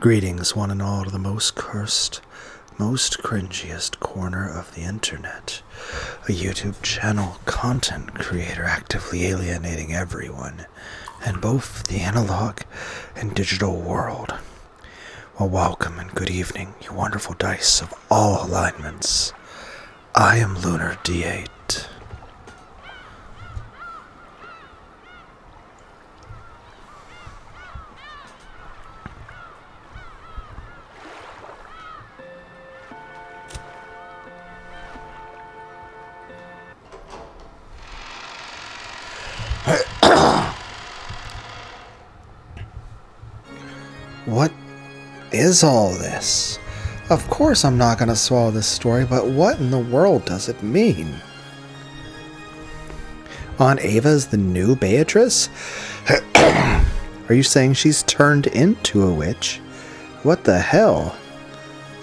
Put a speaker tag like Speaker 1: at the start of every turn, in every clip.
Speaker 1: Greetings, one and all, to the most cursed, most cringiest corner of the internet. A YouTube channel content creator actively alienating everyone in both the analog and digital world. Well, welcome and good evening, you wonderful dice of all alignments. I am Lunar D8. What is all this? Of course I'm not going to swallow this story, but what in the world does it mean? Aunt Ava's the new Beatrice? Are you saying she's turned into a witch? What the hell?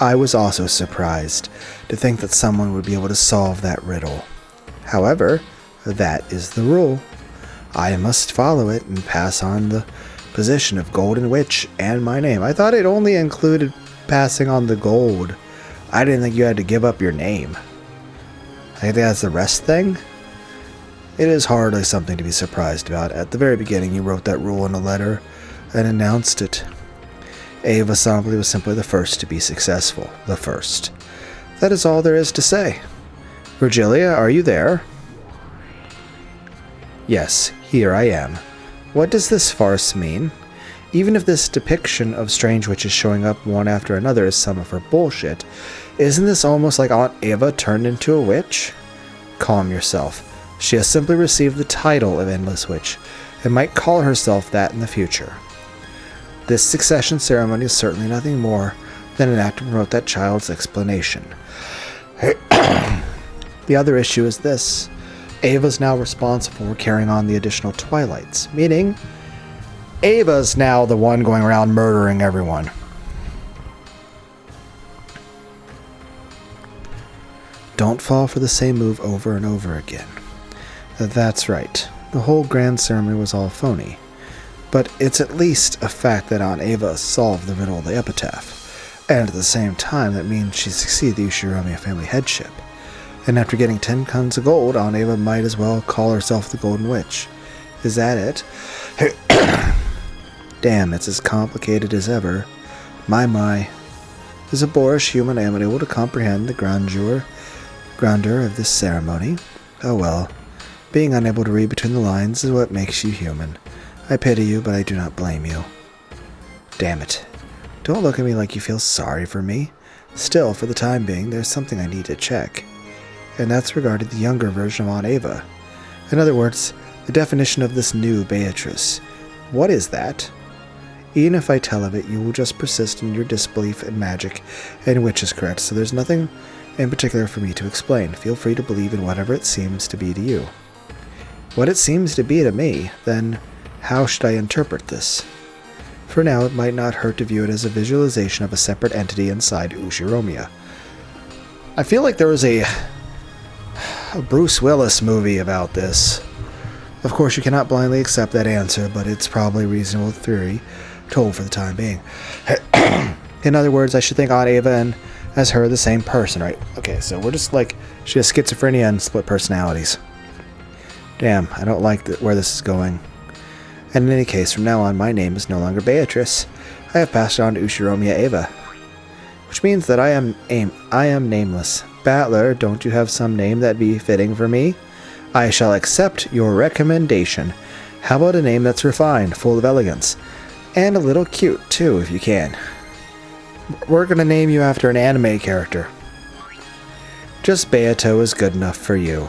Speaker 1: I was also surprised to think that someone would be able to solve that riddle. However, that is the rule. I must follow it and pass on the position of Golden Witch and my name. I thought it only included passing on the gold. I didn't think you had to give up your name. I think that's the rest thing. It is hardly something to be surprised about. At the very beginning, you wrote that rule in a letter and announced it. Ava Sombly was simply the first to be successful. The first. That is all there is to say. Virgilia, are you there? Yes, here I am. What does this farce mean? Even if this depiction of strange witches showing up one after another is some of her bullshit, isn't this almost like Aunt Ava turned into a witch? Calm yourself. She has simply received the title of Endless Witch, and might call herself that in the future. This succession ceremony is certainly nothing more than an act to promote that child's explanation. The other issue is this. Ava's now responsible for carrying on the additional Twilights, meaning Ava's now the one going around murdering everyone. Don't fall for the same move over and over again. That's right. The whole grand ceremony was all phony. But it's at least a fact that Aunt Ava solved the riddle of the epitaph. And at the same time, that means she succeeded the Ushiromiya family headship. And after getting 10 tons of gold, Aunt Ava might as well call herself the Golden Witch. Is that it? Damn, it's as complicated as ever. My. As a boorish human, I am unable to comprehend the grandeur of this ceremony. Oh well. Being unable to read between the lines is what makes you human. I pity you, but I do not blame you. Damn it. Don't look at me like you feel sorry for me. Still, for the time being, there's something I need to check. And that's regarding the younger version of Aunt Ava. In other words, the definition of this new Beatrice. What is that? Even if I tell of it, you will just persist in your disbelief in magic and which is correct, so there's nothing in particular for me to explain. Feel free to believe in whatever it seems to be to you. What it seems to be to me, then how should I interpret this? For now, it might not hurt to view it as a visualization of a separate entity inside Ushiromiya. I feel like there was a Bruce Willis movie about this. Of course, you cannot blindly accept that answer, but it's probably a reasonable theory, told for the time being. In other words, I should think Aunt Ava and as her the same person, right? Okay, so we're just like, she has schizophrenia and split personalities. Damn, I don't like where this is going. And in any case, from now on, my name is no longer Beatrice. I have passed on to Ushiromiya Ava, which means that I am nameless. Battler, don't you have some name that'd be fitting for me? I shall accept your recommendation. How about a name that's refined, full of elegance, and a little cute, too, if you can. We're gonna name you after an anime character. Just Beato is good enough for you.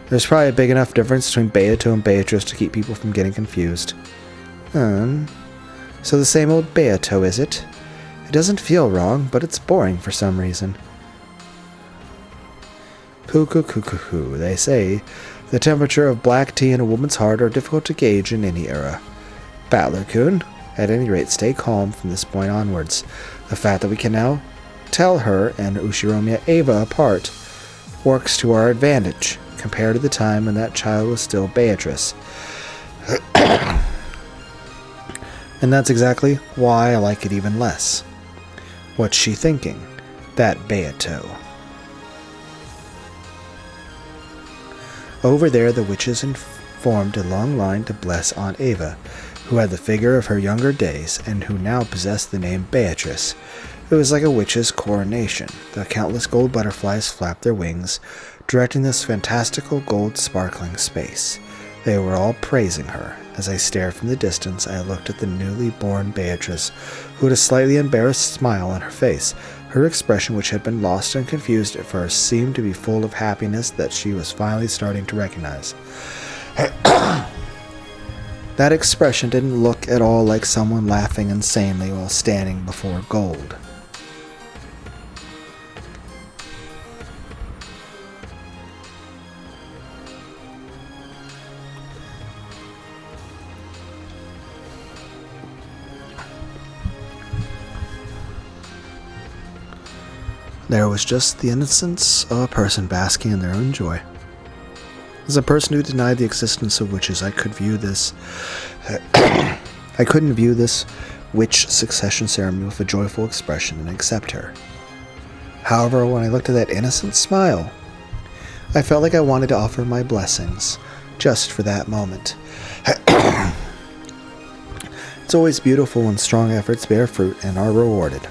Speaker 1: There's probably a big enough difference between Beato and Beatrice to keep people from getting confused. So the same old Beato, is it? It doesn't feel wrong, but it's boring for some reason. Poo-coo-coo-coo-coo. They say the temperature of black tea in a woman's heart are difficult to gauge in any era. Battler-kun, at any rate, stay calm from this point onwards. The fact that we can now tell her and Ushiromiya Ava apart works to our advantage, compared to the time when that child was still Beatrice. And that's exactly why I like it even less. What's she thinking? That Beato. Over there, the witches formed a long line to bless Aunt Ava, who had the figure of her younger days and who now possessed the name Beatrice. It was like a witch's coronation. The countless gold butterflies flapped their wings, directing this fantastical gold sparkling space. They were all praising her. As I stared from the distance, I looked at the newly born Beatrice, who had a slightly embarrassed smile on her face. Her expression, which had been lost and confused at first, seemed to be full of happiness that she was finally starting to recognize. That expression didn't look at all like someone laughing insanely while standing before gold. There was just the innocence of a person basking in their own joy. As a person who denied the existence of witches, I couldn't view this witch succession ceremony with a joyful expression and accept her. However, when I looked at that innocent smile, I felt like I wanted to offer my blessings, just for that moment. It's always beautiful when strong efforts bear fruit and are rewarded.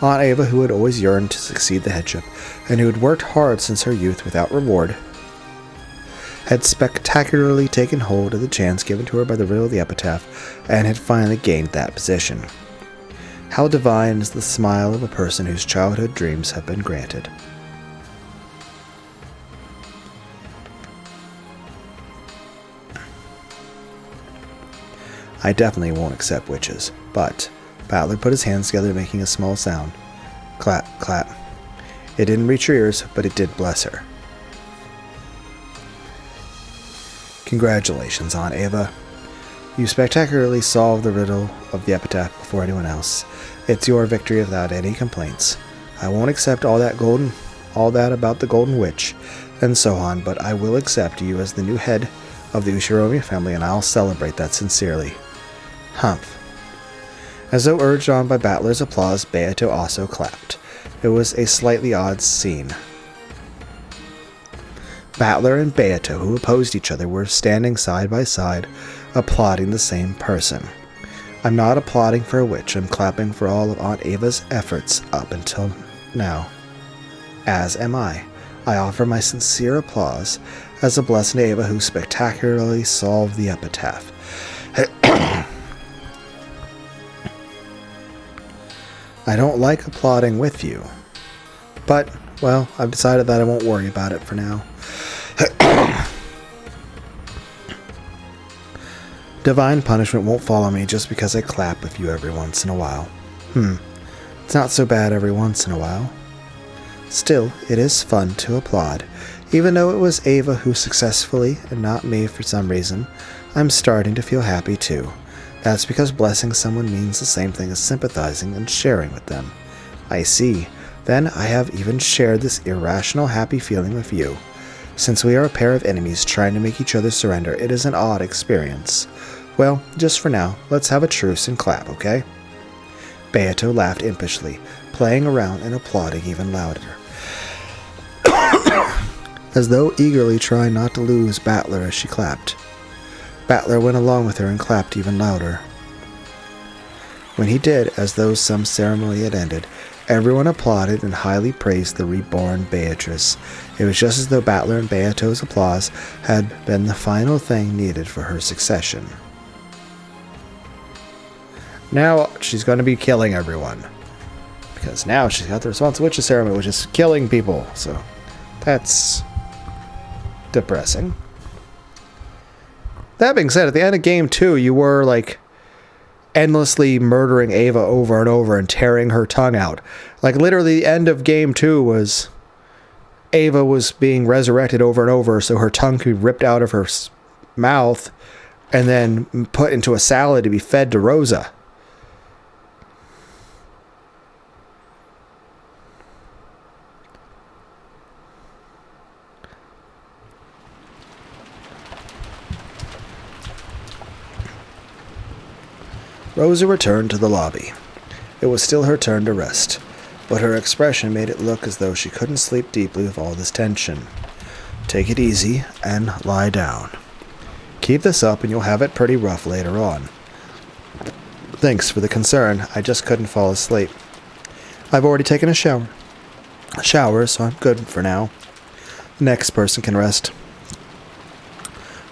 Speaker 1: Aunt Ava, who had always yearned to succeed the headship, and who had worked hard since her youth without reward, had spectacularly taken hold of the chance given to her by the riddle of the epitaph, and had finally gained that position. How divine is the smile of a person whose childhood dreams have been granted. I definitely won't accept witches, but Battler put his hands together, making a small sound. Clap, clap. It didn't reach her ears, but it did bless her. Congratulations, Aunt Ava. You spectacularly solved the riddle of the epitaph before anyone else. It's your victory without any complaints. I won't accept all that about the Golden Witch, and so on, but I will accept you as the new head of the Ushiromi family, and I'll celebrate that sincerely. Humph. As though urged on by Battler's applause, Beato also clapped. It was a slightly odd scene. Battler and Beato, who opposed each other, were standing side by side, applauding the same person. I'm not applauding for a witch, I'm clapping for all of Aunt Ava's efforts up until now. As am I. I offer my sincere applause as a blessed Ava who spectacularly solved the epitaph. I don't like applauding with you, but, well, I've decided that I won't worry about it for now. Divine punishment won't fall on me just because I clap with you every once in a while. It's not so bad every once in a while. Still, it is fun to applaud. Even though it was Ava who successfully, and not me for some reason, I'm starting to feel happy too. That's because blessing someone means the same thing as sympathizing and sharing with them. I see. Then I have even shared this irrational happy feeling with you. Since we are a pair of enemies trying to make each other surrender, it is an odd experience. Well, just for now, let's have a truce and clap, okay? Beato laughed impishly, playing around and applauding even louder, as though eagerly trying not to lose Battler as she clapped. Battler went along with her and clapped even louder. When he did, as though some ceremony had ended, everyone applauded and highly praised the reborn Beatrice. It was just as though Battler and Beato's applause had been the final thing needed for her succession. Now she's going to be killing everyone. Because now she's got the responsible witches ceremony, which is killing people. So that's depressing. That being said, at the end of game 2, you were like endlessly murdering Ava over and over and tearing her tongue out. Like literally the end of game 2 was Ava was being resurrected over and over so her tongue could be ripped out of her mouth and then put into a salad to be fed to Rosa. Rosa returned to the lobby. It was still her turn to rest, but her expression made it look as though she couldn't sleep deeply with all this tension. Take it easy and lie down. Keep this up and you'll have it pretty rough later on. Thanks for the concern. I just couldn't fall asleep. I've already taken a shower, so I'm good for now. The next person can rest.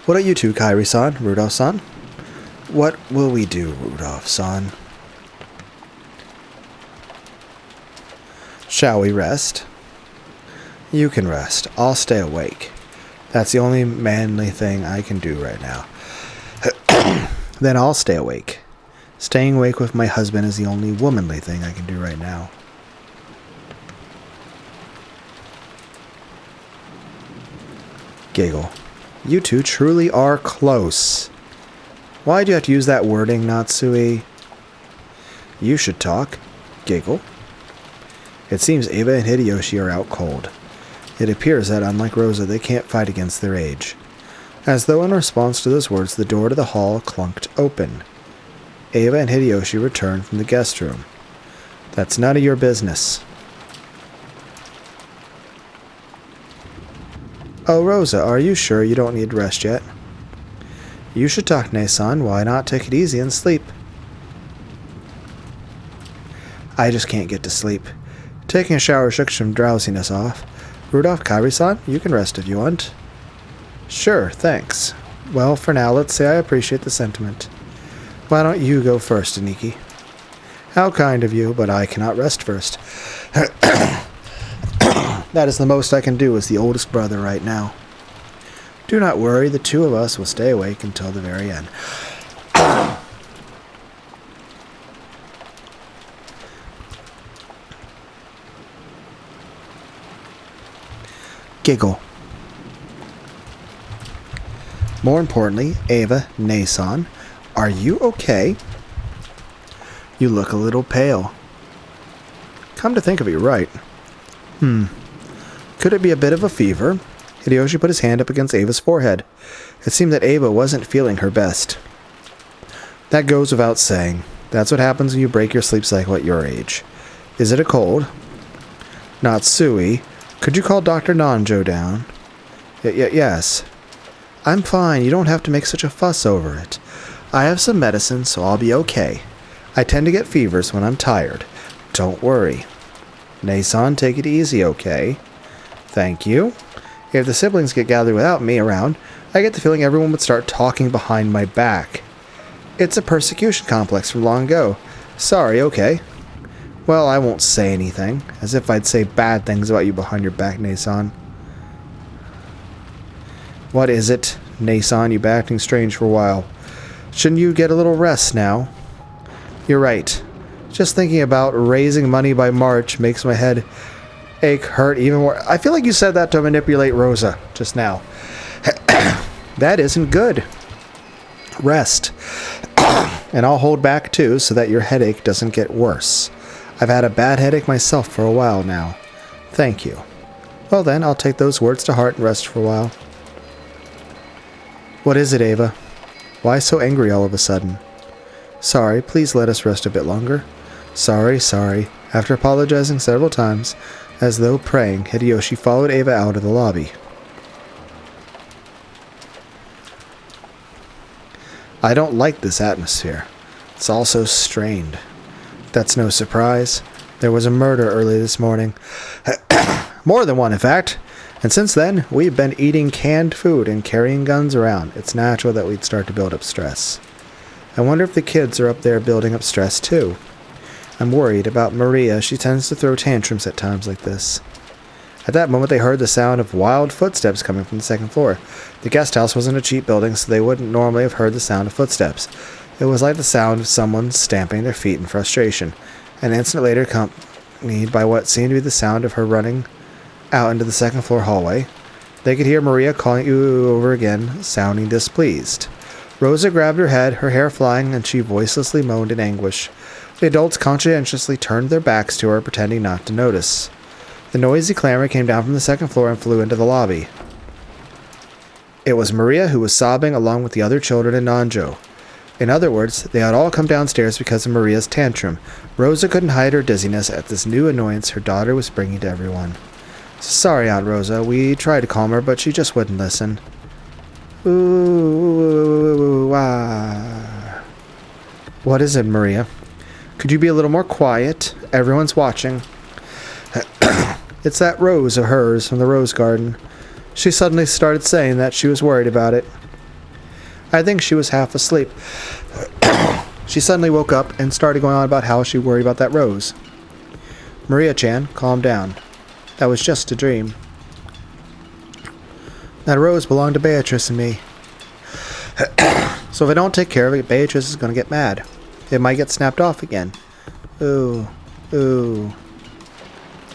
Speaker 1: What are you two, Kairi-san, Rudolph-san? What will we do, Rudolph-san? Shall we rest? You can rest. I'll stay awake. That's the only manly thing I can do right now. Then I'll stay awake. Staying awake with my husband is the only womanly thing I can do right now. Giggle. You two truly are close. Why do you have to use that wording, Natsui? You should talk. Giggle. It seems Ava and Hideyoshi are out cold. It appears that, unlike Rosa, they can't fight against their age. As though in response to those words, the door to the hall clunked open. Ava and Hideyoshi returned from the guest room. That's none of your business. Oh, Rosa, are you sure you don't need rest yet? You should talk, Ne-san. Why not take it easy and sleep? I just can't get to sleep. Taking a shower shook some drowsiness off. Rudolph, Kairi-san, you can rest if you want. Sure, thanks. Well, for now, let's say I appreciate the sentiment. Why don't you go first, Aniki? How kind of you, but I cannot rest first. That is the most I can do as the oldest brother right now. Do not worry, the two of us will stay awake until the very end. Giggle. More importantly, Ava, Ne-san, are you okay? You look a little pale. Come to think of it, you're right. Could it be a bit of a fever? Hideyoshi put his hand up against Ava's forehead. It seemed that Ava wasn't feeling her best. That goes without saying. That's what happens when you break your sleep cycle at your age. Is it a cold? Natsui, could you call Dr. Nanjo down? Yes. I'm fine. You don't have to make such a fuss over it. I have some medicine, so I'll be okay. I tend to get fevers when I'm tired. Don't worry. Ne-san, take it easy, okay? Thank you. If the siblings get gathered without me around, I get the feeling everyone would start talking behind my back. It's a persecution complex from long ago. Sorry, okay? Well, I won't say anything, as if I'd say bad things about you behind your back, Ne-san. What is it? Ne-san, you've been acting strange for a while. Shouldn't you get a little rest now? You're right. Just thinking about raising money by March makes my head ache hurt even more. I feel like you said that to manipulate Rosa just now. That isn't good. Rest. And I'll hold back too so that your headache doesn't get worse. I've had a bad headache myself for a while now. Thank you. Well then, I'll take those words to heart and rest for a while. What is it, Ava? Why so angry all of a sudden? Sorry, please let us rest a bit longer. Sorry. After apologizing several times, as though praying, Hideyoshi followed Ava out of the lobby. I don't like this atmosphere. It's all so strained. That's no surprise. There was a murder early this morning. More than one, in fact. And since then, we've been eating canned food and carrying guns around. It's natural that we'd start to build up stress. I wonder if the kids are up there building up stress too. I'm worried about Maria. She tends to throw tantrums at times like this. At that moment, they heard the sound of wild footsteps coming from the second floor. The guest house wasn't a cheap building, so they wouldn't normally have heard the sound of footsteps. It was like the sound of someone stamping their feet in frustration. An instant later, accompanied by what seemed to be the sound of her running out into the second floor hallway, they could hear Maria calling you over again, sounding displeased. Rosa grabbed her head, her hair flying, and she voicelessly moaned in anguish. The adults conscientiously turned their backs to her, pretending not to notice. The noisy clamor came down from the second floor and flew into the lobby. It was Maria who was sobbing along with the other children and Nanjo. In other words, they had all come downstairs because of Maria's tantrum. Rosa couldn't hide her dizziness at this new annoyance her daughter was bringing to everyone. Sorry, Aunt Rosa. We tried to calm her, but she just wouldn't listen. Ooh, ah. What is it, Maria? Could you be a little more quiet? Everyone's watching. It's that rose of hers from the rose garden. She suddenly started saying that she was worried about it. I think she was half asleep. She suddenly woke up and started going on about how she worried about that rose. Maria-chan, calm down. That was just a dream. That rose belonged to Beatrice and me. So if I don't take care of it, Beatrice is going to get mad. It might get snapped off again. Ooh. Ooh.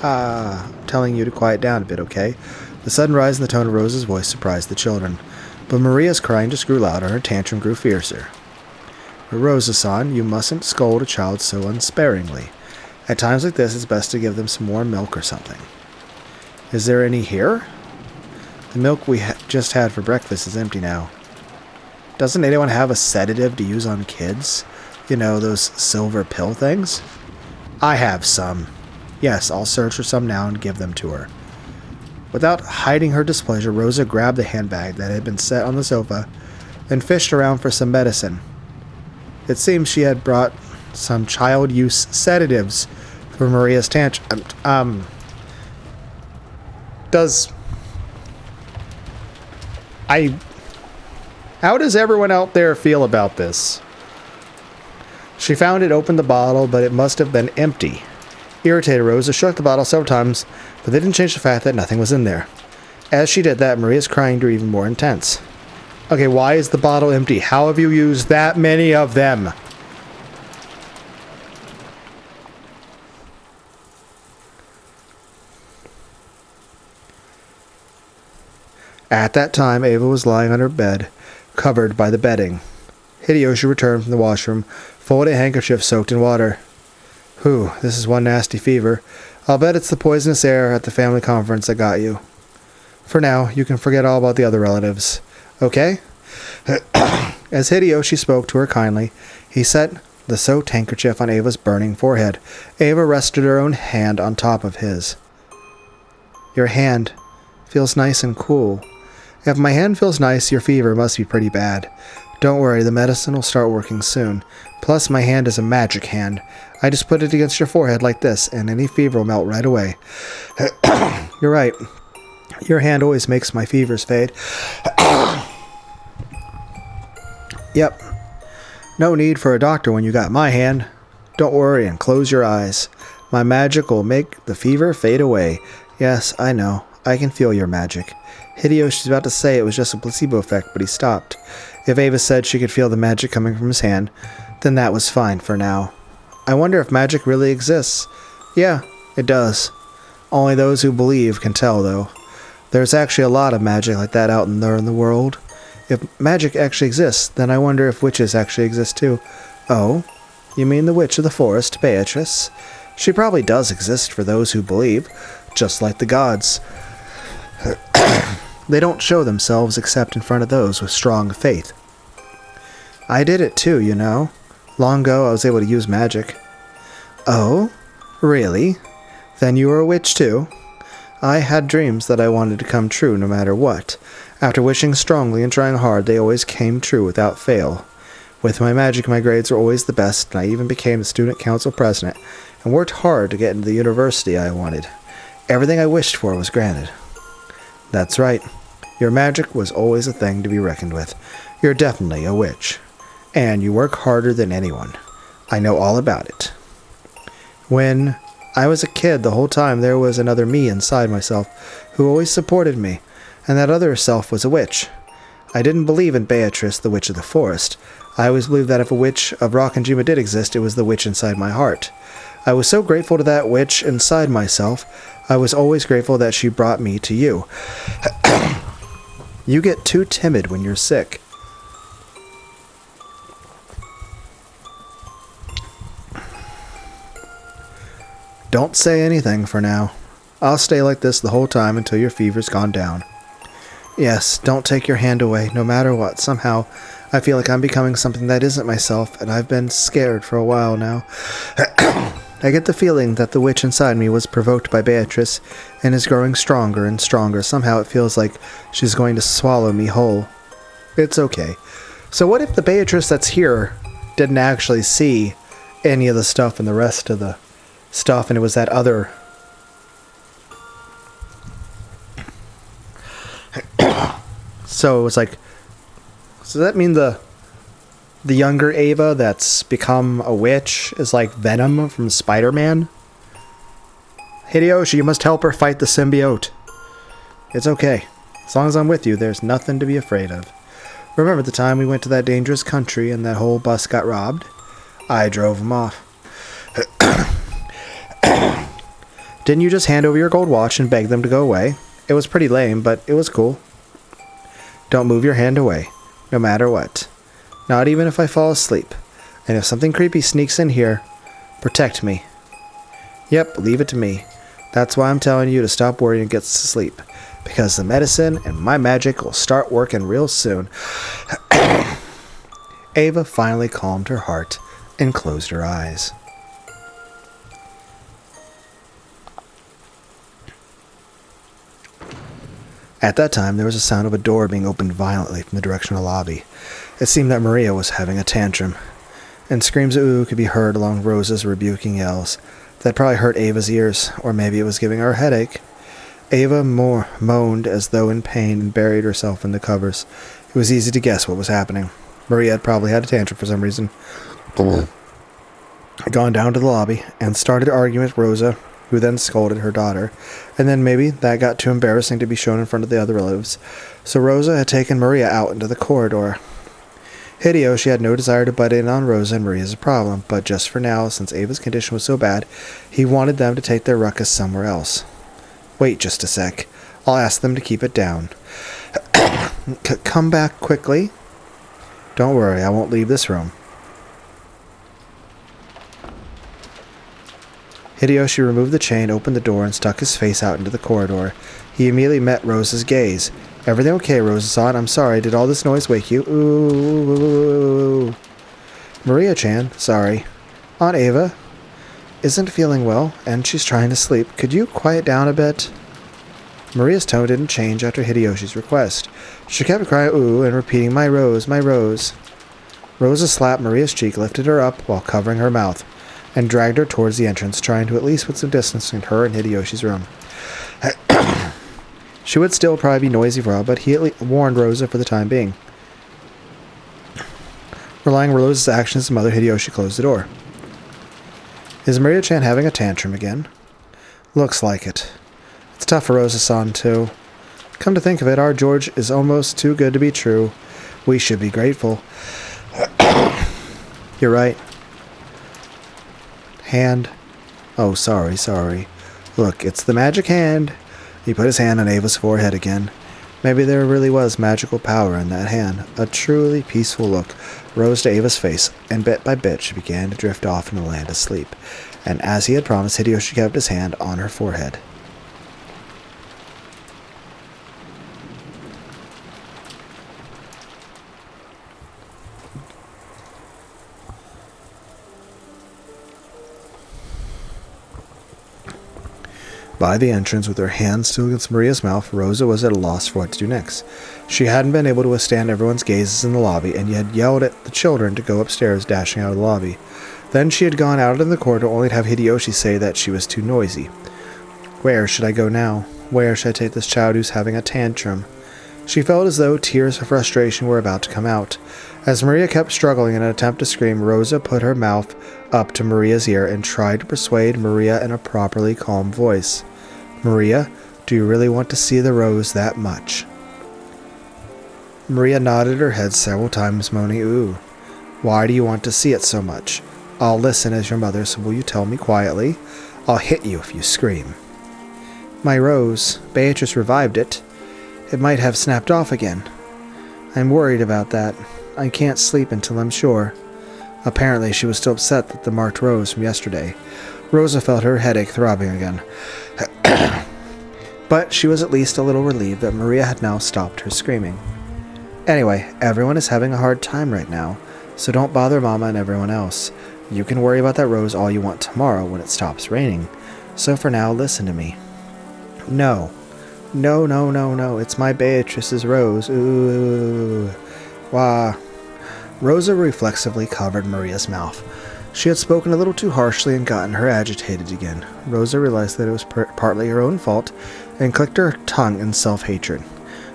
Speaker 1: I'm telling you to quiet down a bit, okay? The sudden rise in the tone of Rosa's voice surprised the children. But Maria's crying just grew louder and her tantrum grew fiercer. Rosa-san, you mustn't scold a child so unsparingly. At times like this, it's best to give them some more milk or something. Is there any here? The milk we just had for breakfast is empty now. Doesn't anyone have a sedative to use on kids? You know, those silver pill things? I have some. Yes, I'll search for some now and give them to her. Without hiding her displeasure, Rosa grabbed the handbag that had been set on the sofa and fished around for some medicine. It seems she had brought some child-use sedatives for Maria's tantrum. How does everyone out there feel about this? She found it, opened the bottle, but it must have been empty. Irritated, Rosa shook the bottle several times, but they didn't change the fact that nothing was in there. As she did that, Maria's crying grew even more intense. Okay, why is the bottle empty? How have you used that many of them? At that time, Ava was lying on her bed, covered by the bedding. Hideyoshi returned from the washroom, folding a handkerchief soaked in water. Whew, this is one nasty fever. I'll bet it's the poisonous air at the family conference that got you. For now, you can forget all about the other relatives. Okay? As Hideyoshi spoke to her kindly, he set the soaked handkerchief on Ava's burning forehead. Ava rested her own hand on top of his. Your hand feels nice and cool. If my hand feels nice, your fever must be pretty bad. Don't worry, the medicine will start working soon. Plus, my hand is a magic hand. I just put it against your forehead like this, and any fever will melt right away. You're right. Your hand always makes my fevers fade. Yep. No need for a doctor when you got my hand. Don't worry and close your eyes. My magic will make the fever fade away. Yes, I know. I can feel your magic. Hideyoshi's about to say it was just a placebo effect, but he stopped. If Ava said she could feel the magic coming from his hand, then that was fine for now. I wonder if magic really exists. Yeah, it does. Only those who believe can tell, though. There's actually a lot of magic like that out there in the world. If magic actually exists, then I wonder if witches actually exist too. Oh, you mean the witch of the forest, Beatrice? She probably does exist for those who believe, just like the gods. They don't show themselves except in front of those with strong faith. I did it too, you know. Long ago I was able to use magic. Oh? Really? Then you were a witch too? I had dreams that I wanted to come true no matter what. After wishing strongly and trying hard, they always came true without fail. With my magic, my grades were always the best, and I even became the student council president and worked hard to get into the university I wanted. Everything I wished for was granted. That's right. Your magic was always a thing to be reckoned with. You're definitely a witch. And you work harder than anyone. I know all about it. When I was a kid, the whole time there was another me inside myself who always supported me, and that other self was a witch. I didn't believe in Beatrice, the witch of the forest. I always believed that if a witch of Rockanjima did exist, it was the witch inside my heart. I was so grateful to that witch inside myself. I was always grateful that she brought me to you. You get too timid when you're sick. Don't say anything for now. I'll stay like this the whole time until your fever's gone down. Yes, don't take your hand away, no matter what. Somehow, I feel like I'm becoming something that isn't myself, and I've been scared for a while now. I get the feeling that the witch inside me was provoked by Beatrice and is growing stronger and stronger. Somehow it feels like she's going to swallow me whole. It's okay. So what if the Beatrice that's here didn't actually see any of the stuff and the rest of the stuff, and it was that other... So it was like... So does that mean the younger Ava that's become a witch is like Venom from Spider-Man? Hideyoshi, you must help her fight the symbiote. It's okay. As long as I'm with you, there's nothing to be afraid of. Remember the time we went to that dangerous country and that whole bus got robbed? I drove them off. Didn't you just hand over your gold watch and beg them to go away? It was pretty lame, but it was cool. Don't move your hand away, no matter what. Not even if I fall asleep. And if something creepy sneaks in here, protect me. Yep, leave it to me. That's why I'm telling you to stop worrying and get to sleep. Because the medicine and my magic will start working real soon. Ava finally calmed her heart and closed her eyes. At that time, there was a sound of a door being opened violently from the direction of the lobby. It seemed that Maria was having a tantrum, and screams of ooh could be heard along Rosa's rebuking yells. That probably hurt Ava's ears, or maybe it was giving her a headache. Ava moaned as though in pain and buried herself in the covers. It was easy to guess what was happening. Maria had probably had a tantrum for some reason. Gone down to the lobby and started arguing with Rosa, who then scolded her daughter, and then maybe that got too embarrassing to be shown in front of the other relatives, so Rosa had taken Maria out into the corridor. Hideyoshi had no desire to butt in on Rosa and Maria's problem, but just for now, since Ava's condition was so bad, he wanted them to take their ruckus somewhere else. Wait just a sec. I'll ask them to keep it down. Come back quickly. Don't worry, I won't leave this room. Hideyoshi removed the chain, opened the door, and stuck his face out into the corridor. He immediately met Rosa's gaze. Everything okay, Rosa-san? I'm sorry, did all this noise wake you? Ooh. Maria-chan, sorry. Aunt Ava isn't feeling well, and she's trying to sleep. Could you quiet down a bit? Maria's tone didn't change after Hideyoshi's request. She kept crying ooh and repeating, my rose, my rose. Rosa slapped Maria's cheek, lifted her up while covering her mouth, and dragged her towards the entrance, trying to at least put some distance between her and Hideyoshi's room. She would still probably be noisy for a while, but he at least warned Rosa for the time being. Relying on Rosa's actions, his mother, Hideyoshi, closed the door. Is Maria-chan having a tantrum again? Looks like it. It's tough for Rosa-san, too. Come to think of it, our George is almost too good to be true. We should be grateful. You're right. Hand. Oh, sorry. Look, it's the magic hand. He put his hand on Ava's forehead again. Maybe there really was magical power in that hand. A truly peaceful look rose to Ava's face, and bit by bit she began to drift off into the land of sleep. And as he had promised, Hideyoshi kept his hand on her forehead. By the entrance, with her hand still against Maria's mouth, Rosa was at a loss for what to do next. She hadn't been able to withstand everyone's gazes in the lobby, and yet yelled at the children to go upstairs, dashing out of the lobby. Then she had gone out in the corridor, only to have Hideyoshi say that she was too noisy. Where should I go now? Where should I take this child who's having a tantrum? She felt as though tears of frustration were about to come out. As Maria kept struggling in an attempt to scream, Rosa put her mouth up to Maria's ear and tried to persuade Maria in a properly calm voice. Maria, do you really want to see the rose that much? Maria nodded her head several times, moaning, ooh. Why do you want to see it so much? I'll listen as your mother, so will you tell me quietly? I'll hit you if you scream. My rose, Beatrice revived it. It might have snapped off again. I'm worried about that. I can't sleep until I'm sure. Apparently she was still upset at the marked rose from yesterday. Rosa felt her headache throbbing again. But she was at least a little relieved that Maria had now stopped her screaming. Anyway, everyone is having a hard time right now, so don't bother Mama and everyone else. You can worry about that rose all you want tomorrow when it stops raining. So for now, listen to me. No. No, no, no, no. It's my Beatrice's rose. Ooh. Wah. Rosa reflexively covered Maria's mouth. She had spoken a little too harshly and gotten her agitated again. Rosa realized that it was partly her own fault and clicked her tongue in self-hatred.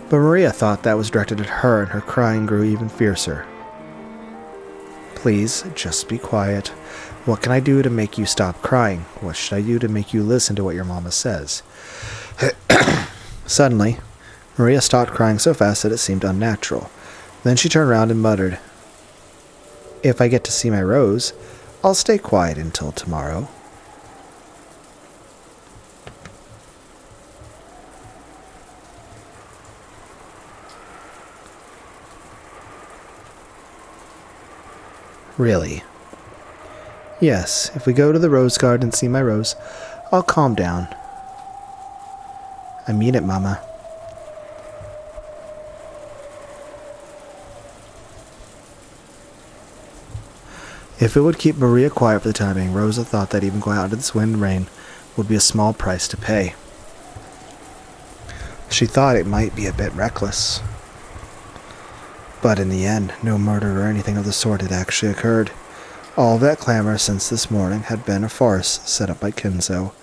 Speaker 1: But Maria thought that was directed at her, and her crying grew even fiercer. Please, just be quiet. What can I do to make you stop crying? What should I do to make you listen to what your mama says? Suddenly, Maria stopped crying so fast that it seemed unnatural. Then she turned around and muttered, If I get to see my rose, I'll stay quiet until tomorrow. Really? Yes, if we go to the rose garden and see my rose, I'll calm down. I mean it, Mama. If it would keep Maria quiet for the time being, Rosa thought that even going out into this wind and rain would be a small price to pay. She thought it might be a bit reckless. But in the end, no murder or anything of the sort had actually occurred. All of that clamor since this morning had been a farce set up by Kinzo.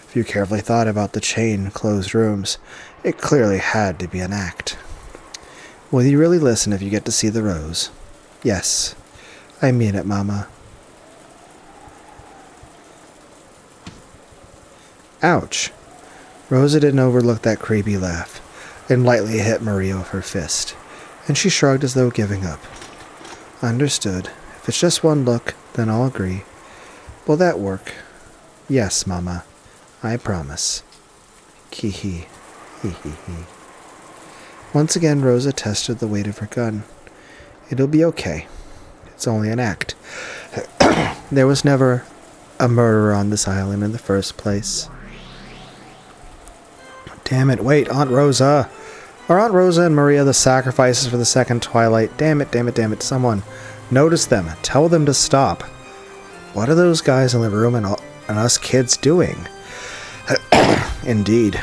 Speaker 1: If you carefully thought about the chain closed rooms, it clearly had to be an act. Will you really listen if you get to see the rose? Yes. I mean it, Mama. Ouch. Rosa didn't overlook that creepy laugh, and lightly hit Maria with her fist, and she shrugged as though giving up. Understood. If it's just one look, then I'll agree. Will that work? Yes, Mama. I promise. Hee-hee. Hee-hee-hee. Once again, Rosa tested the weight of her gun. It'll be okay. It's only an act. There was never a murderer on this island in the first place. Damn it, wait, Aunt Rosa. Are Aunt Rosa and Maria the sacrifices for the second twilight? Damn it, damn it, damn it. Someone notice them. Tell them to stop. What are those guys in the room and us kids doing? Indeed.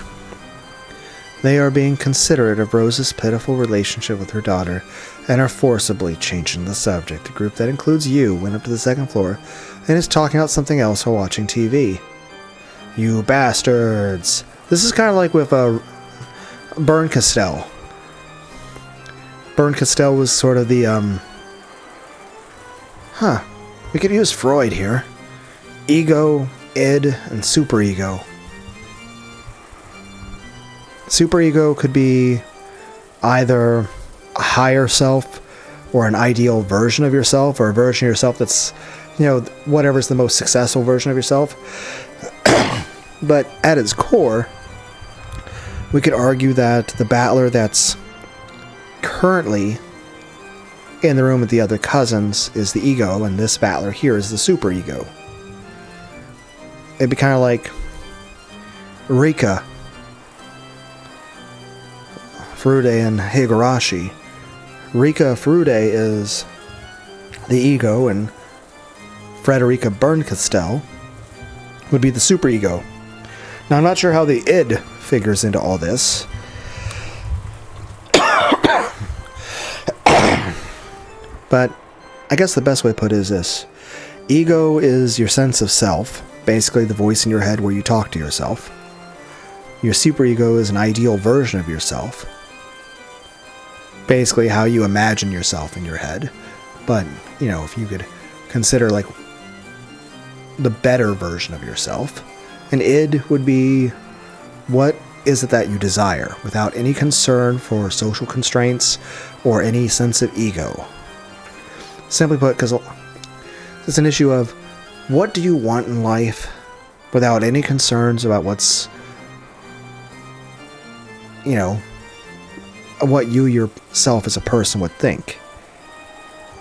Speaker 1: They are being considerate of Rosa's pitiful relationship with her daughter and are forcibly changing the subject. The group that includes you went up to the second floor and is talking about something else while watching TV. You bastards! This is kind of like with Bern Castell. Bern Castell was sort of the, we could use Freud here. Ego, id, and superego. Superego could be either a higher self or an ideal version of yourself, or a version of yourself that's, whatever's the most successful version of yourself. But at its core, we could argue that the battler that's currently in the room with the other cousins is the ego, and this battler here is the superego. It'd be kind of like Rika, Furude, and Higurashi. Rika Furude is the ego, and Frederica Berncastel would be the superego. Now, I'm not sure how the id figures into all this. But I guess the best way to put it is this. Ego is your sense of self, basically the voice in your head where you talk to yourself. Your superego is an ideal version of yourself, basically how you imagine yourself in your head. But, if you could consider like the better version of yourself, an id would be what is it that you desire without any concern for social constraints or any sense of ego. Simply put, because it's an issue of what do you want in life without any concerns about what's, what you yourself as a person would think.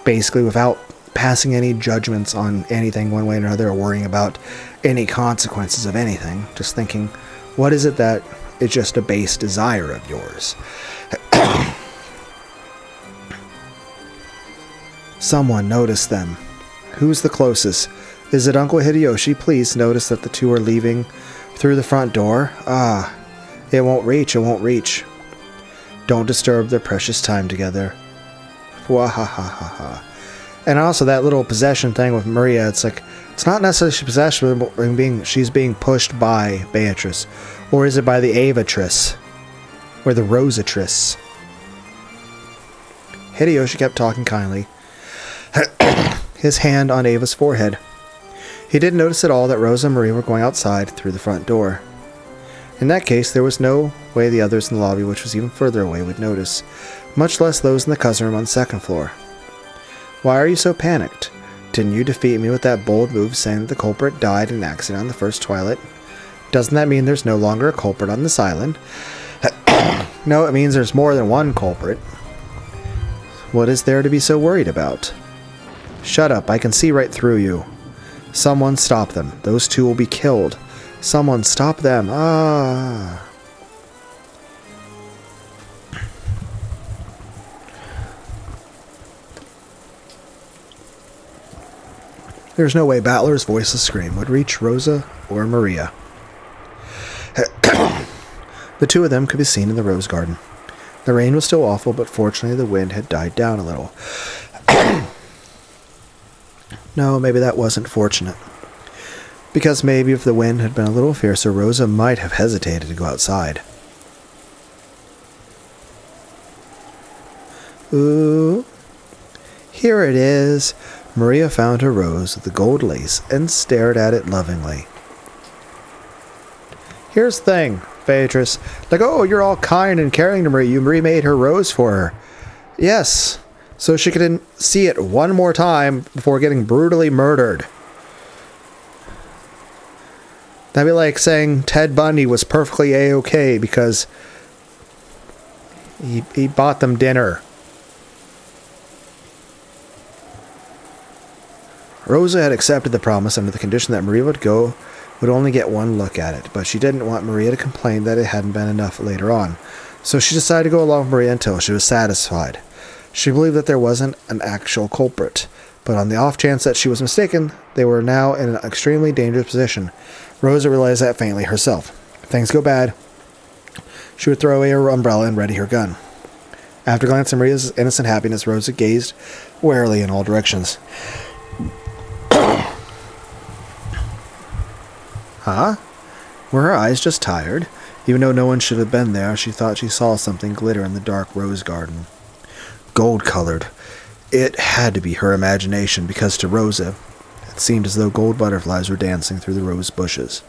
Speaker 1: Basically, without passing any judgments on anything one way or another, or worrying about any consequences of anything. Just thinking, what is it that is just a base desire of yours? Someone noticed them. Who's the closest? Is it Uncle Hideyoshi? Please notice that the two are leaving through the front door. Ah, it won't reach, it won't reach. Don't disturb their precious time together. Wahahaha. And also that little possession thing with Maria, it's like, it's not necessarily possession, but she's being pushed by Beatrice. Or is it by the Avatrice? Or the Rosatrice? Hideyoshi kept talking kindly, his hand on Ava's forehead. He didn't notice at all that Rosa and Maria were going outside through the front door. In that case, there was no way the others in the lobby, which was even further away, would notice, much less those in the cousin room on the second floor. Why are you so panicked? Didn't you defeat me with that bold move saying that the culprit died in an accident on the first twilight? Doesn't that mean there's no longer a culprit on this island? No, it means there's more than one culprit. What is there to be so worried about? Shut up, I can see right through you. Someone stop them. Those two will be killed. Someone stop them. Ah. There's no way Battler's voiceless scream would reach Rosa or Maria. The two of them could be seen in the rose garden. The rain was still awful, but fortunately the wind had died down a little. No, maybe that wasn't fortunate. Because maybe if the wind had been a little fiercer, Rosa might have hesitated to go outside. Ooh. Here it is. Maria found her rose with the gold lace and stared at it lovingly. Here's the thing, Beatrice. Like, oh, you're all kind and caring to Maria. You remade her rose for her. Yes, so she could see it one more time before getting brutally murdered. That'd be like saying Ted Bundy was perfectly A-okay because he bought them dinner. Rosa had accepted the promise under the condition that Maria would only get one look at it, but she didn't want Maria to complain that it hadn't been enough later on, so she decided to go along with Maria until she was satisfied. She believed that there wasn't an actual culprit, but on the off chance that she was mistaken, they were now in an extremely dangerous position. Rosa realized that faintly herself. If things go bad, she would throw away her umbrella and ready her gun. After glancing at Maria's innocent happiness, Rosa gazed warily in all directions. Huh? Were her eyes just tired? Even though no one should have been there, she thought she saw something glitter in the dark rose garden. Gold-colored. It had to be her imagination, because to Rosa, it seemed as though gold butterflies were dancing through the rose bushes.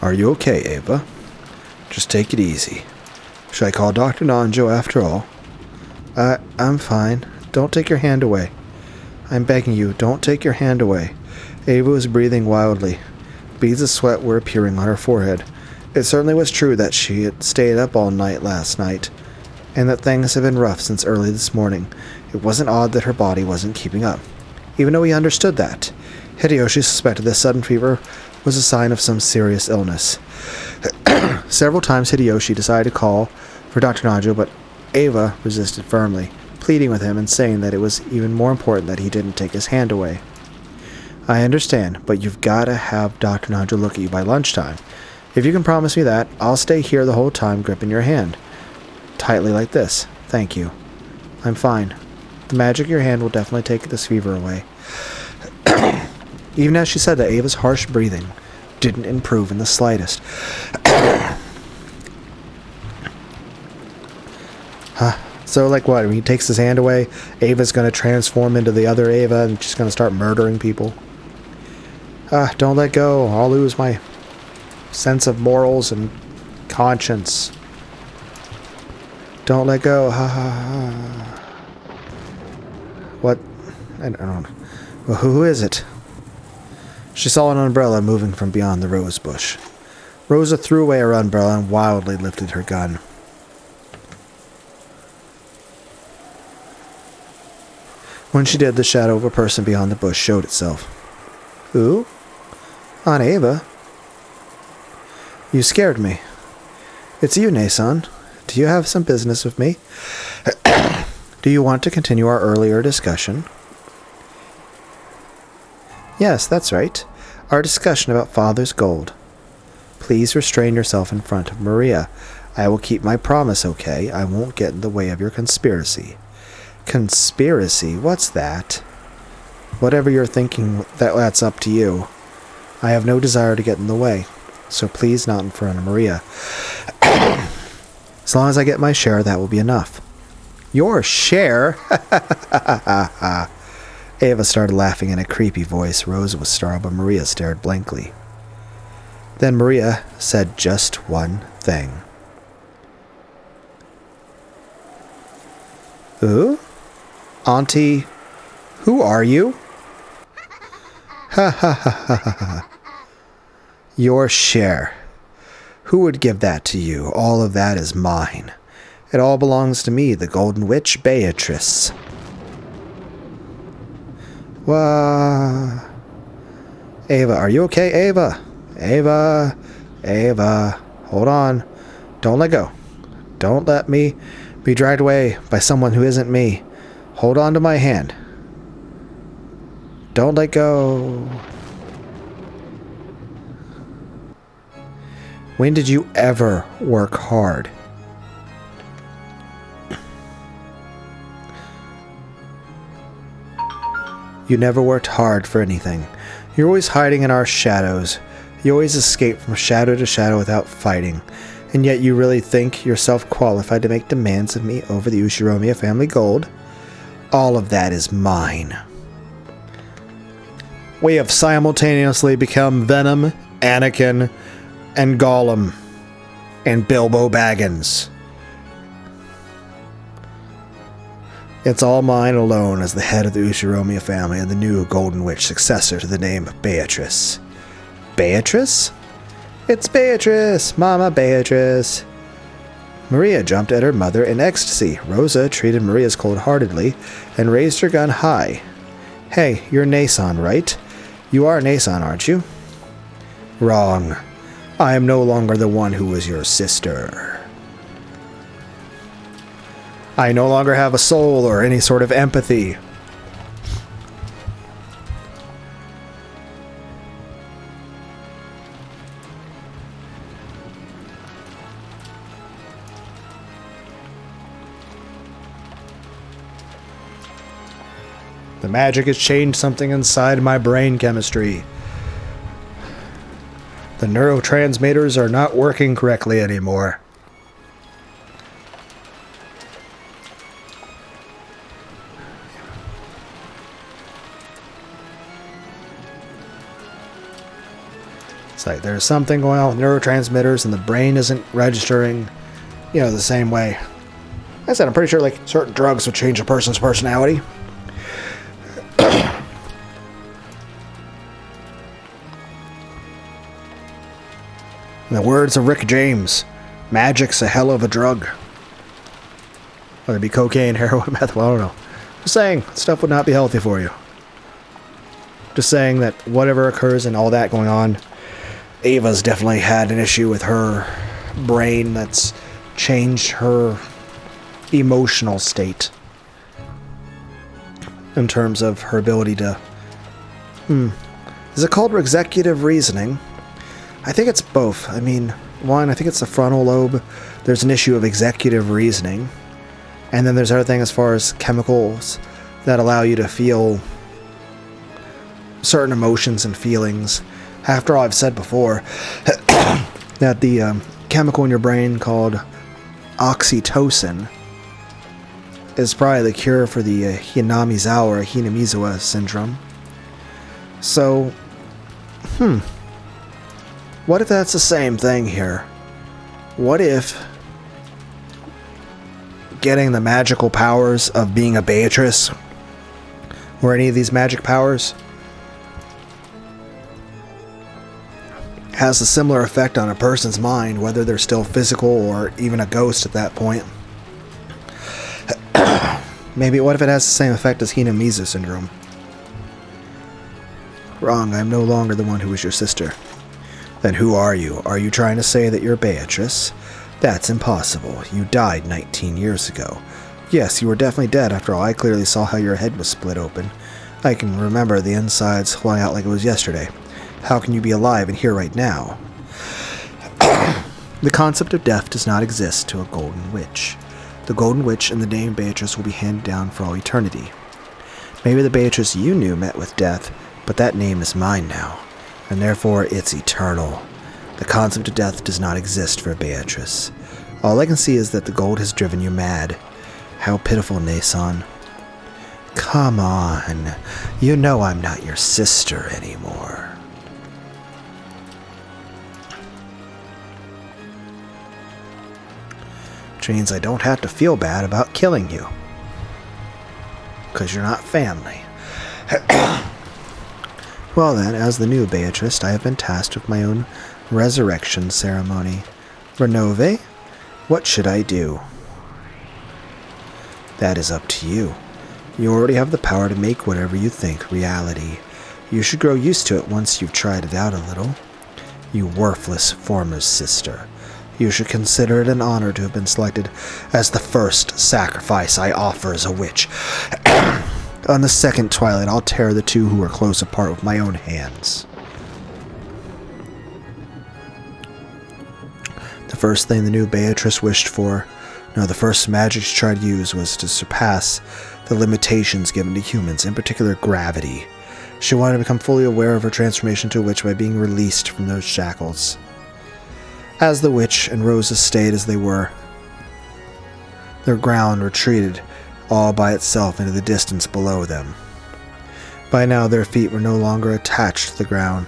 Speaker 1: Are you okay, Ava? Just take it easy. Should I call Dr. Nanjo after all? I'm fine. Don't take your hand away. I'm begging you, don't take your hand away. Ava was breathing wildly. Beads of sweat were appearing on her forehead. It certainly was true that she had stayed up all night last night, and that things had been rough since early this morning. It wasn't odd that her body wasn't keeping up, even though he understood that. Hideyoshi suspected this sudden fever was a sign of some serious illness. Several times Hideyoshi decided to call for Dr. Nanjo, but Ava resisted firmly, pleading with him and saying that it was even more important that he didn't take his hand away. I understand, but you've got to have Dr. Nanjo look at you by lunchtime. If you can promise me that, I'll stay here the whole time gripping your hand. Tightly like this. Thank you. I'm fine. The magic of your hand will definitely take this fever away. Even as she said that, Ava's harsh breathing didn't improve in the slightest. So, like what? When he takes his hand away, Ava's going to transform into the other Ava and she's going to start murdering people. Don't let go. I'll lose my sense of morals and conscience. Don't let go. Ha ha ha. What? I don't know. Well, who is it? She saw an umbrella moving from beyond the rose bush. Rosa threw away her umbrella and wildly lifted her gun. When she did, the shadow of a person beyond the bush showed itself. Who? Aunt Ava. You scared me. It's you, Nason. Do you have some business with me? Do you want to continue our earlier discussion? Yes, that's right. Our discussion about Father's gold. Please restrain yourself in front of Maria. I will keep my promise, okay? I won't get in the way of your conspiracy. Conspiracy? What's that? Whatever you're thinking, that's up to you. I have no desire to get in the way, so please not in front of Maria. As long as I get my share, that will be enough. Your share? Ava started laughing in a creepy voice. Rosa was startled, but Maria stared blankly. Then Maria said just one thing. Ooh? Auntie, who are you? Ha ha ha ha ha ha. Your share. Who would give that to you? All of that is mine. It all belongs to me, the Golden Witch, Beatrice. Wah. Ava, are you okay, Ava? Ava. Ava. Hold on. Don't let go. Don't let me be dragged away by someone who isn't me. Hold on to my hand. Don't let go. When did you ever work hard? You never worked hard for anything. You're always hiding in our shadows. You always escape from shadow to shadow without fighting. And yet you really think yourself qualified to make demands of me over the Ushiromiya family gold? All of that is mine. We have simultaneously become Venom, Anakin, and Gollum, and Bilbo Baggins. It's all mine alone as the head of the Ushiromiya family and the new Golden Witch successor to the name of Beatrice. Beatrice? It's Beatrice! Mama Beatrice! Maria jumped at her mother in ecstasy. Rosa treated Maria's cold-heartedly and raised her gun high. Hey, you're Nason, right? You are Nason, aren't you? Wrong. I am no longer the one who was your sister. I no longer have a soul or any sort of empathy. The magic has changed something inside my brain chemistry. The neurotransmitters are not working correctly anymore. It's like there's something going on with neurotransmitters and the brain isn't registering, the same way. Like I said, I'm pretty sure like certain drugs would change a person's personality. In the words of Rick James, magic's a hell of a drug. Whether it be cocaine, heroin, meth, well, I don't know. Just saying, stuff would not be healthy for you. Just saying that whatever occurs and all that going on, Ava's definitely had an issue with her brain that's changed her emotional state. In terms of her ability to... Is it called executive reasoning? I think it's both. I mean, one, I think it's the frontal lobe. There's an issue of executive reasoning. And then there's everything as far as chemicals that allow you to feel certain emotions and feelings. After all, I've said before that the chemical in your brain called oxytocin is probably the cure for the Hinamizawa or Hinamizawa syndrome. So, what if that's the same thing here? What if getting the magical powers of being a Beatrice, or any of these magic powers, has a similar effect on a person's mind, whether they're still physical or even a ghost at that point? Maybe what if it has the same effect as Hinamiza syndrome? Wrong, I am no longer the one who was your sister. Then who are you? Are you trying to say that you're Beatrice? That's impossible. You died 19 years ago. Yes, you were definitely dead. After all, I clearly saw how your head was split open. I can remember the insides flowing out like it was yesterday. How can you be alive and here right now? The concept of death does not exist to a golden witch. The golden witch and the name Beatrice will be handed down for all eternity. Maybe the Beatrice you knew met with death, but that name is mine now, and therefore it's eternal. The concept of death does not exist for Beatrice. All I can see is that the gold has driven you mad. How pitiful, Nason. Come on, you know I'm not your sister anymore. Which means I don't have to feel bad about killing you. Because you're not family. Well then, as the new Beatrice, I have been tasked with my own resurrection ceremony. Renove, what should I do? That is up to you. You already have the power to make whatever you think reality. You should grow used to it once you've tried it out a little. You worthless former sister. You should consider it an honor to have been selected as the first sacrifice I offer as a witch. On the second twilight, I'll tear the two who are close apart with my own hands. The first thing the new Beatrice wished for, the first magic she tried to use was to surpass the limitations given to humans, in particular gravity. She wanted to become fully aware of her transformation to a witch by being released from those shackles. As the witch and Rosa stayed as they were, their ground retreated all by itself into the distance below them. By now their feet were no longer attached to the ground.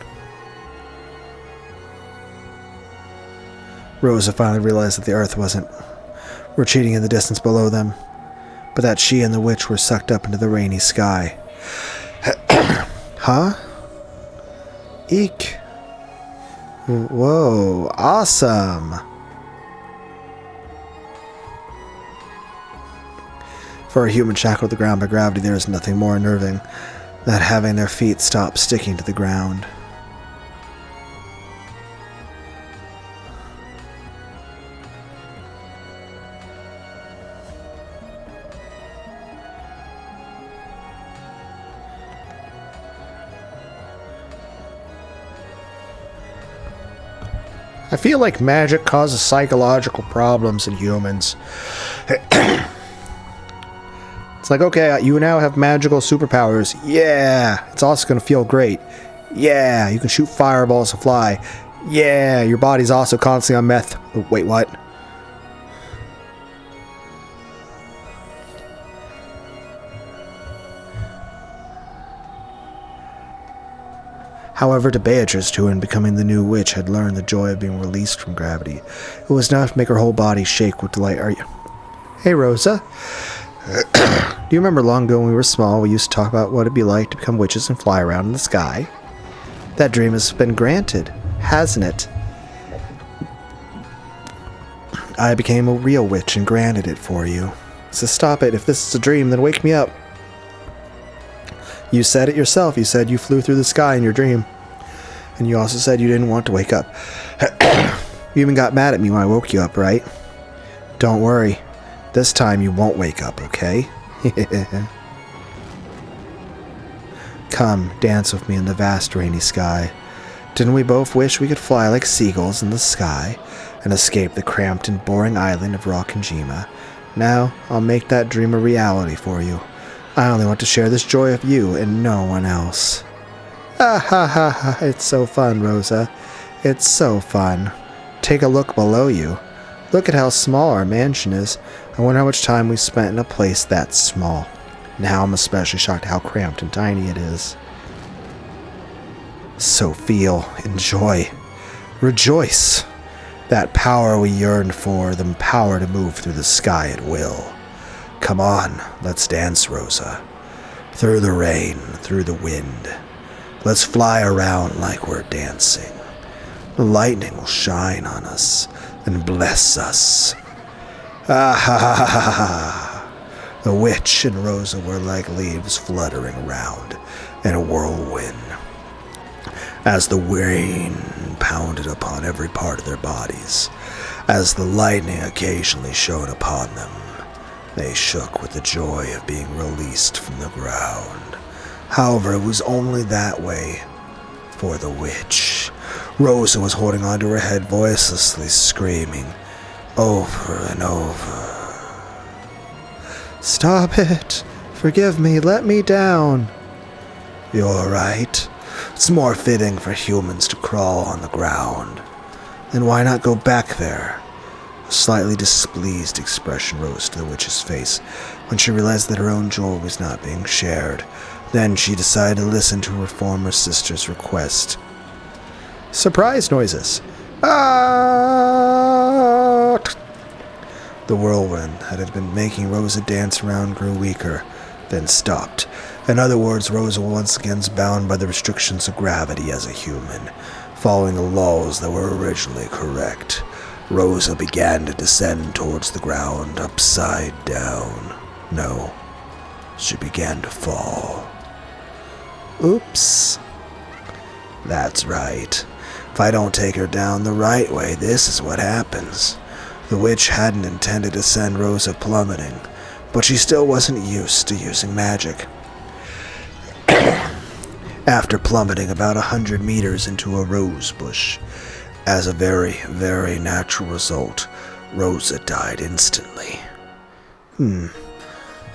Speaker 1: Rosa finally realized that the earth wasn't retreating in the distance below them, but that she and the witch were sucked up into the rainy sky. Huh? Eek. Whoa, awesome. For a human shackled to the ground by gravity, there is nothing more unnerving than having their feet stop sticking to the ground. I feel like magic causes psychological problems in humans. It's like, okay, you now have magical superpowers. Yeah, it's also going to feel great. Yeah, you can shoot fireballs to fly. Yeah, your body's also constantly on meth. Oh, wait, what? However, to Beatrice, who in becoming the new witch had learned the joy of being released from gravity, it was enough to make her whole body shake with delight. Hey, Rosa. Do you remember long ago when we were small, we used to talk about what it'd be like to become witches and fly around in the sky? That dream has been granted, hasn't it? I became a real witch and granted it for you. So stop it. If this is a dream, then wake me up. You said it yourself. You said you flew through the sky in your dream. And you also said you didn't want to wake up. You even got mad at me when I woke you up, right? Don't worry. This time you won't wake up, okay? Come, dance with me in the vast rainy sky. Didn't we both wish we could fly like seagulls in the sky and escape the cramped and boring island of Rockinjima? Now, I'll make that dream a reality for you. I only want to share this joy with you and no one else. Ah ha ha ha, it's so fun, Rosa. It's so fun. Take a look below you. Look at how small our mansion is. I wonder how much time we spent in a place that small. Now I'm especially shocked at how cramped and tiny it is. So feel, enjoy, rejoice. That power we yearned for, the power to move through the sky at will. Come on, let's dance, Rosa. Through the rain, through the wind. Let's fly around like we're dancing. The lightning will shine on us and bless us. Ah ha ha ha ha ha. The witch and Rosa were like leaves fluttering around in a whirlwind. As the rain pounded upon every part of their bodies. As the lightning occasionally shone upon them, they shook with the joy of being released from the ground. However, it was only that way for the witch. Rosa was holding onto her head, voicelessly screaming over and over. "Stop it! Forgive me, let me down." "You're right. It's more fitting for humans to crawl on the ground. Then why not go back there?" A slightly displeased expression rose to the witch's face when she realized that her own joy was not being shared. Then she decided to listen to her former sister's request. Surprise noises. Ah! The whirlwind that had been making Rosa dance around grew weaker, then stopped. In other words, Rosa was once again bound by the restrictions of gravity as a human, following the laws that were originally correct. Rosa began to descend towards the ground, upside down. No, she began to fall. Oops. That's right. If I don't take her down the right way, this is what happens. The witch hadn't intended to send Rosa plummeting, but she still wasn't used to using magic. After plummeting about 100 meters into a rose bush, as a very, very natural result, Rosa died instantly.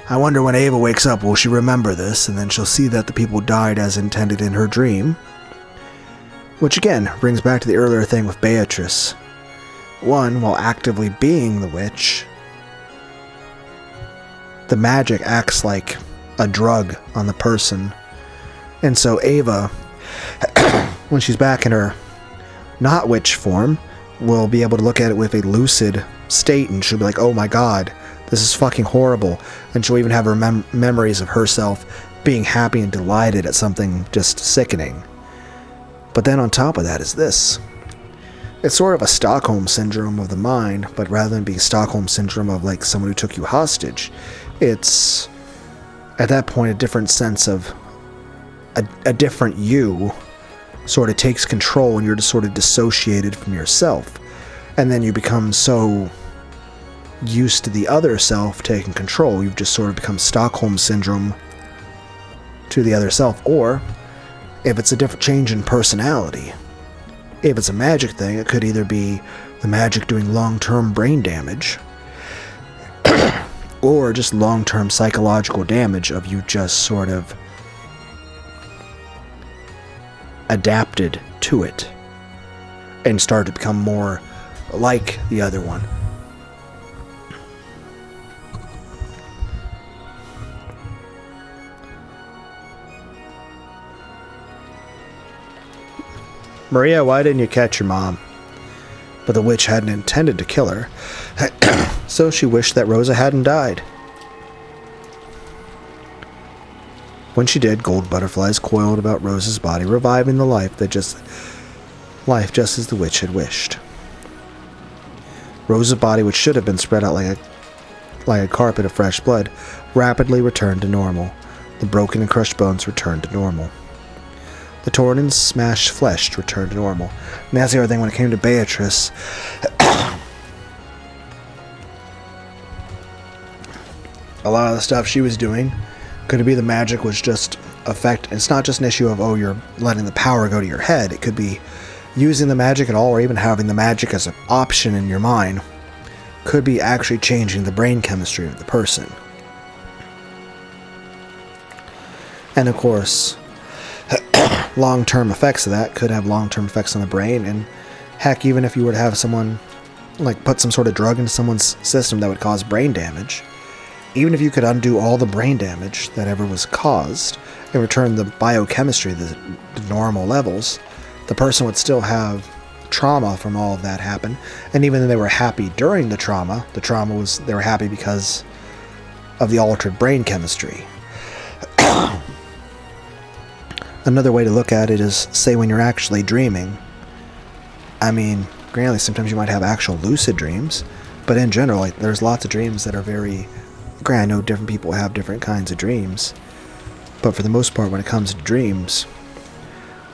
Speaker 1: I wonder when Ava wakes up, will she remember this, and then she'll see that the people died as intended in her dream? Which again, brings back to the earlier thing with Beatrice. One, while actively being the witch, the magic acts like a drug on the person. And so Ava, when she's back in her not witch form, will be able to look at it with a lucid state, and she'll be like, oh my god, this is fucking horrible. And she'll even have her memories of herself being happy and delighted at something just sickening. But then on top of that is this. It's sort of a Stockholm syndrome of the mind, but rather than being Stockholm syndrome of like someone who took you hostage, it's at that point a different sense of a different you sort of takes control, and you're just sort of dissociated from yourself. And then you become so used to the other self taking control, you've just sort of become Stockholm syndrome to the other self. Or if it's a different change in personality, if it's a magic thing, it could either be the magic doing long-term brain damage or just long-term psychological damage of you just sort of adapted to it and started to become more like the other one. Maria, why didn't you catch your mom? But the witch hadn't intended to kill her, so she wished that Rosa hadn't died. When she did, gold butterflies coiled about Rosa's body, reviving the life just as the witch had wished. Rosa's body, which should have been spread out like a carpet of fresh blood, rapidly returned to normal. The broken and crushed bones returned to normal. The torn and smashed flesh returned to normal. And that's the other thing when it came to Beatrice. A lot of the stuff she was doing, could it be the magic was just it's not just an issue of, oh, you're letting the power go to your head. It could be using the magic at all, or even having the magic as an option in your mind. Could be actually changing the brain chemistry of the person. And of course, long-term effects of that could have long-term effects on the brain. And heck, even if you were to have someone like put some sort of drug into someone's system that would cause brain damage, even if you could undo all the brain damage that ever was caused and return the biochemistry to the normal levels, the person would still have trauma from all of that happen. And even though they were happy during the trauma was, they were happy because of the altered brain chemistry. Another way to look at it is, say when you're actually dreaming. I mean, granted, sometimes you might have actual lucid dreams, but in general, like, there's lots of dreams that are very... Granted, I know different people have different kinds of dreams, but for the most part, when it comes to dreams,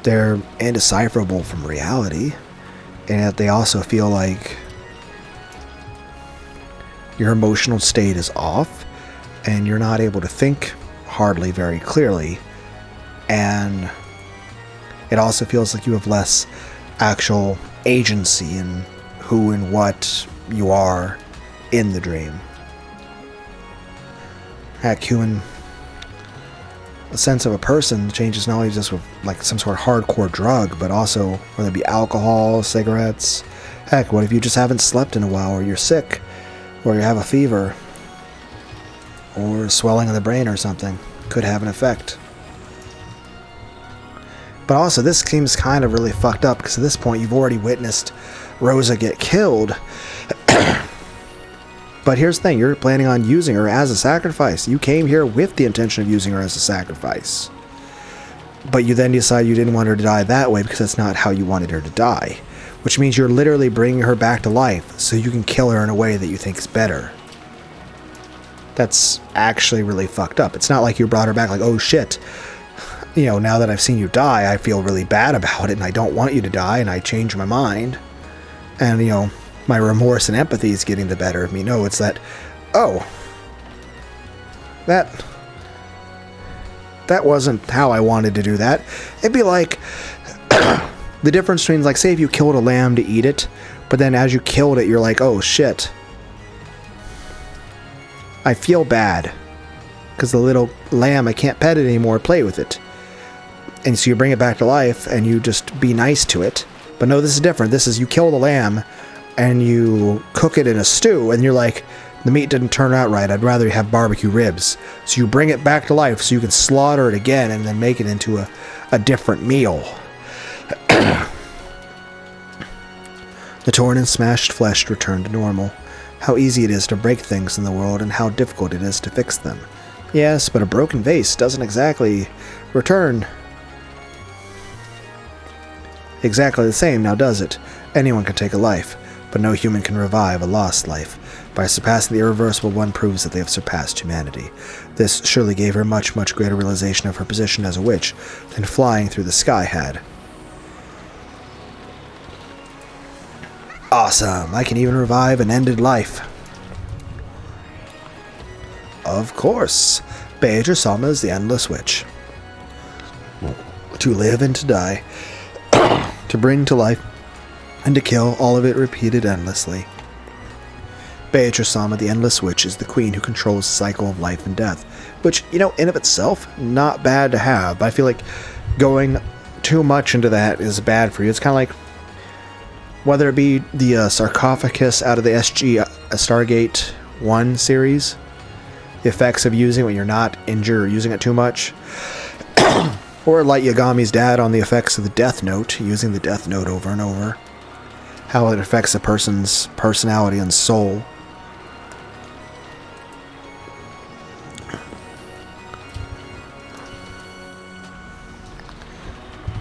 Speaker 1: they're indecipherable from reality, and yet they also feel like your emotional state is off, and you're not able to think hardly very clearly, and it also feels like you have less actual agency in who and what you are in the dream. Heck, human, the sense of a person changes not only just with like some sort of hardcore drug, but also whether it be alcohol, cigarettes. Heck, what if you just haven't slept in a while, or you're sick, or you have a fever, or swelling of the brain or something? Could have an effect. But also, this seems kind of really fucked up, because at this point you've already witnessed Rosa get killed. But here's the thing, you're planning on using her as a sacrifice. You came here with the intention of using her as a sacrifice. But you then decide you didn't want her to die that way, because that's not how you wanted her to die. Which means you're literally bringing her back to life so you can kill her in a way that you think is better. That's actually really fucked up. It's not like you brought her back like, oh shit, you know, now that I've seen you die, I feel really bad about it and I don't want you to die, and I change my mind. And, you know, my remorse and empathy is getting the better of me. No, it's that, oh, that wasn't how I wanted to do that. It'd be like the difference between, like, say if you killed a lamb to eat it, but then as you killed it, you're like, oh shit, I feel bad because the little lamb, I can't pet it anymore, play with it. And so you bring it back to life and you just be nice to it. But no, this is different. This is, you kill the lamb and you cook it in a stew, and you're like, the meat didn't turn out right, I'd rather have barbecue ribs. So you bring it back to life so you can slaughter it again and then make it into a different meal. The torn and smashed flesh returned to normal. How easy it is to break things in the world, and how difficult it is to fix them. Yes, but a broken vase doesn't exactly return exactly the same, now does it? Anyone can take a life, but no human can revive a lost life. By surpassing the irreversible, one proves that they have surpassed humanity. This surely gave her much, much greater realization of her position as a witch than flying through the sky had. Awesome! I can even revive an ended life. Of course. Beato Sama is the Endless Witch. To live and to die. To bring to life and to kill, all of it repeated endlessly. Beato Sama, the Endless Witch, is the queen who controls the cycle of life and death. Which, you know, in of itself, not bad to have. But I feel like going too much into that is bad for you. It's kind of like, whether it be the sarcophagus out of the SG Stargate 1 series, the effects of using it when you're not injured or using it too much, or Light Yagami's dad on the effects of the Death Note, using the Death Note over and over, how it affects a person's personality and soul.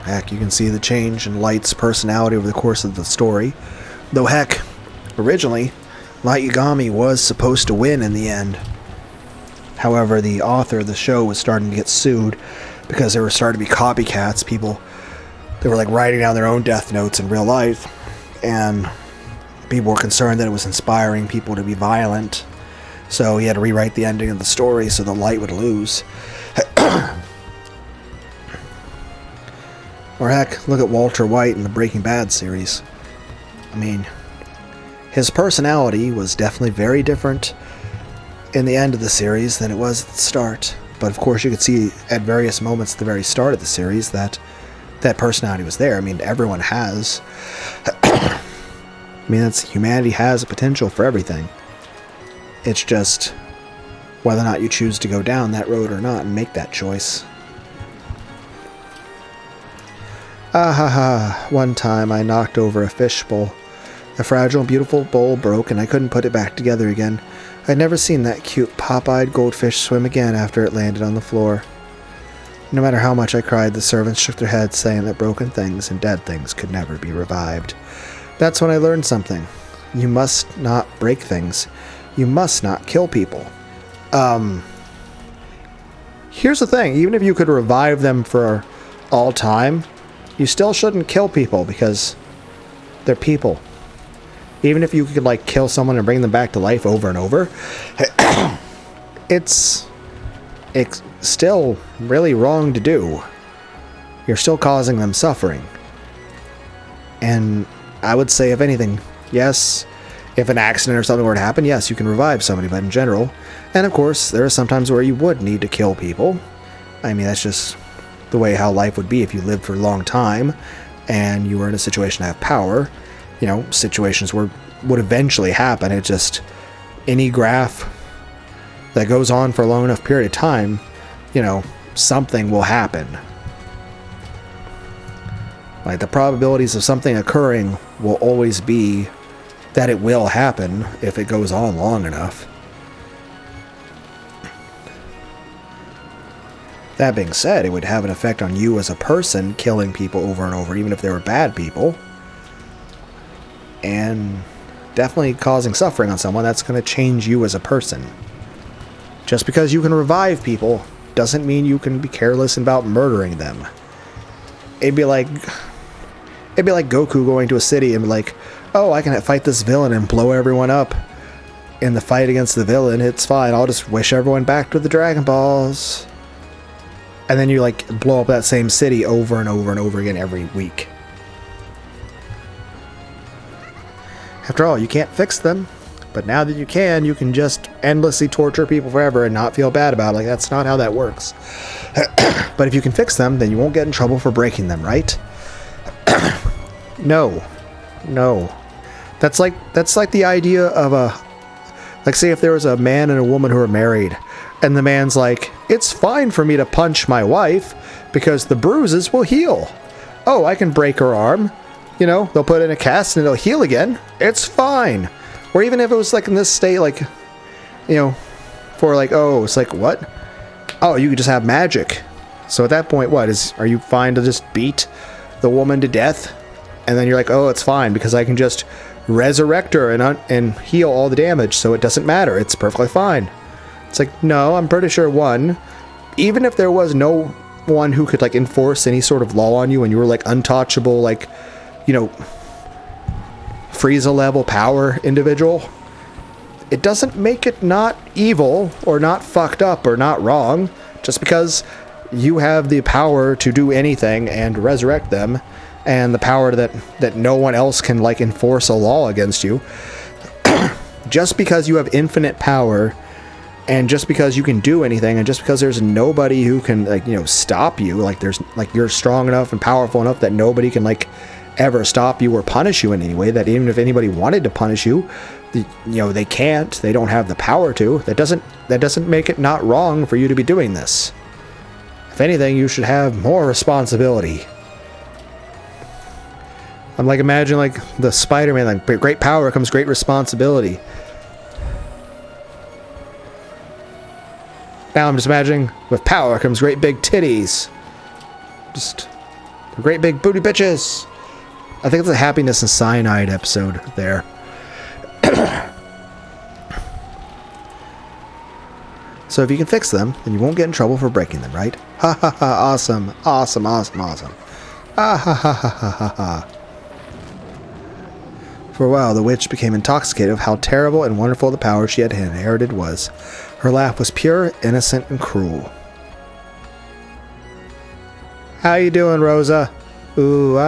Speaker 1: Heck, you can see the change in Light's personality over the course of the story. Though heck, originally, Light Yagami was supposed to win in the end. However, the author of the show was starting to get sued because there were starting to be copycats. People, they were like writing down their own death notes in real life, and people were concerned that it was inspiring people to be violent. So he had to rewrite the ending of the story so the Light would lose. Or heck, look at Walter White in the Breaking Bad series. I mean, his personality was definitely very different in the end of the series than it was at the start. But of course you could see at various moments at the very start of the series that that personality was there. I mean, everyone has. I mean, humanity has a potential for everything. It's just whether or not you choose to go down that road or not and make that choice. Ah ha ha, one time I knocked over a fish bowl. The fragile and beautiful bowl broke and I couldn't put it back together again. I'd never seen that cute pop-eyed goldfish swim again after it landed on the floor. No matter how much I cried, the servants shook their heads, saying that broken things and dead things could never be revived. That's when I learned something. You must not break things. You must not kill people. Here's the thing, even if you could revive them for all time, you still shouldn't kill people because they're people. Even if you could like kill someone and bring them back to life over and over, it's still really wrong to do. You're still causing them suffering. And I would say, if anything, yes, if an accident or something were to happen, yes, you can revive somebody, but in general, and of course, there are some times where you would need to kill people. I mean, that's just the way how life would be if you lived for a long time and you were in a situation to have power. You know, situations would eventually happen. It's just any graph that goes on for a long enough period of time, you know, something will happen. Like, the probabilities of something occurring will always be that it will happen if it goes on long enough. That being said, it would have an effect on you as a person, killing people over and over, even if they were bad people. And definitely causing suffering on someone, that's going to change you as a person. Just because you can revive people doesn't mean you can be careless about murdering them. It'd be like Goku going to a city and be like, oh, I can fight this villain and blow everyone up in the fight against the villain. It's fine. I'll just wish everyone back to the Dragon Balls. And then you like blow up that same city over and over and over again every week. After all, you can't fix them. But now that you can just endlessly torture people forever and not feel bad about it. Like, that's not how that works. But if you can fix them, then you won't get in trouble for breaking them, right? No. That's like the idea of like, say if there was a man and a woman who are married, and the man's like, it's fine for me to punch my wife because the bruises will heal. Oh, I can break her arm. You know, they'll put it in a cast and it'll heal again. It's fine. Or even if it was like in this state, like, you know, for like, oh, it's like, what? Oh, you could just have magic. So at that point, are you fine to just beat the woman to death? And then you're like, oh, it's fine because I can just resurrect her and heal all the damage, so it doesn't matter. It's perfectly fine. It's like, no, I'm pretty sure, one, even if there was no one who could like enforce any sort of law on you and you were like untouchable, like, you know, Frieza level power individual, it doesn't make it not evil or not fucked up or not wrong. Just because you have the power to do anything and resurrect them, and the power that no one else can like enforce a law against you, just because you have infinite power, and just because you can do anything, and just because there's nobody who can like, you know, stop you, like there's like, you're strong enough and powerful enough that nobody can like ever stop you or punish you in any way, that even if anybody wanted to punish you, you know, they can't. They don't have the power to. That doesn't make it not wrong for you to be doing this. If anything, you should have more responsibility. I'm like, imagine like the Spider-Man, like, great power comes great responsibility. Now I'm just imagining, with power comes great big titties. Just great big booty bitches. I think it's a Happiness and Cyanide episode there. So if you can fix them, then you won't get in trouble for breaking them, right? Ha ha ha, awesome. Awesome, awesome, awesome. Ha ha ha ha ha ha ha. For a while, the witch became intoxicated of how terrible and wonderful the power she had inherited was. Her laugh was pure, innocent, and cruel. How you doing, Rosa? Ooh,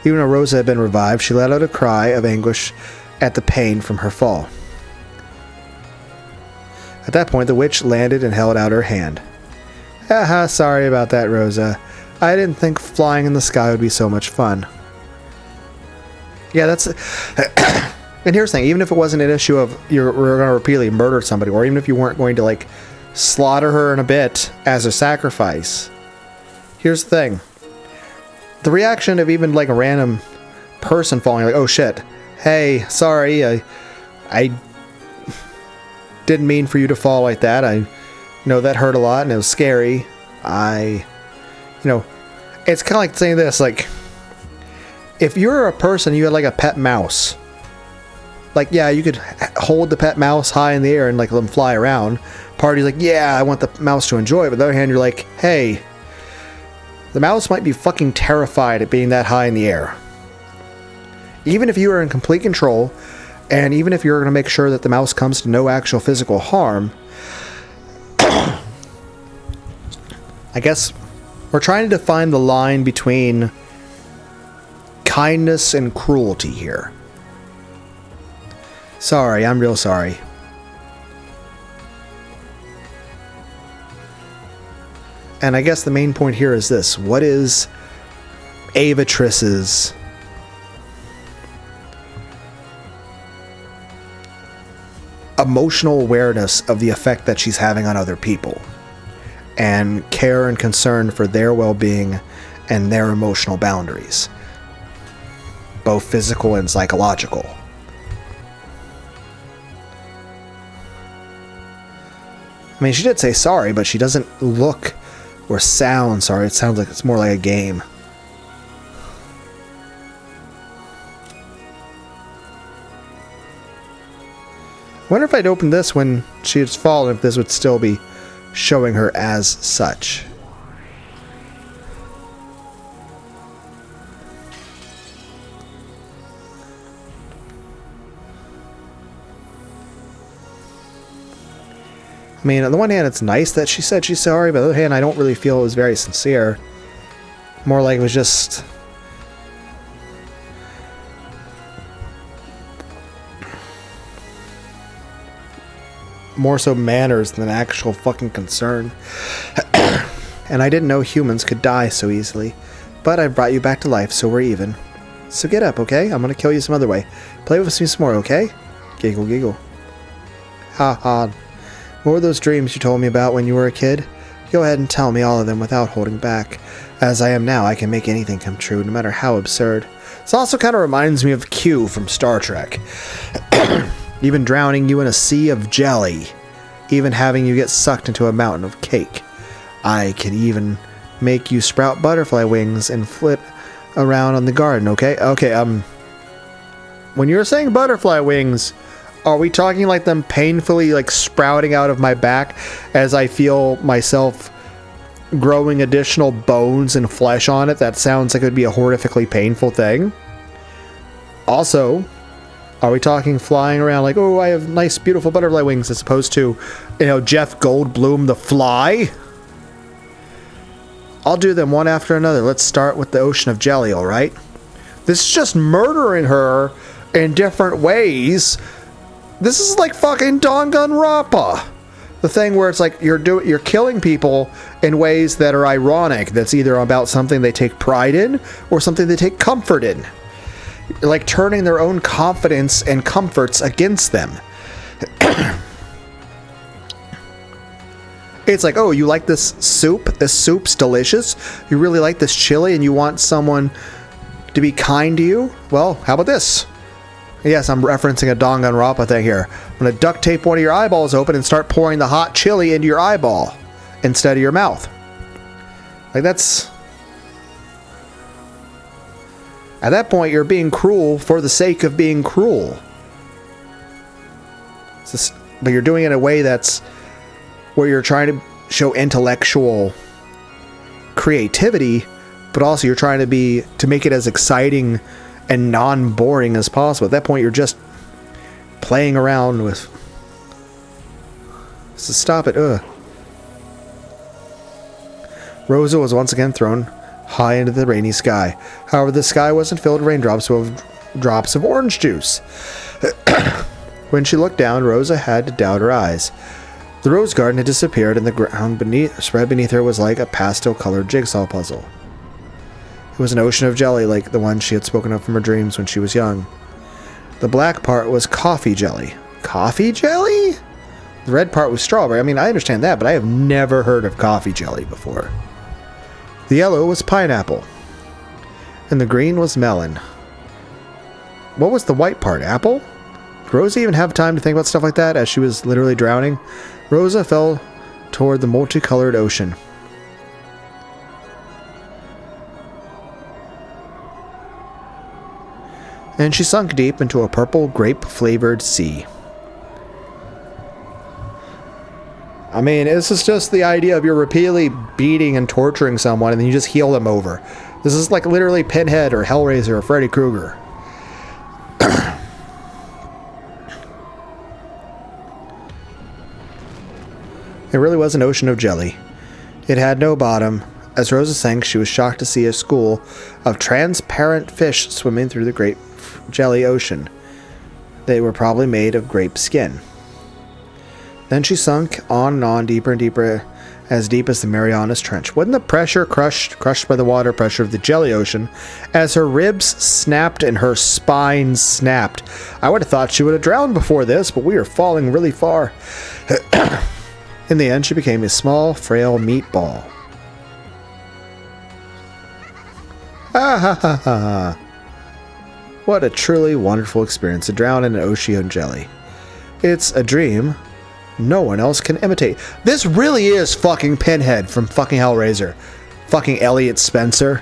Speaker 1: Even though Rosa had been revived, she let out a cry of anguish at the pain from her fall. At that point, the witch landed and held out her hand. Haha, sorry about that, Rosa. I didn't think flying in the sky would be so much fun. Yeah, that's... And here's the thing, even if it wasn't an issue of we're going to repeatedly murder somebody, or even if you weren't going to, like, slaughter her in a bit as a sacrifice, here's the thing. The reaction of even, like, a random person falling, like, oh shit, hey, sorry, I didn't mean for you to fall like that. I know that hurt a lot and it was scary. It's kind of like saying this, like, if you're a person, you had like a pet mouse, like, yeah, you could hold the pet mouse high in the air and like let them fly around. Party's like, yeah, I want the mouse to enjoy it. But on the other hand, you're like, hey, The mouse might be fucking terrified at being that high in the air. Even if you are in complete control, and even if you're going to make sure that the mouse comes to no actual physical harm, I guess we're trying to define the line between kindness and cruelty here. Sorry, I'm real sorry. And I guess the main point here is this. What is Avatriss's emotional awareness of the effect that she's having on other people? And care and concern for their well-being and their emotional boundaries. Both physical and psychological. I mean, she did say sorry, but she doesn't look or sound sorry. It sounds like it's more like a game. I wonder if I'd open this when she had fallen, if this would still be showing her as such. I mean, on the one hand, it's nice that she said she's sorry, but on the other hand, I don't really feel it was very sincere. More like it was just... more so manners than actual fucking concern. And I didn't know humans could die so easily. But I brought you back to life, so we're even. So get up, okay? I'm gonna kill you some other way. Play with me some more, okay? Giggle, giggle. Ha ha. What were those dreams you told me about when you were a kid? Go ahead and tell me all of them without holding back. As I am now, I can make anything come true, no matter how absurd. This also kind of reminds me of Q from Star Trek. Even drowning you in a sea of jelly. Even having you get sucked into a mountain of cake. I can even make you sprout butterfly wings and flip around on the garden, okay? Okay, when you're saying butterfly wings, are we talking like them painfully like sprouting out of my back as I feel myself growing additional bones and flesh on it? That sounds like it would be a horrifically painful thing. Also, are we talking flying around like, oh, I have nice, beautiful butterfly wings, as opposed to, you know, Jeff Goldblum the Fly? I'll do them one after another. Let's start with the ocean of jelly, alright? This is just murdering her in different ways. This is like fucking Danganronpa. The thing where it's like you're killing people in ways that are ironic. That's either about something they take pride in or something they take comfort in. Like turning their own confidence and comforts against them. It's like, oh, you like this soup? This soup's delicious. You really like this chili and you want someone to be kind to you? Well, how about this? Yes, I'm referencing a Danganronpa thing here. I'm going to duct tape one of your eyeballs open and start pouring the hot chili into your eyeball instead of your mouth. Like, that's... At that point, you're being cruel for the sake of being cruel. But you're doing it in a way that's where you're trying to show intellectual creativity, but also you're trying to make it as exciting and non-boring as possible. At that point, you're just playing around with... So stop it. Ugh. Rosa was once again thrown high into the rainy sky. However, the sky wasn't filled with raindrops, but with drops of orange juice. When she looked down, Rosa had to doubt her eyes. The rose garden had disappeared, and the ground spread beneath her was like a pastel-colored jigsaw puzzle. It was an ocean of jelly like the one she had spoken of from her dreams when she was young. The black part was coffee jelly. Coffee jelly? The red part was strawberry. I mean, I understand that, but I have never heard of coffee jelly before. The yellow was pineapple. And the green was melon. What was the white part? Apple? Did Rosa even have time to think about stuff like that as she was literally drowning? Rosa fell toward the multicolored ocean. And she sunk deep into a purple grape-flavored sea. I mean, this is just the idea of you're repeatedly beating and torturing someone and then you just heal them over. This is like literally Pinhead or Hellraiser or Freddy Krueger. It really was an ocean of jelly. It had no bottom. As Rosa sank, she was shocked to see a school of transparent fish swimming through the great jelly ocean. They were probably made of grape skin. Then she sunk on and on, deeper and deeper, as deep as the Marianas Trench. Wasn't the pressure crushed by the water pressure of the jelly ocean, as her ribs snapped and her spine snapped? I would have thought she would have drowned before this, but we are falling really far. In the end, she became a small, frail meatball. Ha ha ha ha. What a truly wonderful experience to drown in an ocean of jelly. It's a dream no one else can imitate. This really is fucking Pinhead from fucking Hellraiser. Fucking Elliot Spencer.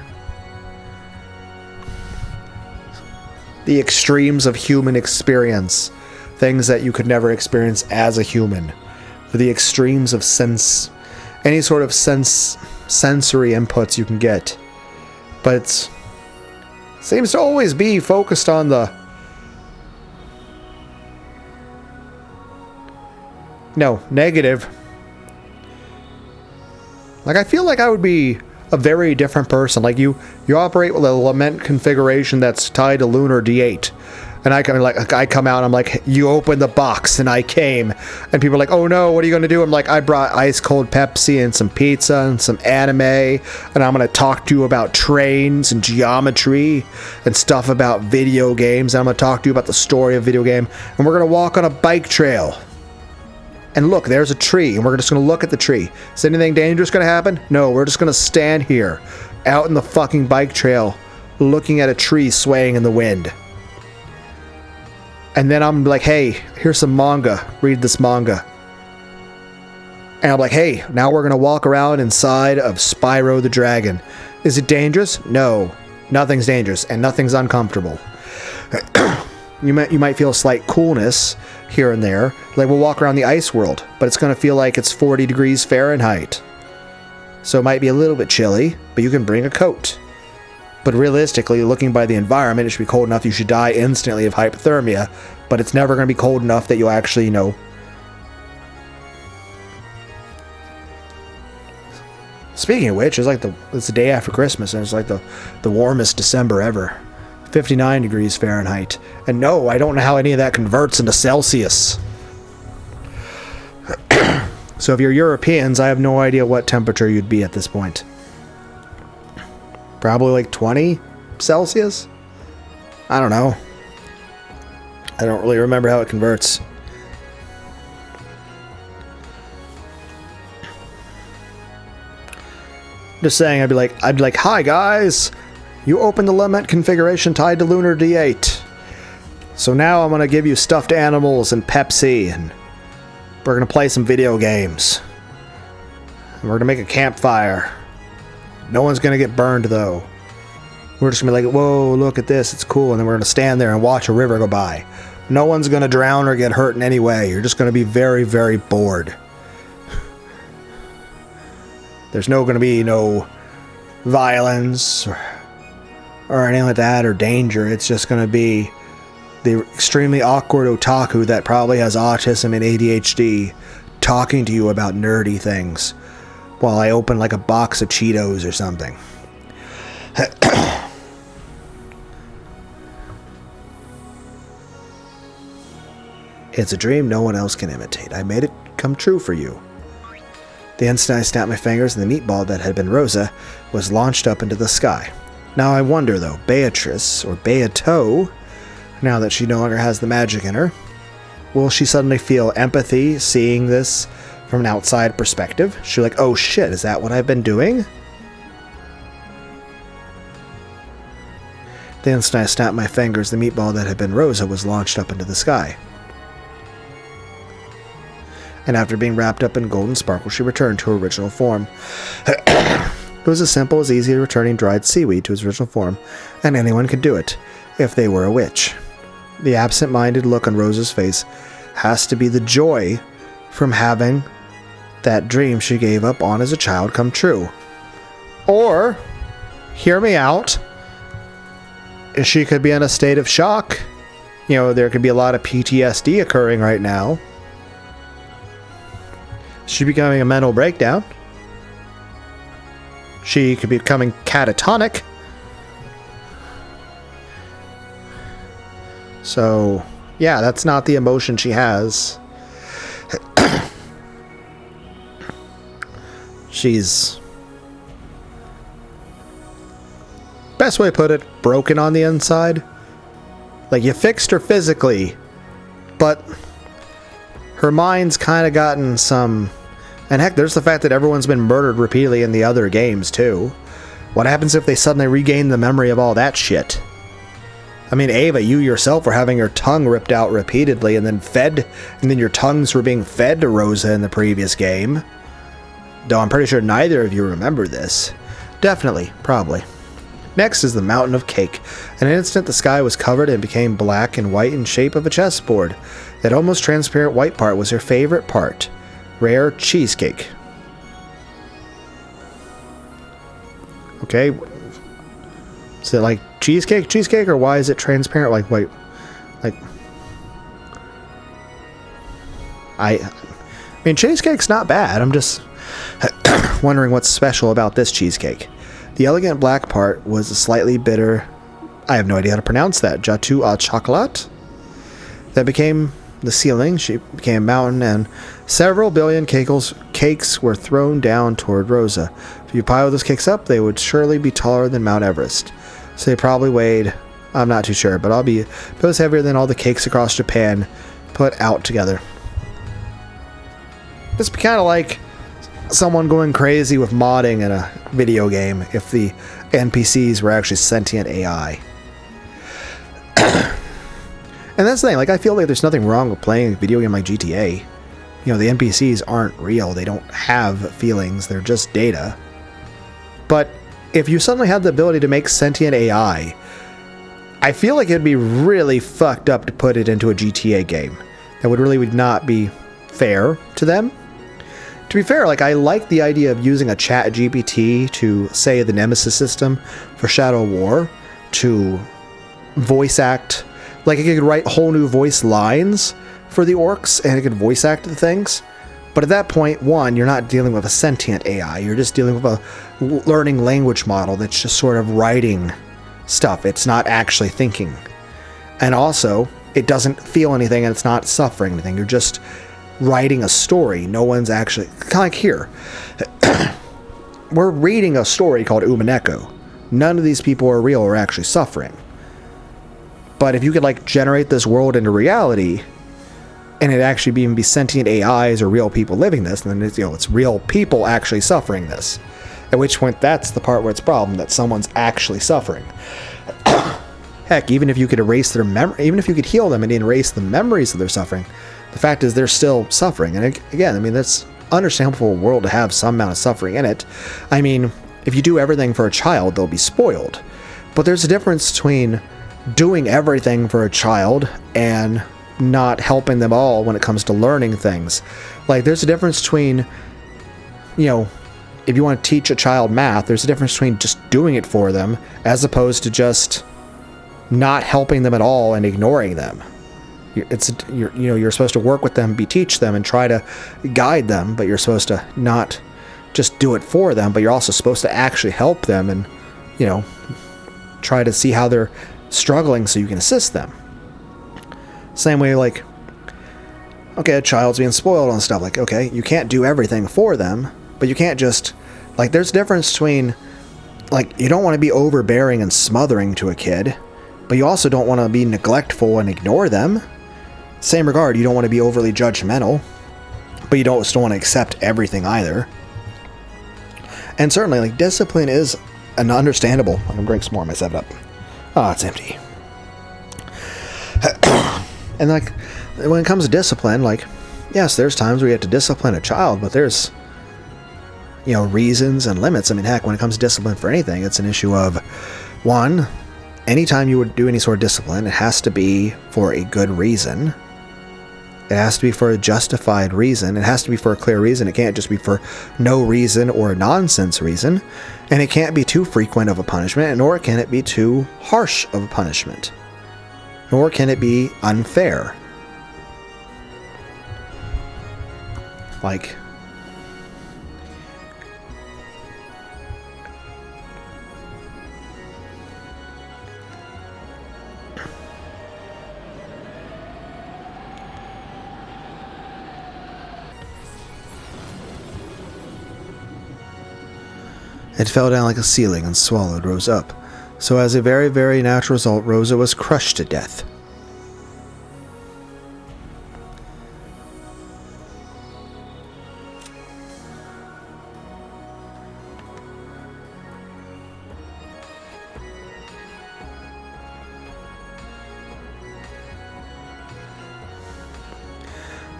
Speaker 1: The extremes of human experience. Things that you could never experience as a human. For the extremes of sense. Any sort of sensory inputs you can get. But it seems to always be focused on the... No, negative. Like, I feel like I would be a very different person. Like, you operate with a lament configuration that's tied to lunar D8. And I come out and I'm like, you opened the box and I came. And people are like, oh no, what are you going to do? I'm like, I brought ice cold Pepsi and some pizza and some anime. And I'm going to talk to you about trains and geometry and stuff about video games. And I'm going to talk to you about the story of video game. And we're going to walk on a bike trail. And look, there's a tree, and we're just going to look at the tree. Is anything dangerous going to happen? No, we're just going to stand here, out in the fucking bike trail, looking at a tree swaying in the wind. And then I'm like, hey, here's some manga. Read this manga. And I'm like, hey, now we're going to walk around inside of Spyro the Dragon. Is it dangerous? No, nothing's dangerous, and nothing's uncomfortable. You might feel a slight coolness here and there. Like, we'll walk around the ice world, but it's going to feel like it's 40 degrees Fahrenheit. So it might be a little bit chilly, but you can bring a coat. But realistically, looking by the environment, it should be cold enough you should die instantly of hypothermia, but it's never going to be cold enough that you'll actually, Speaking of which, it's the day after Christmas, and it's like the warmest December ever. 59 degrees Fahrenheit. And no, I don't know how any of that converts into Celsius. So if you're Europeans, I have no idea what temperature you'd be at this point. Probably like 20 Celsius? I don't know. I don't really remember how it converts. Just saying, I'd be like, hi guys! You opened the lament configuration tied to lunar D8. So now I'm going to give you stuffed animals and Pepsi, and we're going to play some video games. And we're going to make a campfire. No one's going to get burned, though. We're just going to be like, whoa, look at this, it's cool. And then we're going to stand there and watch a river go by. No one's going to drown or get hurt in any way. You're just going to be very, very bored. There's going to be no violence or anything like that, or danger. It's just going to be the extremely awkward otaku that probably has autism and ADHD talking to you about nerdy things while I open like a box of Cheetos or something. It's a dream no one else can imitate. I made it come true for you. The instant I snapped my fingers, and the meatball that had been Rosa was launched up into the sky. Now I wonder, though, Beatrice, or Beato, now that she no longer has the magic in her, will she suddenly feel empathy seeing this from an outside perspective? She'll be like, oh shit, is that what I've been doing? The instant I snapped my fingers, the meatball that had been Rosa was launched up into the sky. And after being wrapped up in golden sparkle, she returned to her original form. It was as simple as easy as returning dried seaweed to its original form, and anyone could do it, if they were a witch. The absent-minded look on Rosa's face has to be the joy from having that dream she gave up on as a child come true. Or, hear me out, she could be in a state of shock. You know, there could be a lot of PTSD occurring right now. She's becoming a mental breakdown. She could be becoming catatonic. So, yeah, that's not the emotion she has. She's... best way to put it, broken on the inside. Like, you fixed her physically, but her mind's kind of gotten some... And heck, there's the fact that everyone's been murdered repeatedly in the other games, too. What happens if they suddenly regain the memory of all that shit? I mean, Ava, you yourself were having your tongue ripped out repeatedly and then fed, and then your tongues were being fed to Rosa in the previous game. Though I'm pretty sure neither of you remember this. Definitely, probably. Next is the Mountain of Cake. In an instant, the sky was covered and became black and white in shape of a chessboard. That almost transparent white part was her favorite part. Rare cheesecake. Okay. Is it like cheesecake, or why is it transparent like white? Like... I mean, cheesecake's not bad. I'm just wondering what's special about this cheesecake. The elegant black part was a slightly bitter... I have no idea how to pronounce that. Gâteau au chocolat? That became the ceiling. She became a mountain, and several billion cakes were thrown down toward Rosa. If you pile those cakes up, they would surely be taller than Mount Everest. So they probably weighed... I'm not too sure, but it was heavier than all the cakes across Japan put out together. This would be kind of like someone going crazy with modding in a video game if the NPCs were actually sentient AI. And that's the thing, like, I feel like there's nothing wrong with playing a video game like GTA. You know, the NPCs aren't real, they don't have feelings, they're just data. But if you suddenly had the ability to make sentient AI, I feel like it'd be really fucked up to put it into a GTA game. That would not be fair to them. To be fair, like, I like the idea of using a chat GPT to, say, the Nemesis system for Shadow War, to voice act. Like, it could write whole new voice lines for the orcs, and it could voice act the things. But at that point, one, you're not dealing with a sentient AI, you're just dealing with a learning language model that's just sort of writing stuff. It's not actually thinking. And also, it doesn't feel anything, and it's not suffering anything. You're just writing a story. No one's actually... kind of like here. We're reading a story called Umineko. None of these people are real or actually suffering. But if you could, like, generate this world into reality, and it actually even be sentient AIs or real people living this, then it's, you know, it's real people actually suffering this. At which point, that's the part where it's a problem, that someone's actually suffering. Heck, even if you could erase their memory, even if you could heal them and erase the memories of their suffering, the fact is they're still suffering. And again, I mean, that's understandable for a world to have some amount of suffering in it. I mean, if you do everything for a child, they'll be spoiled. But there's a difference between doing everything for a child and not helping them all when it comes to learning things. Like, there's a difference between, you know, if you want to teach a child math, there's a difference between just doing it for them as opposed to just not helping them at all and ignoring them. You're supposed to work with them, teach them, and try to guide them, but you're supposed to not just do it for them, but you're also supposed to actually help them and, you know, try to see how they're struggling so you can assist them. Same way, like, okay, a child's being spoiled and stuff, like, okay, you can't do everything for them, but you can't just, like, there's a difference between, like, you don't want to be overbearing and smothering to a kid, but you also don't want to be neglectful and ignore them. Same regard, you don't want to be overly judgmental, but you don't want to accept everything either. And certainly, like, discipline is an understandable. I'm gonna drink some more of my 7-Up. Oh, it's empty. And, like, when it comes to discipline, like, yes, there's times where you have to discipline a child, but there's, you know, reasons and limits. I mean, heck, when it comes to discipline for anything, it's an issue of, one, anytime you would do any sort of discipline, it has to be for a good reason. It has to be for a justified reason. It has to be for a clear reason. It can't just be for no reason or a nonsense reason. And it can't be too frequent of a punishment, nor can it be too harsh of a punishment. Nor can it be unfair. Like, it fell down like a ceiling and swallowed Rose up. So as a very, very natural result, Rosa was crushed to death.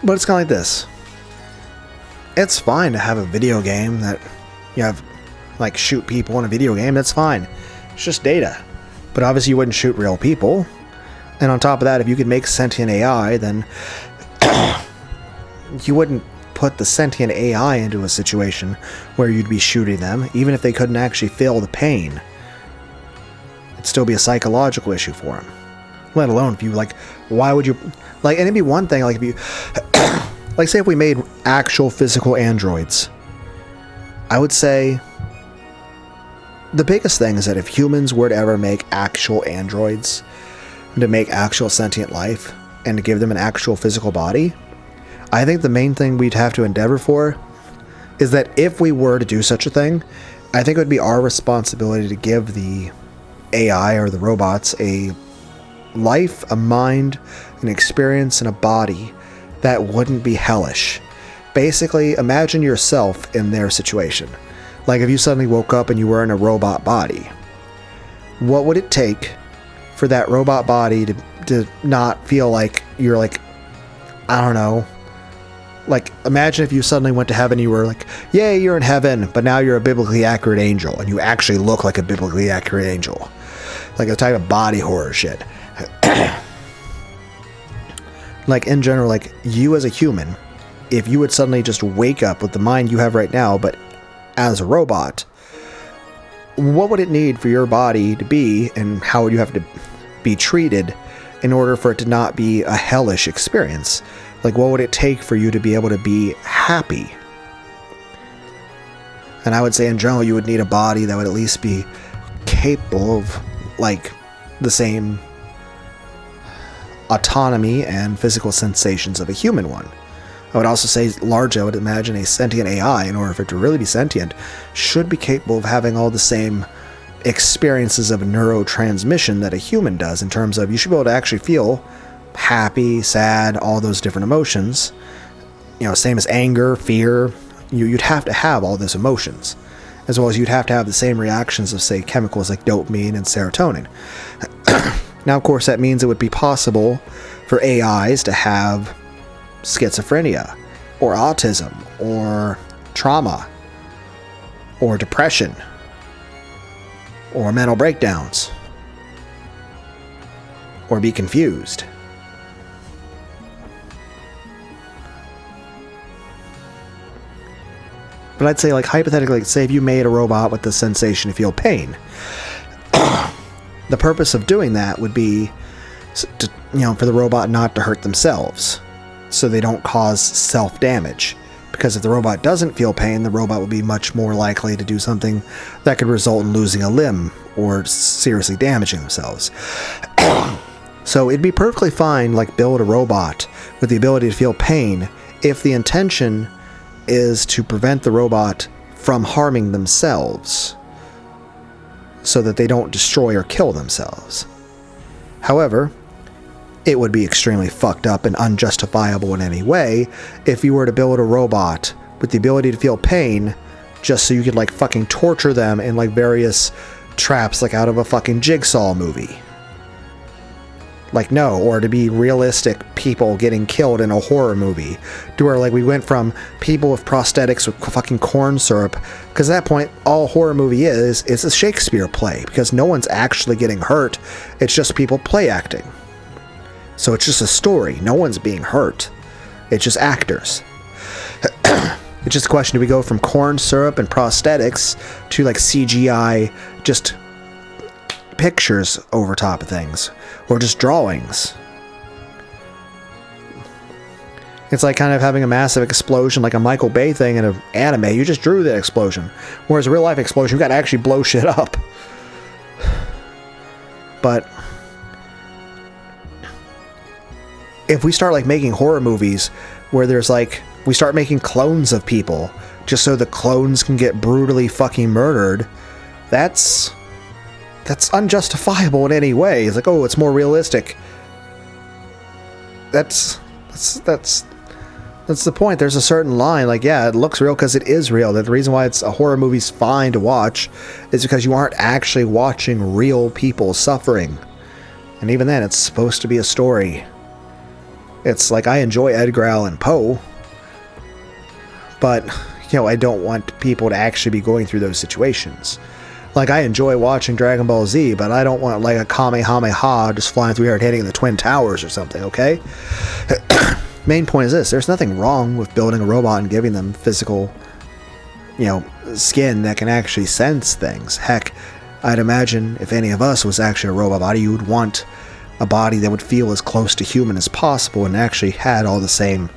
Speaker 1: But it's kind of like this. It's fine to have a video game that you have, like, shoot people in a video game. That's fine. It's just data. But obviously you wouldn't shoot real people. And on top of that, if you could make sentient AI, then you wouldn't put the sentient AI into a situation where you'd be shooting them, even if they couldn't actually feel the pain. It'd still be a psychological issue for them. Let alone if you, like, why would you... Like, and it'd be one thing, like, if you... like, say if we made actual physical androids. I would say... The biggest thing is that if humans were to ever make actual androids, to make actual sentient life, and to give them an actual physical body, I think the main thing we'd have to endeavor for is that if we were to do such a thing, I think it would be our responsibility to give the AI or the robots a life, a mind, an experience, and a body that wouldn't be hellish. Basically, imagine yourself in their situation. Like if you suddenly woke up and you were in a robot body. What would it take for that robot body to not feel like you're like, I don't know. Like imagine if you suddenly went to heaven, you were like, yay, you're in heaven, but now you're a biblically accurate angel and you actually look like a biblically accurate angel. Like a type of body horror shit. Like in general, like you as a human, if you would suddenly just wake up with the mind you have right now, but as a robot, what would it need for your body to be, and how would you have to be treated in order for it to not be a hellish experience? Like what would it take for you to be able to be happy? And I would say in general you would need a body that would at least be capable of like the same autonomy and physical sensations of a human one. I would also say largely I would imagine a sentient AI, in order for it to really be sentient, should be capable of having all the same experiences of neurotransmission that a human does, in terms of you should be able to actually feel happy, sad, all those different emotions. You know, same as anger, fear. You'd have to have all those emotions, as well as you'd have to have the same reactions of, say, chemicals like dopamine and serotonin. Now, of course, that means it would be possible for AIs to have schizophrenia, or autism, or trauma, or depression, or mental breakdowns, or be confused. But I'd say, like, hypothetically, say if you made a robot with the sensation to feel pain, the purpose of doing that would be to, you know, for the robot not to hurt themselves, so they don't cause self-damage. Because if the robot doesn't feel pain, the robot will be much more likely to do something that could result in losing a limb or seriously damaging themselves. So it'd be perfectly fine, like, build a robot with the ability to feel pain if the intention is to prevent the robot from harming themselves, so that they don't destroy or kill themselves. However, it would be extremely fucked up and unjustifiable in any way if you were to build a robot with the ability to feel pain just so you could, like, fucking torture them in, like, various traps, like out of a fucking Jigsaw movie. Like, no, or to be realistic people getting killed in a horror movie, to where, like, we went from people with prosthetics with fucking corn syrup, because at that point, all a horror movie is a Shakespeare play, because no one's actually getting hurt, it's just people play acting. So it's just a story, no one's being hurt. It's just actors. It's just a question, do we go from corn syrup and prosthetics to like CGI, just pictures over top of things, or just drawings? It's like kind of having a massive explosion like a Michael Bay thing in an anime. You just drew that explosion. Whereas a real life explosion, you got to actually blow shit up. But if we start like making horror movies where there's like, we start making clones of people just so the clones can get brutally fucking murdered, that's unjustifiable in any way. It's like, oh, it's more realistic. That's the point. There's a certain line, like, yeah, it looks real because it is real. That the reason why it's a horror movie's fine to watch is because you aren't actually watching real people suffering. And even then, it's supposed to be a story. It's like, I enjoy Edgar Allan Poe, but, you know, I don't want people to actually be going through those situations. Like, I enjoy watching Dragon Ball Z, but I don't want, like, a Kamehameha just flying through here and hitting the Twin Towers or something, okay? Main point is this. There's nothing wrong with building a robot and giving them physical, you know, skin that can actually sense things. Heck, I'd imagine if any of us was actually a robot body, you would want a body that would feel as close to human as possible and actually had all the same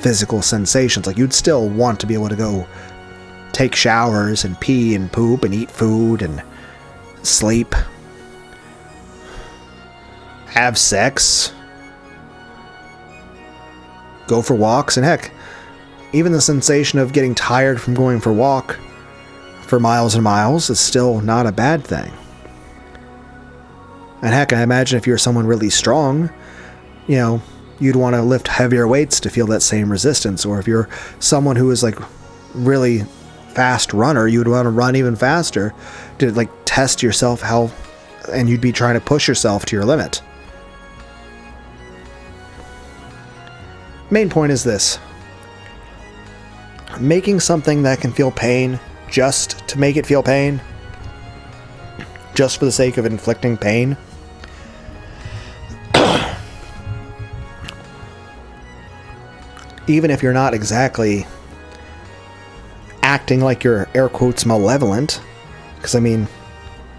Speaker 1: physical sensations. Like, you'd still want to be able to go take showers and pee and poop and eat food and sleep, have sex, go for walks, and heck, even the sensation of getting tired from going for a walk for miles and miles is still not a bad thing. And heck, I imagine if you're someone really strong, you know, you'd want to lift heavier weights to feel that same resistance. Or if you're someone who is like really fast runner, you would want to run even faster to like test yourself how, and you'd be trying to push yourself to your limit. Main point is this: making something that can feel pain just to make it feel pain, just for the sake of inflicting pain, even if you're not exactly acting like you're air quotes malevolent, because I mean,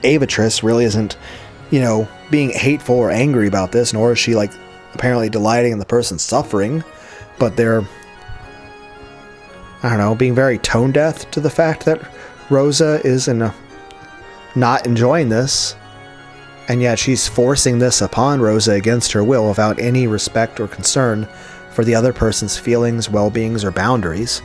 Speaker 1: Avatrice really isn't, you know, being hateful or angry about this, nor is she like apparently delighting in the person's suffering, but they're, I don't know, being very tone deaf to the fact that Rosa is not enjoying this, and yet she's forcing this upon Rosa against her will without any respect or concern for the other person's feelings, well-beings, or boundaries.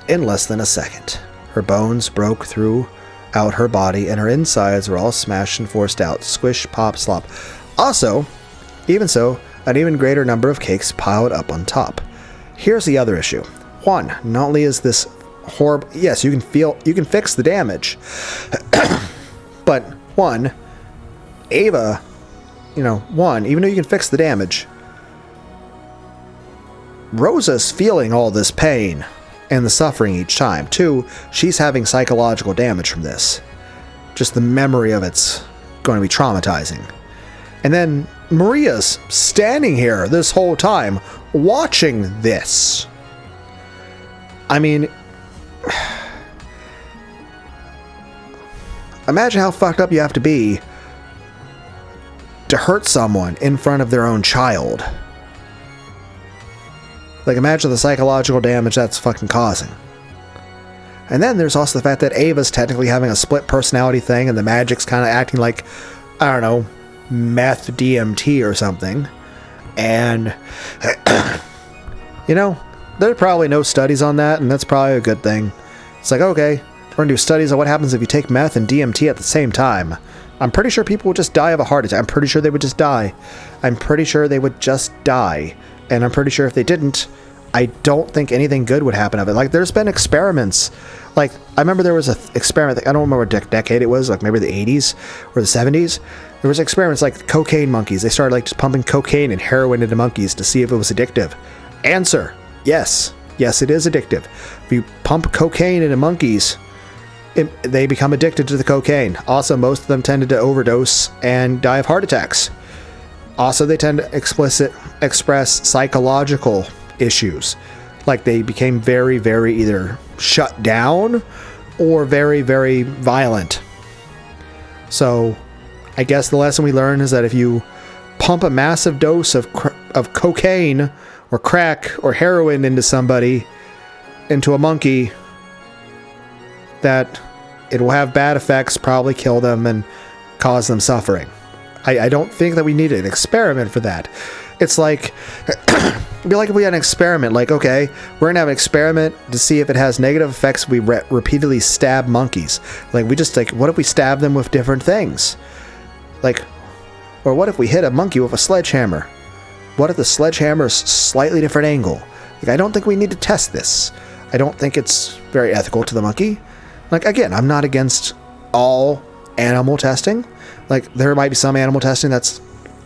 Speaker 1: In less than a second, her bones broke throughout her body and her insides were all smashed and forced out. Squish, pop, slop. Also, even so, an even greater number of cakes piled up on top. Here's the other issue. One, not only is this horrible, yes, you can fix the damage, but one, Ava, even though you can fix the damage, Rosa's feeling all this pain and the suffering each time. Two, she's having psychological damage from this. Just the memory of it's going to be traumatizing. And then Maria's standing here this whole time watching this. I mean, imagine how fucked up you have to be to hurt someone in front of their own child. Like, imagine the psychological damage that's fucking causing. And then there's also the fact that Ava's technically having a split personality thing, and the magic's kind of acting like, I don't know, meth DMT or something. And, there are probably no studies on that, and that's probably a good thing. It's like, okay, we're going to do studies on what happens if you take meth and DMT at the same time. I'm pretty sure people would just die of a heart attack. I'm pretty sure they would just die. I'm pretty sure they would just die. And I'm pretty sure if they didn't, I don't think anything good would happen of it. Like, there's been experiments. Like, I remember there was an experiment, I don't remember what decade it was, like maybe the 80s or the 70s. There was experiments like cocaine monkeys. They started like just pumping cocaine and heroin into monkeys to see if it was addictive. Answer: yes. Yes, it is addictive. If you pump cocaine into monkeys, they become addicted to the cocaine. Also, most of them tended to overdose and die of heart attacks. Also, they tend to express psychological issues. Like they became very, very either shut down or very, very violent. So I guess the lesson we learn is that if you pump a massive dose of cocaine or crack or heroin into a monkey, that it will have bad effects, probably kill them and cause them suffering. I don't think that we need an experiment for that. It's like, it'd be like if we had an experiment, like, okay, we're going to have an experiment to see if it has negative effects if we repeatedly stab monkeys. Like, what if we stab them with different things? Like, or what if we hit a monkey with a sledgehammer? What if the sledgehammer is slightly different angle? Like, I don't think we need to test this. I don't think it's very ethical to the monkey. Like, again, I'm not against all animal testing. Like, there might be some animal testing that's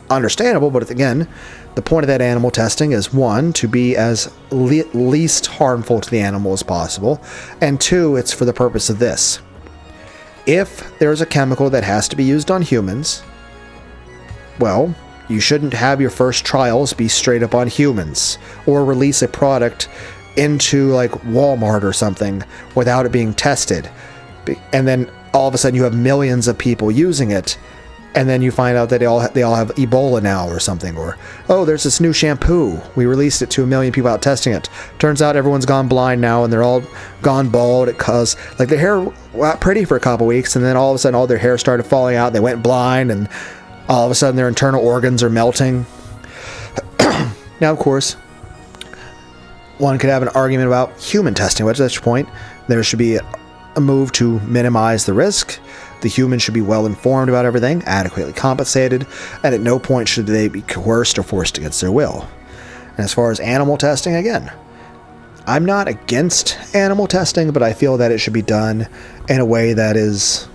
Speaker 1: understandable, but again, the point of that animal testing is, one, to be as least harmful to the animal as possible, and two, it's for the purpose of this. If there's a chemical that has to be used on humans, well, you shouldn't have your first trials be straight up on humans, or release a product into like Walmart or something without it being tested. And then all of a sudden you have millions of people using it, and then you find out that they all have Ebola now or something, or, oh, there's this new shampoo, we released it to 1 million people out testing it. Turns out everyone's gone blind now and they're all gone bald because like their hair got pretty for a couple weeks, and then all of a sudden all their hair started falling out, they went blind, and all of a sudden their internal organs are melting. Now, of course, one could have an argument about human testing, at which point there should be a move to minimize the risk. The human should be well informed about everything, adequately compensated, and at no point should they be coerced or forced against their will. And as far as animal testing, again, I'm not against animal testing, but I feel that it should be done in a way that is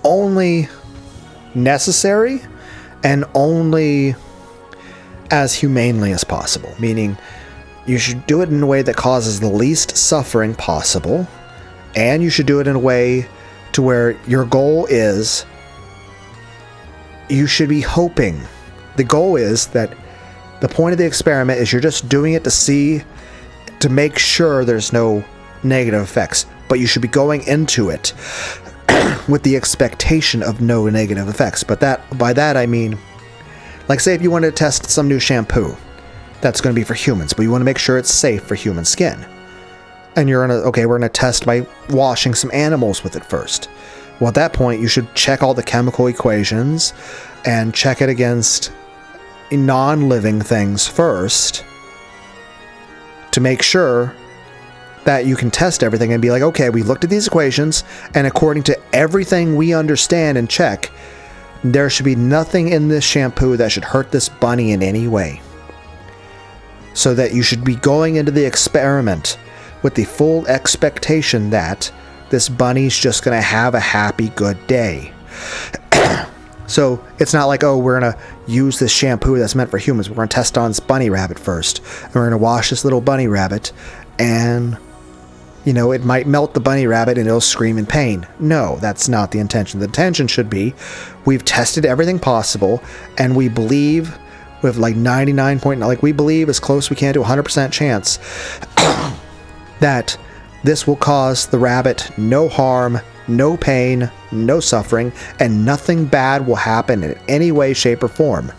Speaker 1: only necessary and only as humanely as possible. Meaning, you should do it in a way that causes the least suffering possible, and you should do it in a way to where your goal is, you should be hoping. The goal is that the point of the experiment is you're just doing it to make sure there's no negative effects, but you should be going into it with the expectation of no negative effects. But by that I mean, like, say if you wanted to test some new shampoo that's going to be for humans, but you want to make sure it's safe for human skin. And we're going to test by washing some animals with it first. Well, at that point, you should check all the chemical equations and check it against non-living things first to make sure that you can test everything and be like, okay, we looked at these equations, and according to everything we understand and check, there should be nothing in this shampoo that should hurt this bunny in any way. So that you should be going into the experiment with the full expectation that this bunny's just going to have a happy, good day. So it's not like, oh, we're going to use this shampoo that's meant for humans. We're going to test on this bunny rabbit first. And we're going to wash this little bunny rabbit, and, it might melt the bunny rabbit and it'll scream in pain. No, that's not the intention. The intention should be, we've tested everything possible, and we believe with like 99 we believe as close as we can to 100% chance that this will cause the rabbit no harm, no pain, no suffering, and nothing bad will happen in any way, shape, or form.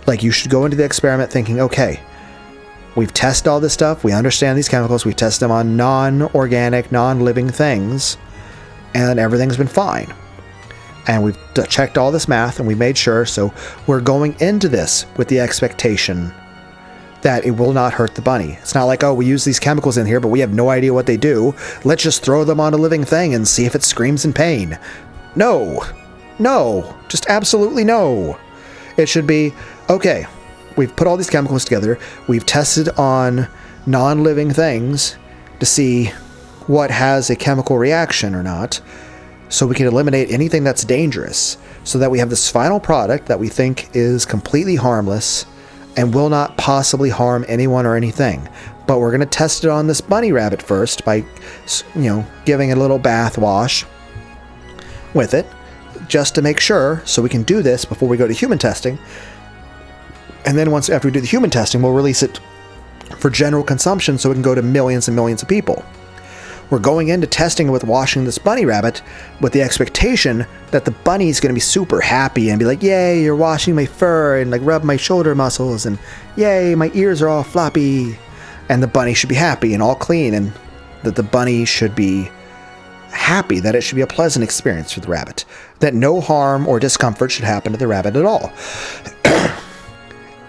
Speaker 1: Like, you should go into the experiment thinking, okay, we've tested all this stuff, we understand these chemicals, we've tested them on non-organic, non-living things, and everything's been fine. And we've checked all this math, and we made sure, so we're going into this with the expectation that it will not hurt the bunny. It's not like, oh, we use these chemicals in here, but we have no idea what they do. Let's just throw them on a living thing and see if it screams in pain. No. No. Just absolutely no. It should be, okay, we've put all these chemicals together. We've tested on non-living things to see what has a chemical reaction or not, so we can eliminate anything that's dangerous, so that we have this final product that we think is completely harmless and will not possibly harm anyone or anything. But we're going to test it on this bunny rabbit first by, giving it a little bath wash with it, just to make sure, so we can do this before we go to human testing. And then once after we do the human testing, we'll release it for general consumption so it can go to millions and millions of people. We're going into testing with washing this bunny rabbit with the expectation that the bunny's going to be super happy and be like, yay, you're washing my fur, and like rub my shoulder muscles, and yay, my ears are all floppy. And the bunny should be happy and all clean, and that the bunny should be happy, that it should be a pleasant experience for the rabbit, that no harm or discomfort should happen to the rabbit at all.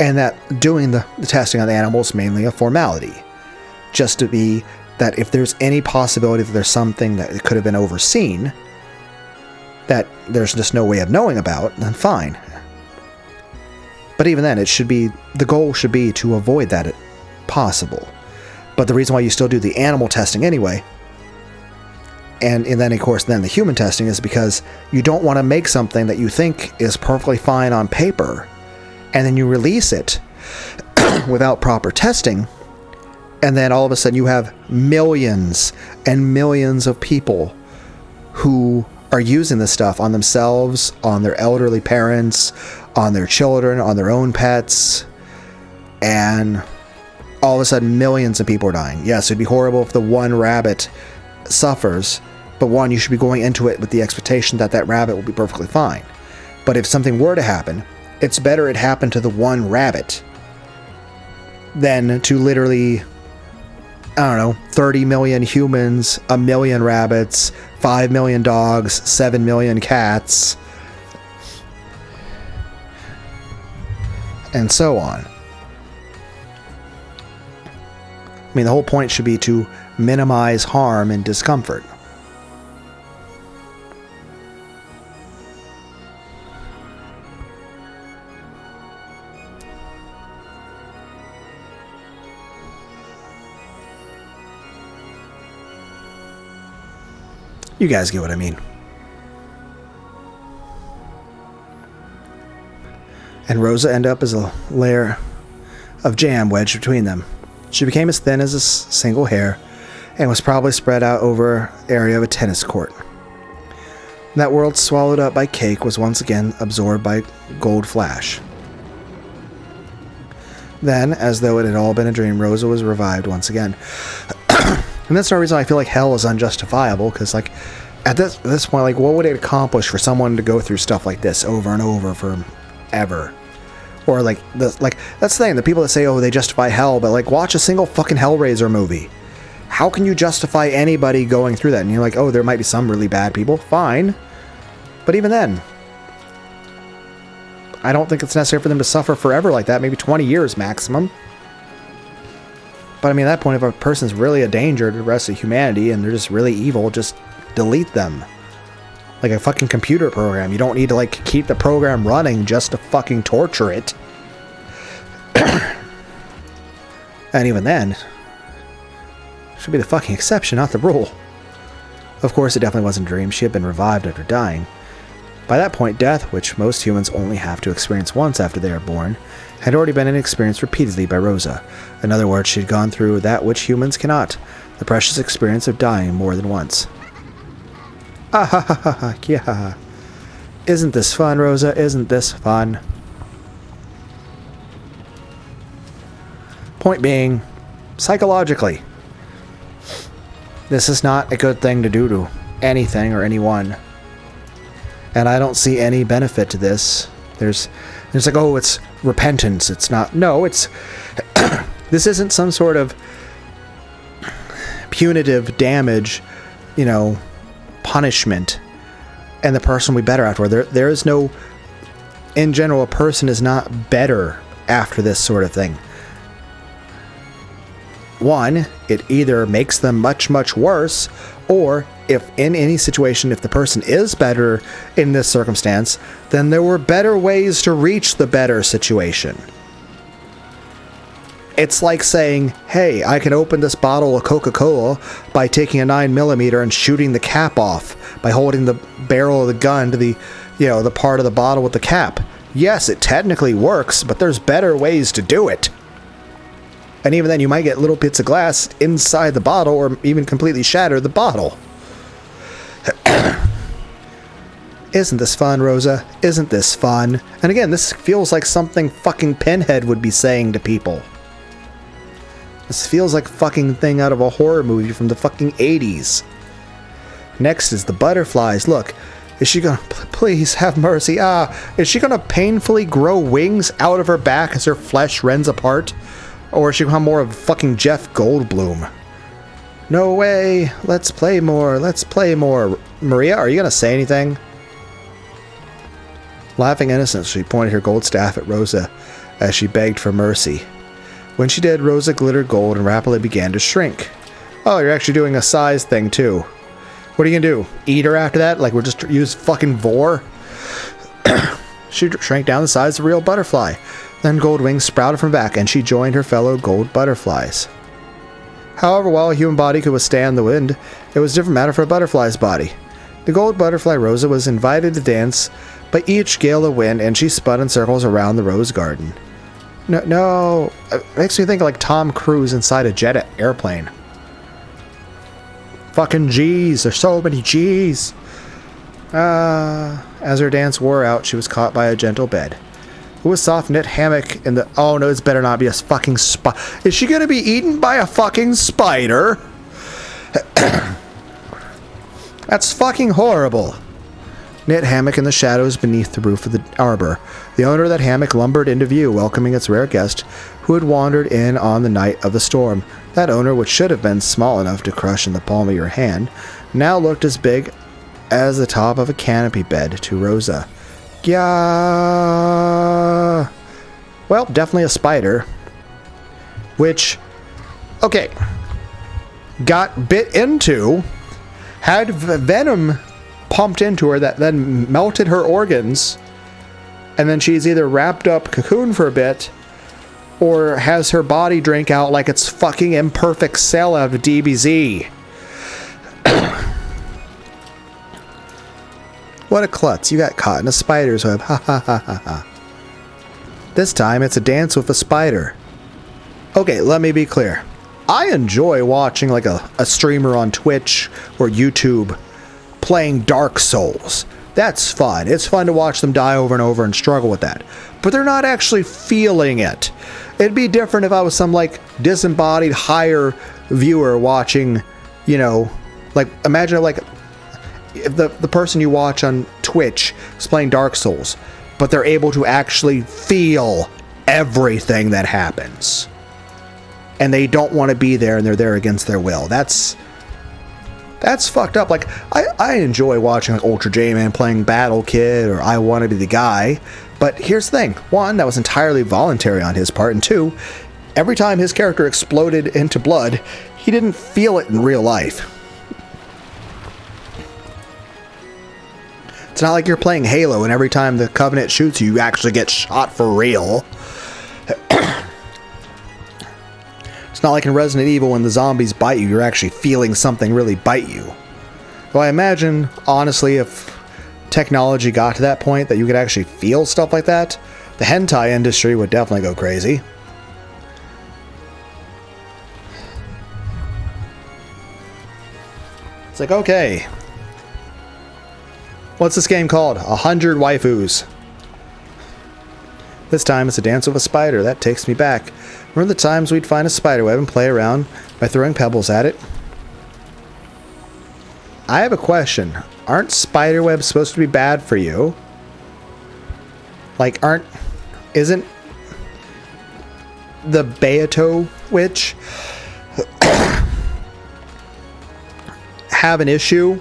Speaker 1: And that doing the testing on the animal is mainly a formality, just to be that if there's any possibility that there's something that could have been overseen that there's just no way of knowing about, then fine. But even then, the goal should be to avoid that if possible. But the reason why you still do the animal testing anyway, and then of course then the human testing, is because you don't want to make something that you think is perfectly fine on paper, and then you release it without proper testing, and then all of a sudden you have millions and millions of people who are using this stuff on themselves, on their elderly parents, on their children, on their own pets, and all of a sudden millions of people are dying. Yes, it'd be horrible if the one rabbit suffers, but one, you should be going into it with the expectation that that rabbit will be perfectly fine. But if something were to happen, it's better it happened to the one rabbit than to literally, I don't know, 30 million humans, 1 million rabbits, 5 million dogs, 7 million cats, and so on. I mean, the whole point should be to minimize harm and discomfort. You guys get what I mean. And Rosa ended up as a layer of jam wedged between them. She became as thin as a single hair and was probably spread out over an area of a tennis court. That world swallowed up by cake was once again absorbed by gold flash. Then, as though it had all been a dream, Rosa was revived once again. And that's no reason I feel like hell is unjustifiable, because like at this point, like what would it accomplish for someone to go through stuff like this over and over forever? Or like that's the thing, the people that say, oh, they justify hell, but like watch a single fucking Hellraiser movie. How can you justify anybody going through that? And you're like, oh, there might be some really bad people, fine. But even then, I don't think it's necessary for them to suffer forever like that, maybe 20 years maximum. But I mean, at that point, if a person's really a danger to the rest of humanity and they're just really evil, just delete them. Like a fucking computer program. You don't need to like keep the program running just to fucking torture it. And even then, it should be the fucking exception, not the rule. Of course, it definitely wasn't a dream. She had been revived after dying. By that point, death, which most humans only have to experience once after they are born, had already been experienced repeatedly by Rosa. In other words, she had gone through that which humans cannot, the precious experience of dying more than once. Ah ha ha ha ha, yeah. Isn't this fun, Rosa? Isn't this fun? Point being, psychologically, this is not a good thing to do to anything or anyone. And I don't see any benefit to this. There's like, oh, it's repentance. It's not. No, it's... This isn't some sort of punitive damage, punishment, and the person will be better afterward. There is no... In general, a person is not better after this sort of thing. One, it either makes them much, much worse, or if in any situation, if the person is better in this circumstance, then there were better ways to reach the better situation. It's like saying, hey, I can open this bottle of Coca-Cola by taking a 9mm and shooting the cap off by holding the barrel of the gun to the, the part of the bottle with the cap. Yes, it technically works, but there's better ways to do it. And even then, you might get little bits of glass inside the bottle or even completely shatter the bottle. Isn't this fun, Rosa? Isn't this fun? And again, this feels like something fucking Pinhead would be saying to people. This feels like a fucking thing out of a horror movie from the fucking 80s. Next is the butterflies. Look, is she gonna... Please have mercy. Is she gonna painfully grow wings out of her back as her flesh rends apart? Or is she gonna have more of fucking Jeff Goldblum? No way. Let's play more. Let's play more. Maria, are you gonna say anything? Laughing innocently, she pointed her gold staff at Rosa as she begged for mercy. When she did, Rosa glittered gold and rapidly began to shrink. Oh, you're actually doing a size thing too. What are you gonna do? Eat her after that? Like we're just use fucking vor? She shrank down the size of a real butterfly. Then gold wings sprouted from her back and she joined her fellow gold butterflies. However, while a human body could withstand the wind, it was a different matter for a butterfly's body. The gold butterfly Rosa was invited to dance by each gale of wind and she spun in circles around the rose garden. No, it makes me think like Tom Cruise inside a jet airplane. Fucking G's, there's so many G's. As her dance wore out, she was caught by a gentle bed. It was soft knit hammock in the... Oh no, it's better not be a fucking spider. Is she gonna be eaten by a fucking spider? That's fucking horrible. Knit hammock in the shadows beneath the roof of the arbor. The owner of that hammock lumbered into view, welcoming its rare guest, who had wandered in on the night of the storm. That owner, which should have been small enough to crush in the palm of your hand, now looked as big as the top of a canopy bed to Rosa. Yeah. Well, definitely a spider. Which, okay, got bit into, had venom pumped into her that then melted her organs, and then she's either wrapped up cocoon for a bit or has her body drink out like it's fucking imperfect cell out of DBZ. What a klutz, you got caught in a spider's web. Ha ha ha ha ha. This time it's a dance with a spider. Okay, let me be clear. I enjoy watching like a streamer on Twitch or YouTube playing Dark Souls. That's fun. It's fun to watch them die over and over and struggle with that. But they're not actually feeling it. It'd be different if I was some like disembodied higher viewer watching, you know, like imagine like if the person you watch on Twitch is playing Dark Souls, but they're able to actually feel everything that happens. And they don't want to be there and they're there against their will. That's fucked up. Like, I enjoy watching like Ultra J-Man playing Battle Kid or I Want to Be the Guy. But here's the thing. One, that was entirely voluntary on his part. And two, every time his character exploded into blood, he didn't feel it in real life. It's not like you're playing Halo and every time the Covenant shoots you, you actually get shot for real. It's not like in Resident Evil when the zombies bite you, you're actually feeling something really bite you. Well, I imagine, honestly, if technology got to that point that you could actually feel stuff like that, the hentai industry would definitely go crazy. It's like, okay. What's this game called? 100 Waifus. This time it's a dance with a spider. That takes me back. Remember the times we'd find a spiderweb and play around by throwing pebbles at it? I have a question. Aren't spiderwebs supposed to be bad for you? Like, isn't the Beato witch have an issue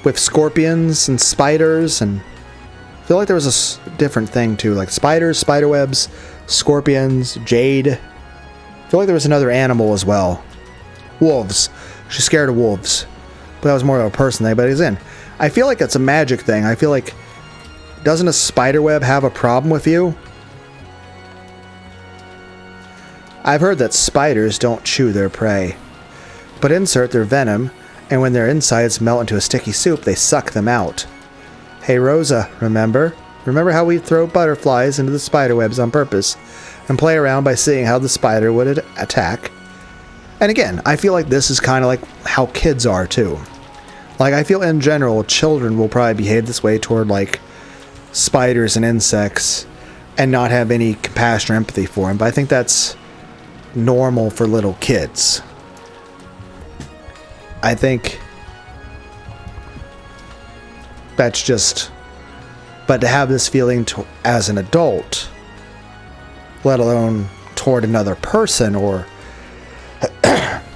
Speaker 1: with scorpions and spiders? And I feel like there was a different thing too, like spiders, spiderwebs, scorpions, jade. I feel like there was another animal as well. Wolves. She's scared of wolves. But that was more of a person thing, but he's in. I feel like it's a magic thing. I feel like, doesn't a spiderweb have a problem with you? I've heard that spiders don't chew their prey, but insert their venom, and when their insides melt into a sticky soup, they suck them out. Hey Rosa, remember? Remember how we throw butterflies into the spiderwebs on purpose and play around by seeing how the spider would attack? And again, I feel like this is kind of like how kids are too. Like, I feel in general, children will probably behave this way toward, like, spiders and insects and not have any compassion or empathy for them. But I think that's normal for little kids. I think that's just... But to have this feeling as an adult, let alone toward another person or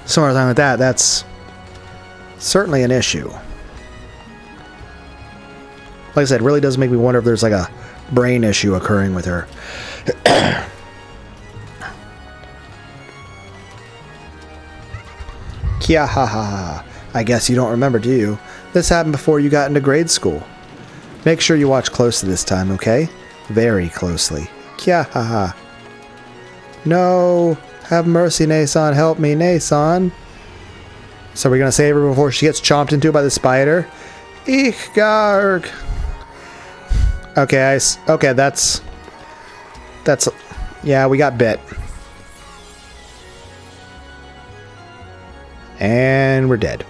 Speaker 1: something like that, that's certainly an issue. Like I said, it really does make me wonder if there's like a brain issue occurring with her. Kia ha ha ha. I guess you don't remember, do you? This happened before you got into grade school. Make sure you watch closely this time, okay? Very closely. Kia ha ha. No. Have mercy, Nason. Help me, Nason. So we're gonna save her before she gets chomped into by the spider? Ich garg. Okay, okay, that's... Yeah, we got bit. And we're dead.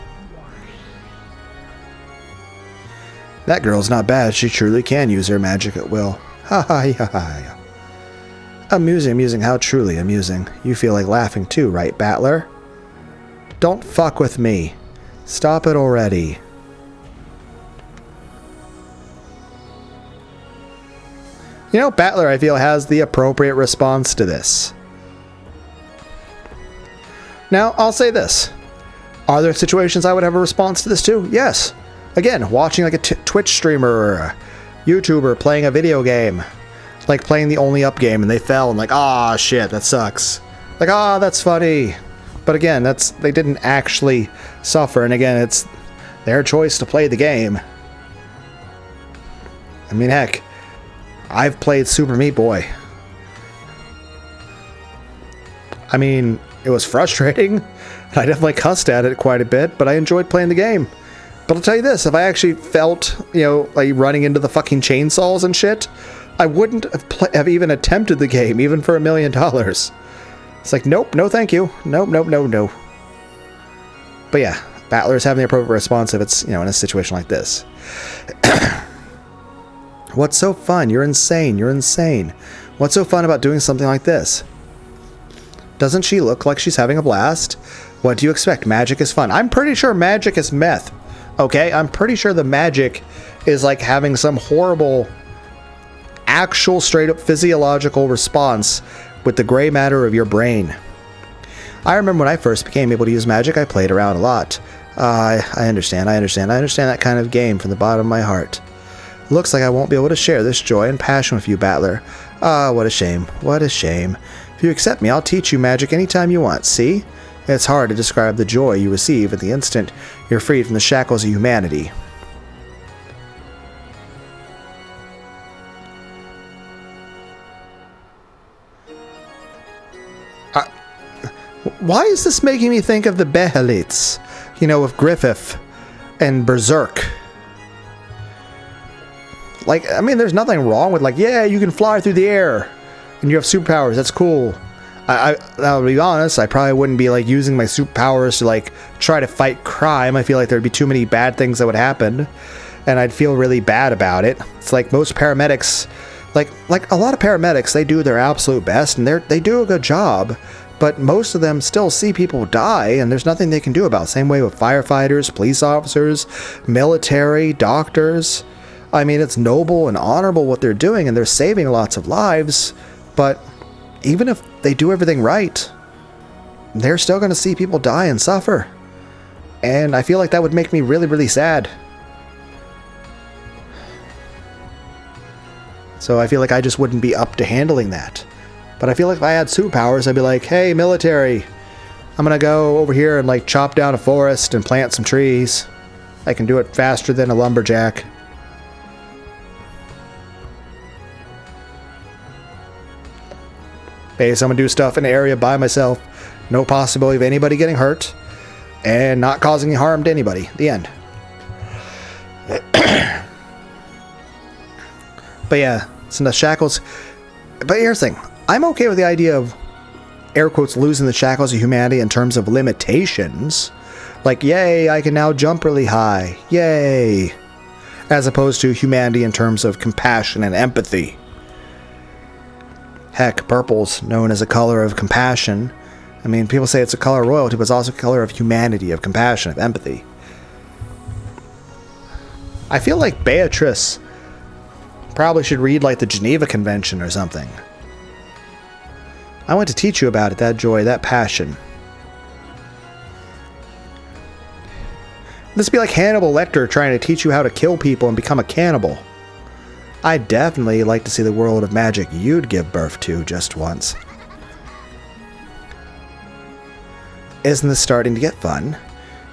Speaker 1: That girl's not bad. She truly can use her magic at will. Ha ha ha ha. Amusing, amusing. How truly amusing. You feel like laughing too, right, Battler? Don't fuck with me. Stop it already. You know, Battler, I feel, has the appropriate response to this. Now, I'll say this. Are there situations I would have a response to this too? Yes. Again, watching like a Twitch streamer or a YouTuber playing a video game. Like playing the only up game and they fell and like, ah, shit, that sucks. Like, ah, that's funny. But again, they didn't actually suffer. And again, it's their choice to play the game. I mean, heck, I've played Super Meat Boy. I mean, it was frustrating. I definitely cussed at it quite a bit, but I enjoyed playing the game. But I'll tell you this, if I actually felt, you know, like running into the fucking chainsaws and shit, I wouldn't have even attempted the game, even for $1 million. It's like, nope, no thank you. Nope, nope, no, no. But yeah, Battler's having the appropriate response if it's, you know, in a situation like this. What's so fun? You're insane. You're insane. What's so fun about doing something like this? Doesn't she look like she's having a blast? What do you expect? Magic is fun. I'm pretty sure magic is meth. Okay? I'm pretty sure the magic is like having some horrible, actual straight up physiological response with the gray matter of your brain. I remember when I first became able to use magic, I played around a lot. I understand that kind of game from the bottom of my heart. Looks like I won't be able to share this joy and passion with you, Battler. Ah, what a shame. What a shame. If you accept me, I'll teach you magic anytime you want, see? It's hard to describe the joy you receive at the instant you're freed from the shackles of humanity. Why is this making me think of the Behelites? You know, with Griffith and Berserk. Like, I mean, there's nothing wrong with, like, yeah, you can fly through the air and you have superpowers. That's cool. I'll be honest, I probably wouldn't be, like, using my superpowers to, like, try to fight crime. I feel like there'd be too many bad things that would happen, and I'd feel really bad about it. It's like most paramedics, like a lot of paramedics, they do their absolute best, and they do a good job, but most of them still see people die, and there's nothing they can do about it. Same way with firefighters, police officers, military, doctors. I mean, it's noble and honorable what they're doing, and they're saving lots of lives, but even if they do everything right, they're still going to see people die and suffer. And I feel like that would make me really, really sad. So I feel like I just wouldn't be up to handling that. But I feel like if I had superpowers, I'd be like, hey, military, I'm going to go over here and, like, chop down a forest and plant some trees. I can do it faster than a lumberjack. Basically, I'm going to do stuff in the area by myself. No possibility of anybody getting hurt. And not causing harm to anybody. The end. But yeah, so the shackles. But here's the thing. I'm okay with the idea of, air quotes, losing the shackles of humanity in terms of limitations. Like, yay, I can now jump really high. Yay. As opposed to humanity in terms of compassion and empathy. Heck, purple's known as a color of compassion. I mean, people say it's a color of royalty, but it's also a color of humanity, of compassion, of empathy. I feel like Beatrice probably should read like the Geneva Convention or something. I want to teach you about it, that joy, that passion. This would be like Hannibal Lecter trying to teach you how to kill people and become a cannibal. I'd definitely like to see the world of magic you'd give birth to just once. Isn't this starting to get fun?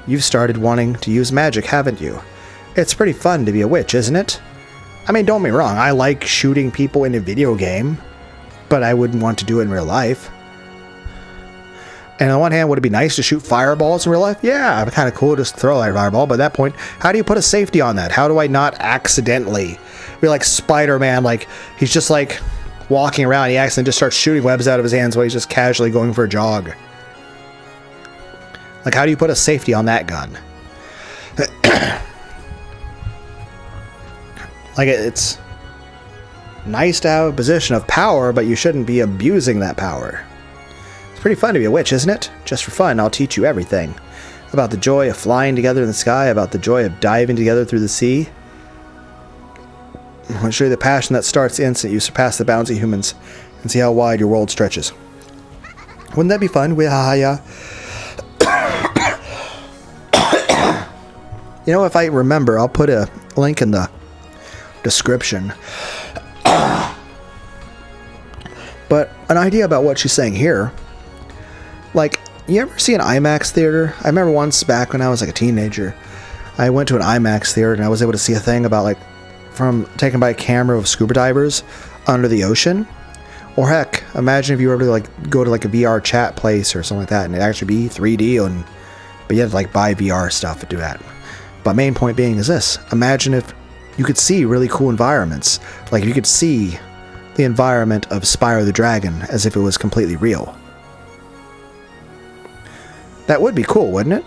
Speaker 1: You've started wanting to use magic, haven't you? It's pretty fun to be a witch, isn't it? I mean, don't get me wrong, I like shooting people in a video game, but I wouldn't want to do it in real life. And on the one hand, would it be nice to shoot fireballs in real life? Yeah, it'd be kind of cool to just throw a fireball, but at that point, how do you put a safety on that? How do I not accidentally be like Spider-Man, like he's just like walking around, he accidentally just starts shooting webs out of his hands while he's just casually going for a jog. Like, how do you put a safety on that gun? Like, it's nice to have a position of power, but you shouldn't be abusing that power. It's pretty fun to be a witch, isn't it? Just for fun, I'll teach you everything. About the joy of flying together in the sky, about the joy of diving together through the sea. I'll show you the passion that starts the instant you surpass the bounds of humans and see how wide your world stretches. Wouldn't that be fun? You know, if I remember, I'll put a link in the description. But an idea about what she's saying here. Like, you ever see an IMAX theater? I remember once back when I was like a teenager, I went to an IMAX theater and I was able to see a thing about like taken by a camera of scuba divers under the ocean. Or heck, imagine if you were to like go to like a VR chat place or something like that and it actually be 3D but you had to like buy VR stuff to do that. But main point being is this. Imagine if you could see really cool environments. Like if you could see the environment of Spyro the Dragon as if it was completely real. That would be cool, wouldn't it?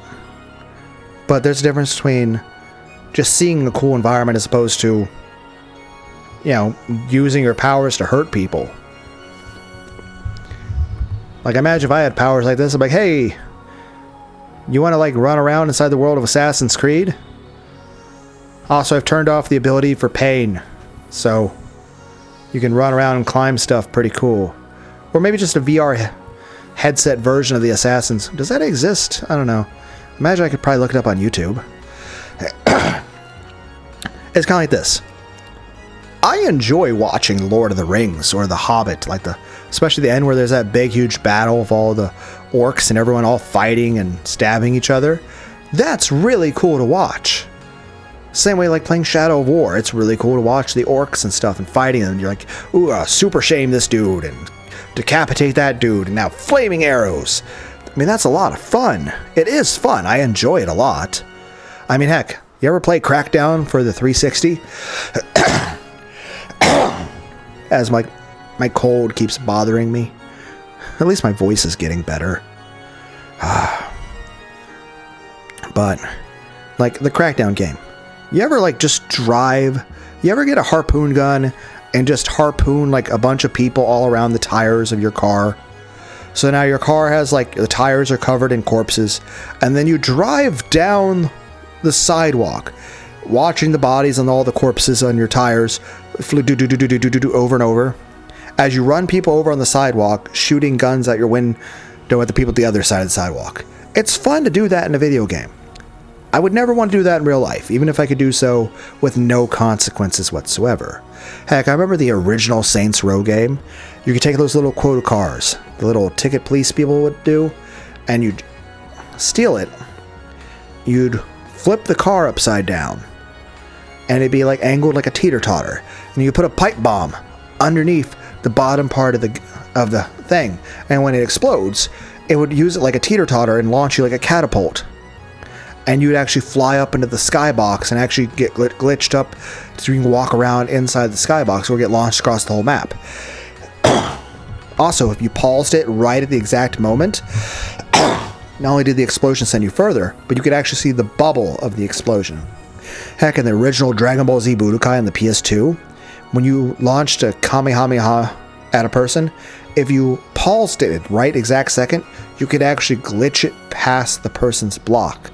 Speaker 1: But there's a difference between just seeing a cool environment as opposed to, you know, using your powers to hurt people. Like, imagine if I had powers like this. I'm like, hey, you want to like run around inside the world of Assassin's Creed? Also, I've turned off the ability for pain, so you can run around and climb stuff pretty cool. Or maybe just a VR headset version of the Assassins. Does that exist? I don't know. Imagine I could probably look it up on YouTube. It's kind of like this. I enjoy watching Lord of the Rings or The Hobbit, like especially the end where there's that big huge battle of all the orcs and everyone all fighting and stabbing each other. That's really cool to watch. Same way like playing Shadow of War. It's really cool to watch the orcs and stuff and fighting them. You're like, ooh, super shame this dude and decapitate that dude and now flaming arrows. I mean, that's a lot of fun. It is fun. I enjoy it a lot. I mean, heck, you ever play Crackdown for the 360? As my cold keeps bothering me. At least my voice is getting better. But, like, the Crackdown game. You ever, like, just drive? You ever get a harpoon gun and just harpoon, like, a bunch of people all around the tires of your car? So now your car has, like, the tires are covered in corpses. And then you drive down the sidewalk, watching the bodies and all the corpses on your tires over and over. As you run people over on the sidewalk, shooting guns at your window at the people at the other side of the sidewalk. It's fun to do that in a video game. I would never want to do that in real life, even if I could do so with no consequences whatsoever. Heck, I remember the original Saints Row game. You could take those little quota cars, the little ticket police people would do, and you'd steal it. You'd flip the car upside down, and it'd be like angled like a teeter-totter. And you put a pipe bomb underneath the bottom part of the thing, and when it explodes, it would use it like a teeter-totter and launch you like a catapult. And you'd actually fly up into the skybox and actually get glitched up so you can walk around inside the skybox or get launched across the whole map. Also, if you paused it right at the exact moment, not only did the explosion send you further, but you could actually see the bubble of the explosion. Heck, in the original Dragon Ball Z Budokai on the PS2, when you launched a Kamehameha at a person, if you paused it at the right exact second, you could actually glitch it past the person's block.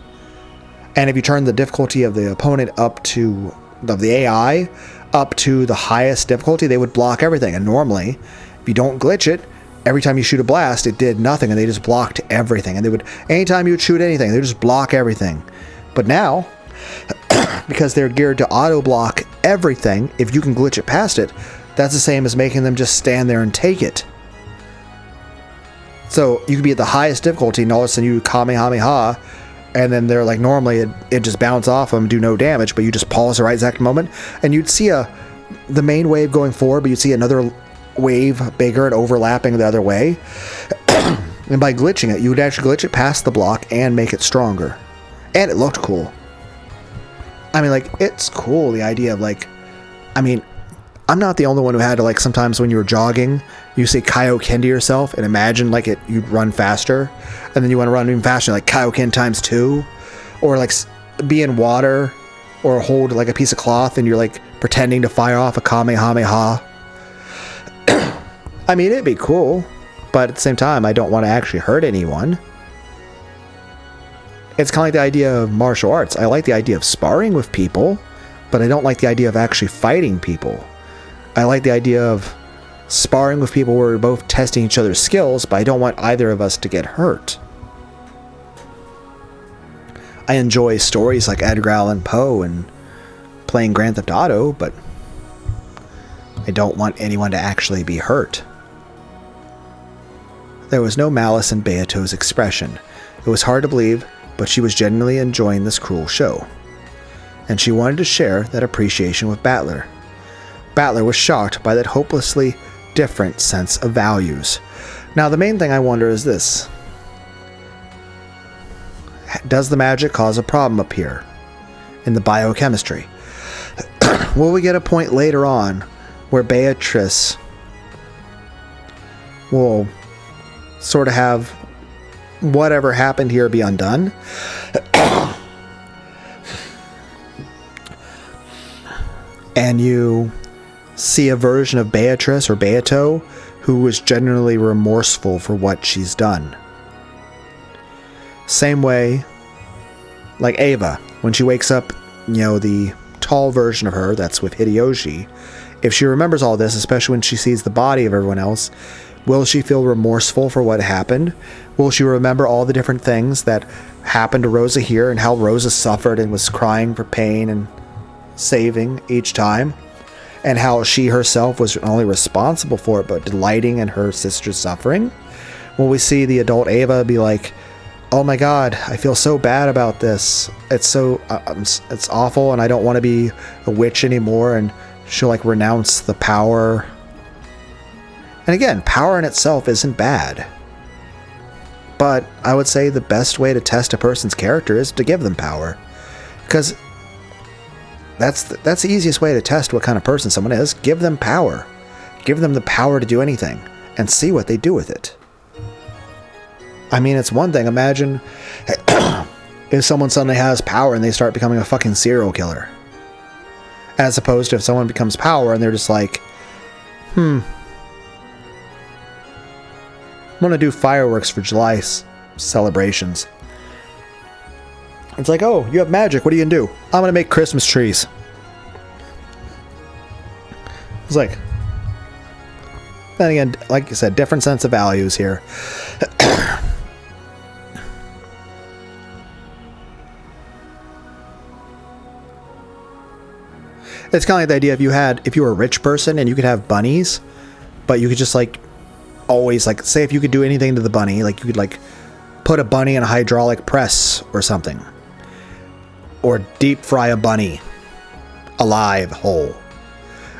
Speaker 1: And if you turn the difficulty of the opponent of the AI up to the highest difficulty, they would block everything. And normally, if you don't glitch it, every time you shoot a blast, it did nothing, and they just blocked everything. And they would, anytime you would shoot anything, they would just block everything. But now, because they're geared to auto-block everything, if you can glitch it past it, that's the same as making them just stand there and take it. So you could be at the highest difficulty, and all of a sudden you Kamehameha, and then they're like, normally it just bounce off them, do no damage, but you just pause the right exact moment, and you'd see the main wave going forward, but you'd see another wave bigger and overlapping the other way. And by glitching it, you would actually glitch it past the block and make it stronger. And it looked cool. I mean, like, it's cool, the idea of, like, I mean, I'm not the only one who had to, like, sometimes when you were jogging, you say Kaioken to yourself and imagine, like, you'd run faster, and then you want to run even faster, like Kaioken times 2, or, like, be in water, or hold, like, a piece of cloth, and you're, like, pretending to fire off a Kamehameha. I mean, it'd be cool, but at the same time, I don't want to actually hurt anyone. It's kind of like the idea of martial arts. I like the idea of sparring with people, but I don't like the idea of actually fighting people. I like the idea of sparring with people where we're both testing each other's skills, but I don't want either of us to get hurt. I enjoy stories like Edgar Allan Poe and playing Grand Theft Auto, but I don't want anyone to actually be hurt. There was no malice in Beato's expression. It was hard to believe, but she was genuinely enjoying this cruel show. And she wanted to share that appreciation with Battler. Battler was shocked by that hopelessly different sense of values. Now, the main thing I wonder is this. Does the magic cause a problem up here in the biochemistry? Will we get a point later on where Beatrice will sort of have whatever happened here be undone? And you see a version of Beatrice or Beato who was genuinely remorseful for what she's done. Same way, like Ava, when she wakes up, you know, the tall version of her, that's with Hideyoshi, if she remembers all this, especially when she sees the body of everyone else, will she feel remorseful for what happened? Will she remember all the different things that happened to Rosa here and how Rosa suffered and was crying for pain and saving each time? And how she herself was not only responsible for it, but delighting in her sister's suffering? Will we see the adult Ava be like, oh my god, I feel so bad about this. It's so, it's awful and I don't want to be a witch anymore, and she'll like renounce the power. And again, power in itself isn't bad. But I would say the best way to test a person's character is to give them power. Because that's the easiest way to test what kind of person someone is. Give them power. Give them the power to do anything and see what they do with it. I mean, it's one thing. Imagine if someone suddenly has power and they start becoming a fucking serial killer. As opposed to if someone becomes power and they're just like, I'm gonna do fireworks for July celebrations. It's like, oh, you have magic. What are you gonna do? I'm gonna make Christmas trees. It's like, then again, like you said, different sense of values here. It's kind of like the idea if you were a rich person and you could have bunnies, but you could just like always like, say if you could do anything to the bunny, like you could like put a bunny in a hydraulic press or something, or deep fry a bunny alive whole,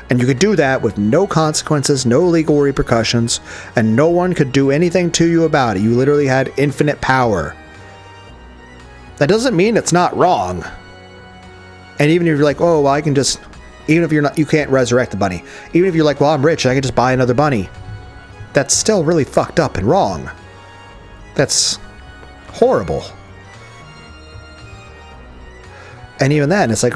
Speaker 1: and you could do that with no consequences, no legal repercussions, and no one could do anything to you about it. You literally had infinite power. That doesn't mean it's not wrong. And even if you're like, oh, well, I can just, even if you can't resurrect the bunny, even if you're like, well, I'm rich, I can just buy another bunny, that's still really fucked up and wrong. That's horrible. And even then, it's like,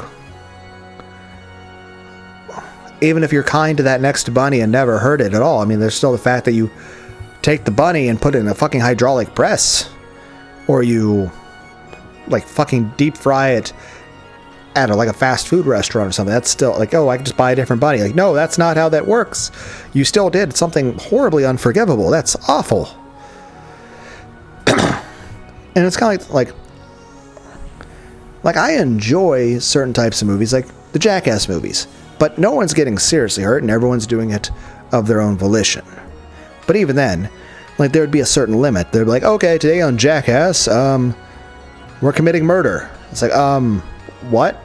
Speaker 1: even if you're kind to that next bunny and never hurt it at all, I mean, there's still the fact that you take the bunny and put it in a fucking hydraulic press, or you like fucking deep fry it at like a fast food restaurant or something. That's still like, oh, I can just buy a different bunny. Like, no, that's not how that works. You still did something horribly unforgivable. That's awful. And it's kind of like I enjoy certain types of movies, like the Jackass movies, but no one's getting seriously hurt and everyone's doing it of their own volition. But even then, like, there would be a certain limit. They'd be like, okay, today on Jackass, we're committing murder. It's like, what?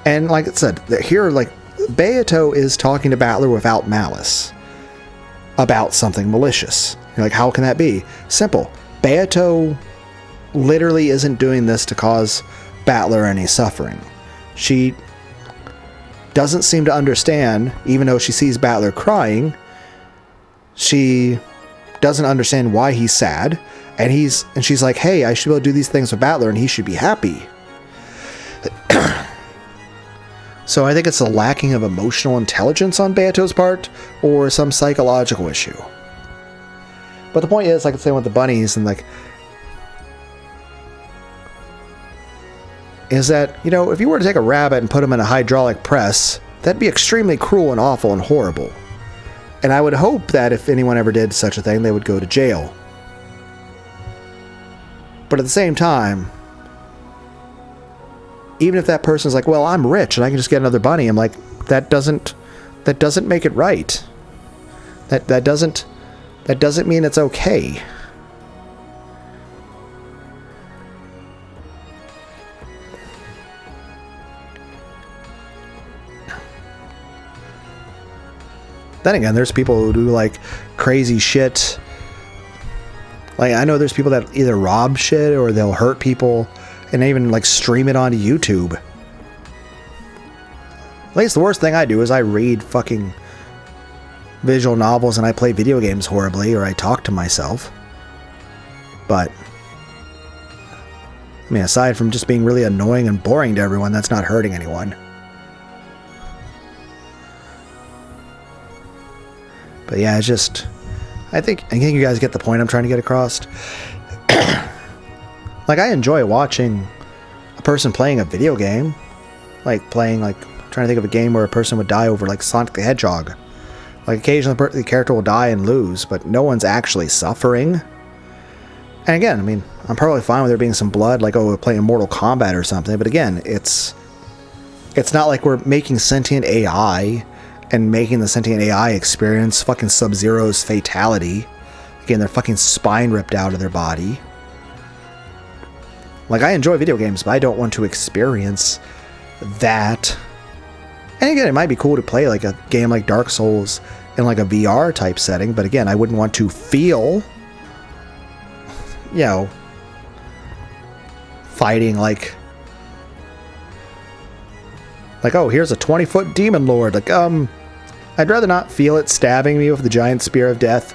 Speaker 1: And like I said, here, like, Beato is talking to Battler without malice about something malicious. You're like, how can that be? Simple. Beato literally isn't doing this to cause Battler any suffering. She doesn't seem to understand, even though she sees Battler crying, she doesn't understand why he's sad, and she's like, hey, I should be able to do these things with Battler and he should be happy. So I think it's a lacking of emotional intelligence on Beato's part, or some psychological issue. But the point is, like I say with the bunnies, and like, is that, you know, if you were to take a rabbit and put him in a hydraulic press, that'd be extremely cruel and awful and horrible. And I would hope that if anyone ever did such a thing, they would go to jail. But at the same time, even if that person's like, well, I'm rich and I can just get another bunny, I'm like, that doesn't make it right. That doesn't mean it's okay. Then again, there's people who do like crazy shit. Like, I know there's people that either rob shit or they'll hurt people and even like stream it onto YouTube. At least the worst thing I do is I read fucking visual novels and I play video games horribly, or I talk to myself. But I mean, aside from just being really annoying and boring to everyone, that's not hurting anyone. But yeah, it's just, I think you guys get the point I'm trying to get across. Like, I enjoy watching a person playing a video game. Like, trying to think of a game where a person would die over, like, Sonic the Hedgehog. Like, occasionally the character will die and lose, but no one's actually suffering. And again, I mean, I'm probably fine with there being some blood, like, oh, we're playing Mortal Kombat or something. But again, it's not like we're making sentient AI and making the sentient AI experience fucking Sub-Zero's fatality. Again, their fucking spine ripped out of their body. Like, I enjoy video games, but I don't want to experience that. And again, it might be cool to play like a game like Dark Souls in like a VR type setting, but again, I wouldn't want to feel, you know, fighting like, oh, here's a 20-foot demon lord. Like, I'd rather not feel it stabbing me with the giant spear of death.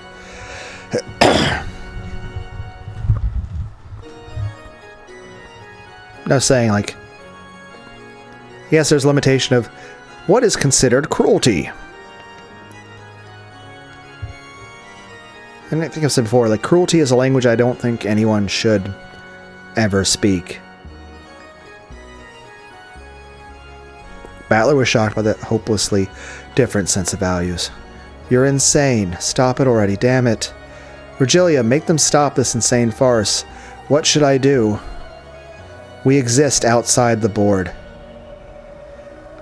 Speaker 1: I was saying, like, yes, there's limitation of what is considered cruelty. And I think I've said before, like, cruelty is a language I don't think anyone should ever speak. Battler was shocked by that hopelessly different sense of values. You're insane. Stop it already, damn it. Virgilia, make them stop this insane farce. What should I do? We exist outside the board.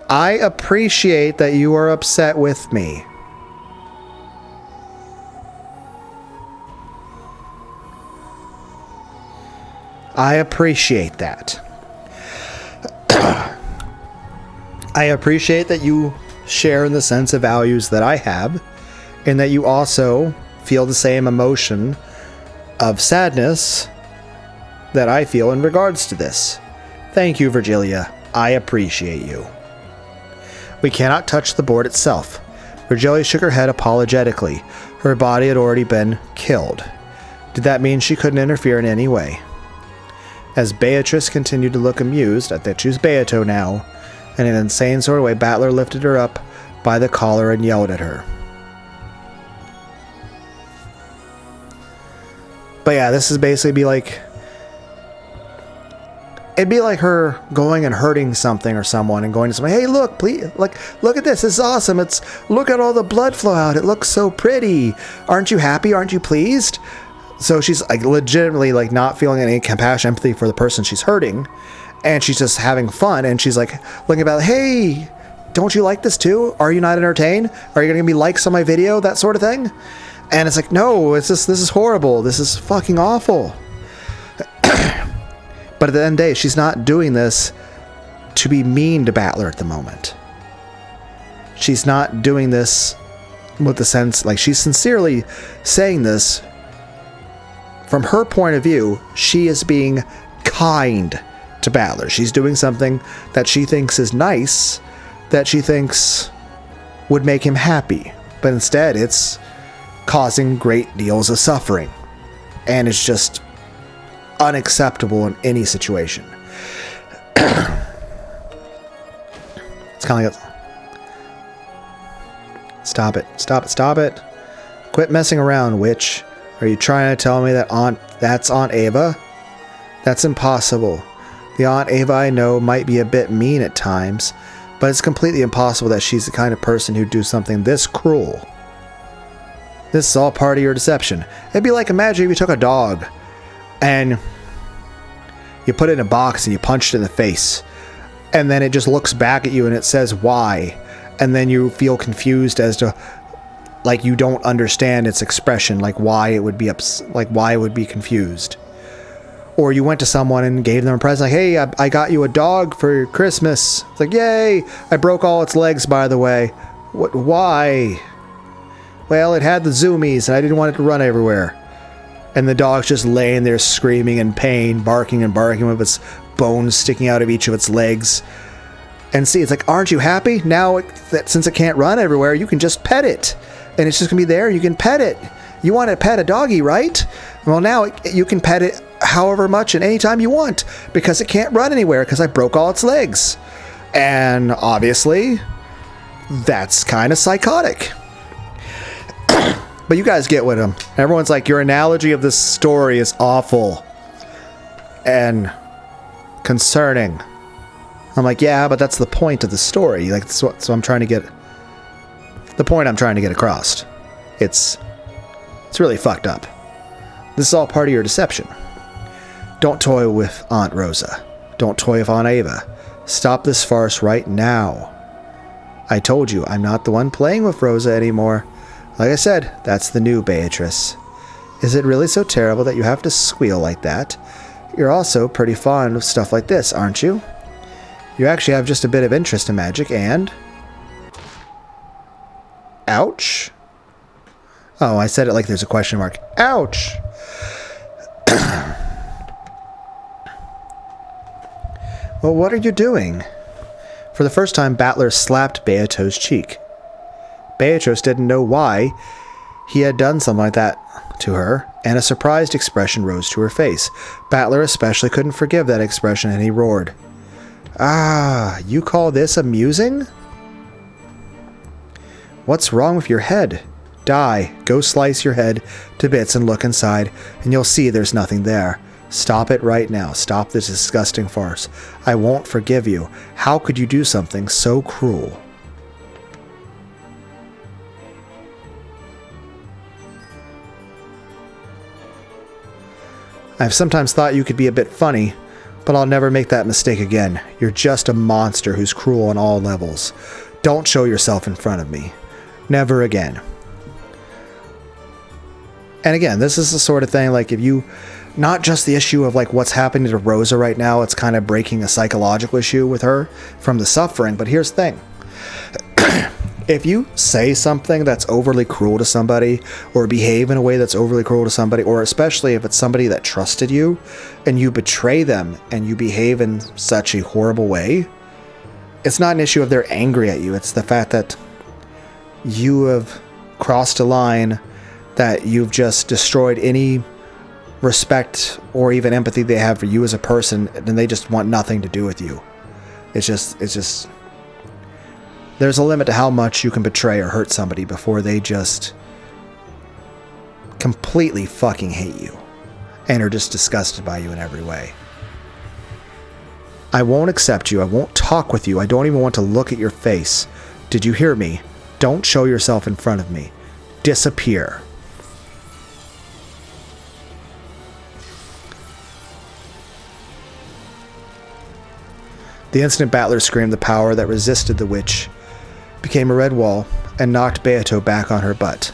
Speaker 1: I appreciate that you are upset with me. I appreciate that. I appreciate that you share in the sense of values that I have, and that you also feel the same emotion of sadness that I feel in regards to this. Thank you, Virgilia. I appreciate you. We cannot touch the board itself. Virgili shook her head apologetically. Her body had already been killed. Did that mean she couldn't interfere in any way? As Beatrice continued to look amused, I think she was Beato now, in an insane sort of way, Battler lifted her up by the collar and yelled at her. But yeah, this is basically be like... It'd be like her going and hurting something or someone and going to someone, hey, look, please, like, look at this. This is awesome. Look at all the blood flow out. It looks so pretty. Aren't you happy? Aren't you pleased? So she's like legitimately like not feeling any compassion, empathy for the person she's hurting. And she's just having fun. And she's like looking about, hey, don't you like this too? Are you not entertained? Are you going to be likes on my video? That sort of thing. And it's like, no, this is horrible. This is fucking awful. But at the end of the day, she's not doing this to be mean to Battler at the moment. She's not doing this with the sense, like she's sincerely saying this from her point of view. She is being kind to Battler. She's doing something that she thinks is nice, that she thinks would make him happy. But instead, it's causing great deals of suffering. And it's just unacceptable in any situation. It's kind of like stop it. Quit messing around, witch. Are you trying to tell me that that's Aunt Ava? That's impossible. The Aunt Ava I know might be a bit mean at times, but it's completely impossible that she's the kind of person who'd do something this cruel. This is all part of your deception. It'd be like, imagine if you took a dog and you put it in a box and you punched it in the face, and then it just looks back at you and it says why, and then you feel confused as to, like, you don't understand its expression, like why it would be why it would be confused. Or you went to someone and gave them a present, like, hey, I got you a dog for Christmas. It's like, yay, I broke all its legs, by the way. What? Why? Well, it had the zoomies and I didn't want it to run everywhere. And the dog's just laying there screaming in pain, barking and barking with its bones sticking out of each of its legs. And see, it's like, aren't you happy? Now, since it can't run everywhere, you can just pet it. And it's just going to be there, you can pet it. You want to pet a doggy, right? Well, now you can pet it however much and anytime you want, because it can't run anywhere because I broke all its legs. And obviously, that's kind of psychotic. But you guys get with him. Everyone's like, your analogy of this story is awful and concerning. I'm like, yeah, but that's the point of the story. Like, so I'm trying to get the point I'm trying to get across. It's really fucked up. This is all part of your deception. Don't toy with Aunt Rosa. Don't toy with Aunt Ava. Stop this farce right now. I told you, I'm not the one playing with Rosa anymore. Like I said, that's the new Beatrice. Is it really so terrible that you have to squeal like that? You're also pretty fond of stuff like this, aren't you? You actually have just a bit of interest in magic and... Ouch. Oh, I said it like there's a question mark. Ouch! Well, what are you doing? For the first time, Battler slapped Beato's cheek. Beatrice didn't know why he had done something like that to her, and a surprised expression rose to her face. Battler especially couldn't forgive that expression, and he roared. Ah, you call this amusing? What's wrong with your head? Die. Go slice your head to bits and look inside, and you'll see there's nothing there. Stop it right now. Stop this disgusting farce. I won't forgive you. How could you do something so cruel? I've sometimes thought you could be a bit funny, but I'll never make that mistake again. You're just a monster who's cruel on all levels. Don't show yourself in front of me. Never again. And again, this is the sort of thing, like, if you... Not just the issue of, like, what's happening to Rosa right now, it's kind of breaking a psychological issue with her from the suffering, but here's the thing. If you say something that's overly cruel to somebody, or behave in a way that's overly cruel to somebody, or especially if it's somebody that trusted you, and you betray them, and you behave in such a horrible way, it's not an issue of they're angry at you, it's the fact that you have crossed a line that you've just destroyed any respect or even empathy they have for you as a person, and they just want nothing to do with you. It's just there's a limit to how much you can betray or hurt somebody before they just completely fucking hate you and are just disgusted by you in every way. I won't accept you. I won't talk with you. I don't even want to look at your face. Did you hear me? Don't show yourself in front of me. Disappear. The instant battler screamed, the power that resisted the witch became a red wall and knocked Beato back on her butt.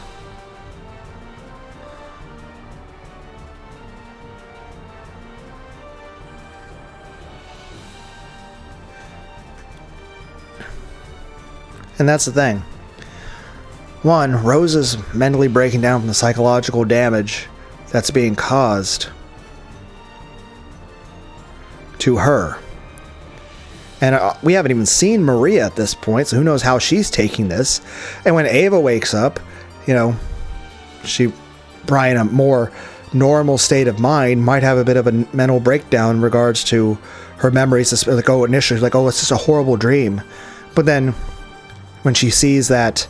Speaker 1: And that's the thing. One, Rose is mentally breaking down from the psychological damage that's being caused to her. And we haven't even seen Maria at this point, so who knows how she's taking this. And when Ava wakes up, you know, she, probably in a more normal state of mind, might have a bit of a mental breakdown in regards to her memories. Like, oh, initially, like, oh, it's just a horrible dream. But then when she sees that,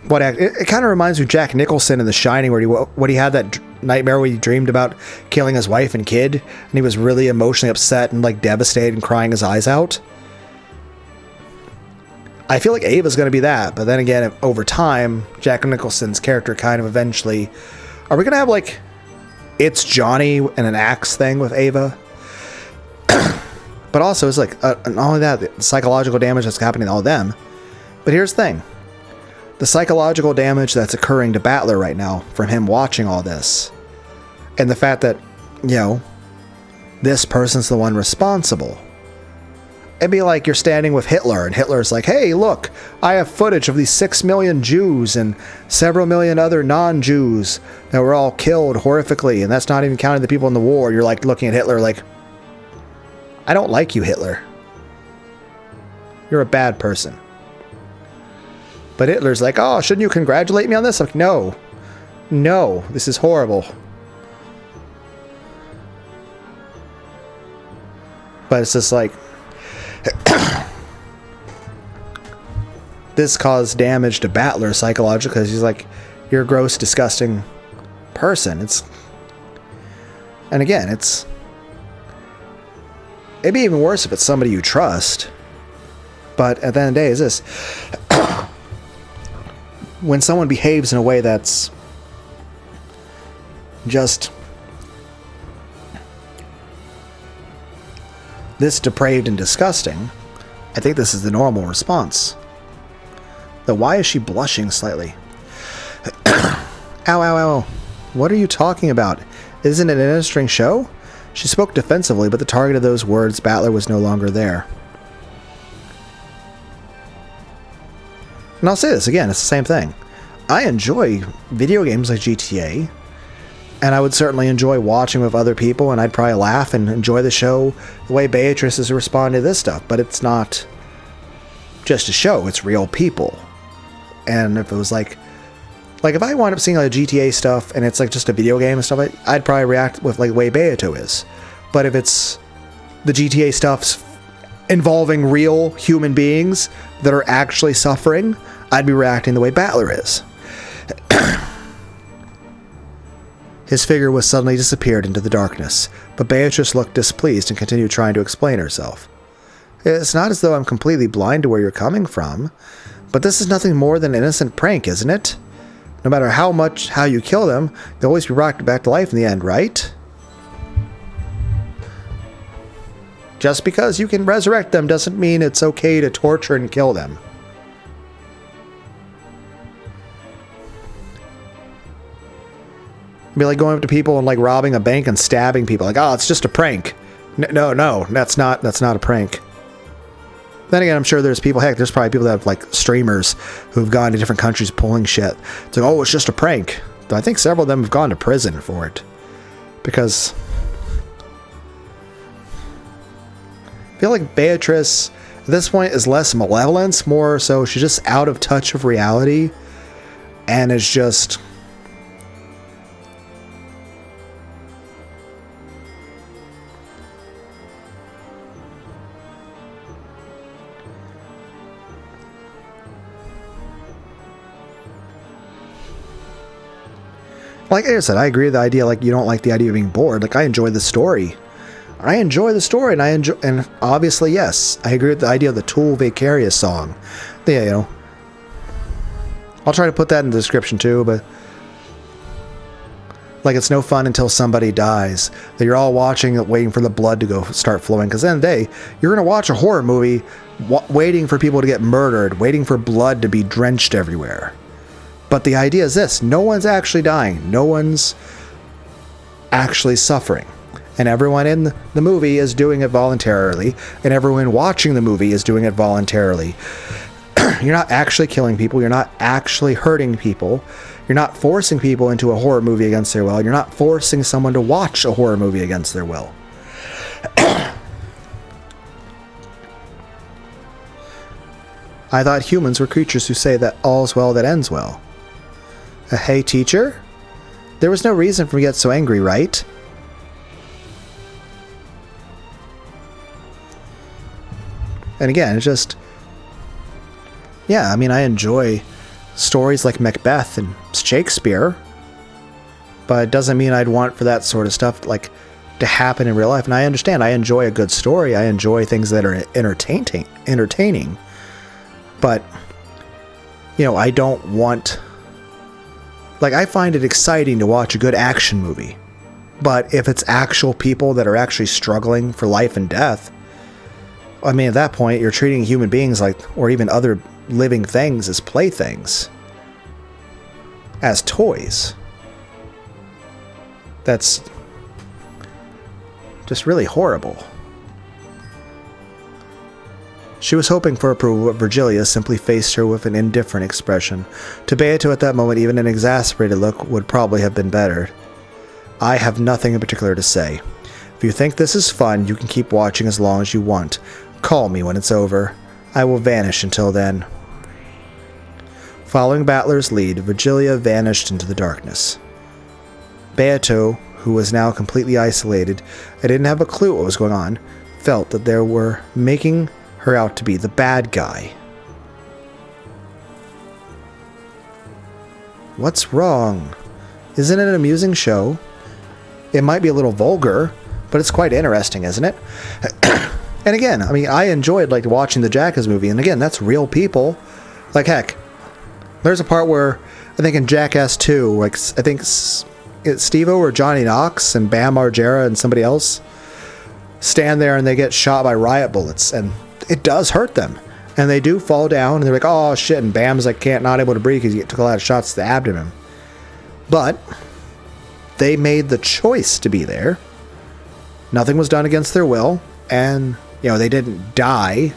Speaker 1: it kind of reminds me of Jack Nicholson in The Shining, where he had that nightmare where he dreamed about killing his wife and kid, and he was really emotionally upset and like devastated and crying his eyes out. I feel like Ava's going to be that, but then again, over time, Jack Nicholson's character kind of eventually... Are we going to have like It's Johnny and an axe thing with Ava? But also, it's like, not only that, the psychological damage that's happening to all of them. But here's the thing. The psychological damage that's occurring to Battler right now from him watching all this, and the fact that, you know, this person's the one responsible. It'd be like you're standing with Hitler, and Hitler's like, hey, look, I have footage of these 6 million Jews and several million other non-Jews that were all killed horrifically, and that's not even counting the people in the war. You're like looking at Hitler like, I don't like you, Hitler. You're a bad person. But Hitler's like, oh, shouldn't you congratulate me on this? I'm like, no. No, this is horrible. But it's just like... this caused damage to Battler psychologically because he's like, you're a gross, disgusting person. And again, it'd be even worse if it's somebody you trust. But at the end of the day, is this... when someone behaves in a way that's just this depraved and disgusting, I think this is the normal response. Though why is she blushing slightly? Ow, ow, ow. What are you talking about? Isn't it an interesting show? She spoke defensively, but the target of those words, Battler, was no longer there. And I'll say this again, it's the same thing. I enjoy video games like GTA, and I would certainly enjoy watching with other people, and I'd probably laugh and enjoy the show the way Beatrice is responding to this stuff, but it's not just a show, it's real people. And if it was like if I wind up seeing like GTA stuff and it's like just a video game and stuff, I'd probably react with like the way Beato is. But if it's the GTA stuff's involving real human beings that are actually suffering, I'd be reacting the way Battler is. His figure was suddenly disappeared into the darkness, but Beatrice looked displeased and continued trying to explain herself. It's not as though I'm completely blind to where you're coming from, but this is nothing more than an innocent prank, isn't it? No matter how you kill them, they'll always be brought back to life in the end, right? Just because you can resurrect them doesn't mean it's okay to torture and kill them. It'd be like going up to people and like robbing a bank and stabbing people. Like, oh, it's just a prank. No, that's not a prank. Then again, I'm sure there's people, heck, there's probably people that have like streamers who've gone to different countries pulling shit. It's like, oh, it's just a prank. But I think several of them have gone to prison for it. Because I feel like Beatrice at this point is less malevolence, more so she's just out of touch of reality, and it's just... Like I said, I agree with the idea, like, you don't like the idea of being bored. Like, I enjoy the story. And obviously, yes, I agree with the idea of the Tool Vicarious song. Yeah, you know. I'll try to put that in the description too, but... Like, it's no fun until somebody dies. That you're all watching it, waiting for the blood to go start flowing. Because at the end of the day, you're going to watch a horror movie waiting for people to get murdered, waiting for blood to be drenched everywhere. But the idea is this: no one's actually dying. No one's actually suffering. And everyone in the movie is doing it voluntarily. And everyone watching the movie is doing it voluntarily. You're not actually killing people. You're not actually hurting people. You're not forcing people into a horror movie against their will. You're not forcing someone to watch a horror movie against their will. I thought humans were creatures who say that all's well that ends well. Hey, teacher? There was no reason for me to get so angry, right? And again, it's just... Yeah, I mean, I enjoy stories like Macbeth and Shakespeare, but it doesn't mean I'd want for that sort of stuff, like, to happen in real life. And I understand, I enjoy a good story. I enjoy things that are entertaining. But, you know, I don't want... Like, I find it exciting to watch a good action movie. But if it's actual people that are actually struggling for life and death, I mean, at that point, you're treating human beings like, or even other living things, as playthings. As toys. That's just really horrible. She was hoping for approval, but Virgilia simply faced her with an indifferent expression. To Beato at that moment, even an exasperated look would probably have been better. I have nothing in particular to say. If you think this is fun, you can keep watching as long as you want. Call me when it's over. I will vanish until then. Following Battler's lead, Virgilia vanished into the darkness. Beato, who was now completely isolated and didn't have a clue what was going on, felt that they were making her out to be the bad guy. What's wrong? Isn't it an amusing show? It might be a little vulgar, but it's quite interesting, isn't it? And again, I mean, I enjoyed like watching the Jackass movie, and again, that's real people. Like, heck, there's a part where I think in Jackass 2, like, I think it's Steve-O or Johnny Knox and Bam Margera and somebody else stand there and they get shot by riot bullets, and it does hurt them. And they do fall down, and they're like, oh shit, and Bam's like not able to breathe because he took a lot of shots to the abdomen. But they made the choice to be there. Nothing was done against their will, and, you know, they didn't die.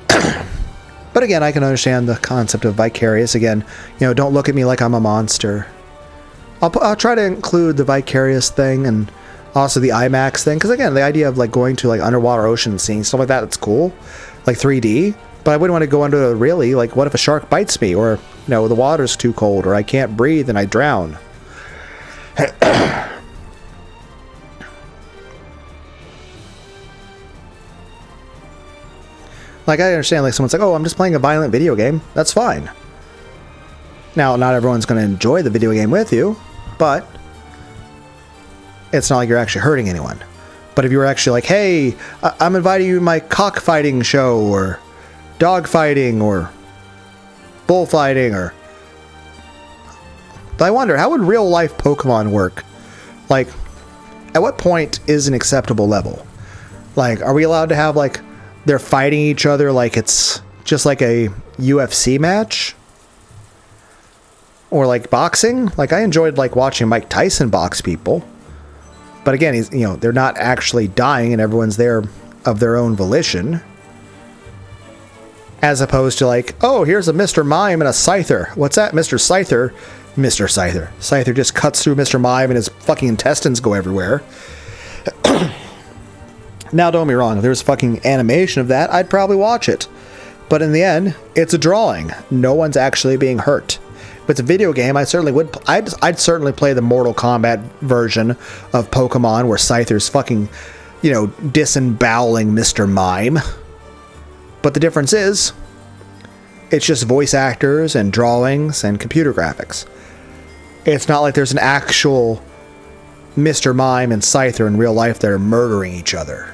Speaker 1: But again, I can understand the concept of vicarious. Again, you know, don't look at me like I'm a monster. I'll try to include the vicarious thing and also the IMAX thing, because again, the idea of like going to like underwater ocean and seeing stuff like that, it's cool, like 3D. But I wouldn't want to go under really, like, what if a shark bites me, or, you know, the water's too cold, or I can't breathe and I drown. Like, I understand, like, someone's like, oh, I'm just playing a violent video game. That's fine. Now, not everyone's going to enjoy the video game with you, but it's not like you're actually hurting anyone. But if you were actually like, hey, I'm inviting you to my cockfighting show, or dog fighting, or bullfighting, or... But I wonder, how would real life Pokemon work? Like, at what point is an acceptable level? Like, are we allowed to have, like, they're fighting each other like it's just like a UFC match? Or like boxing? Like, I enjoyed like watching Mike Tyson box people. But again, he's, you know, they're not actually dying and everyone's there of their own volition. As opposed to like, oh, here's a Mr. Mime and a Scyther. What's that, Mr. Scyther? Mr. Scyther. Scyther just cuts through Mr. Mime and his fucking intestines go everywhere. Now, don't get me wrong, if there was fucking animation of that, I'd probably watch it. But in the end, it's a drawing. No one's actually being hurt. If it's a video game, I certainly would. I'd certainly play the Mortal Kombat version of Pokemon where Scyther's fucking, you know, disemboweling Mr. Mime. But the difference is, it's just voice actors and drawings and computer graphics. It's not like there's an actual Mr. Mime and Scyther in real life that are murdering each other.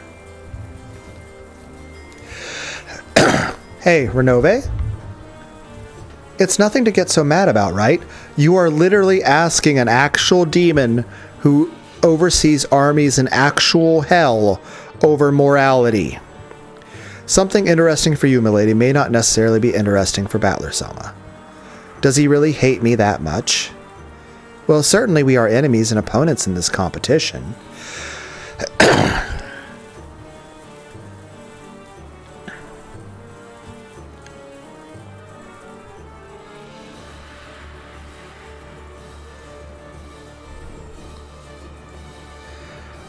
Speaker 1: Hey, Renove? It's nothing to get so mad about, right? You are literally asking an actual demon who oversees armies in actual hell over morality. Something interesting for you, milady, may not necessarily be interesting for Battler-sama. Does he really hate me that much? Well, certainly we are enemies and opponents in this competition.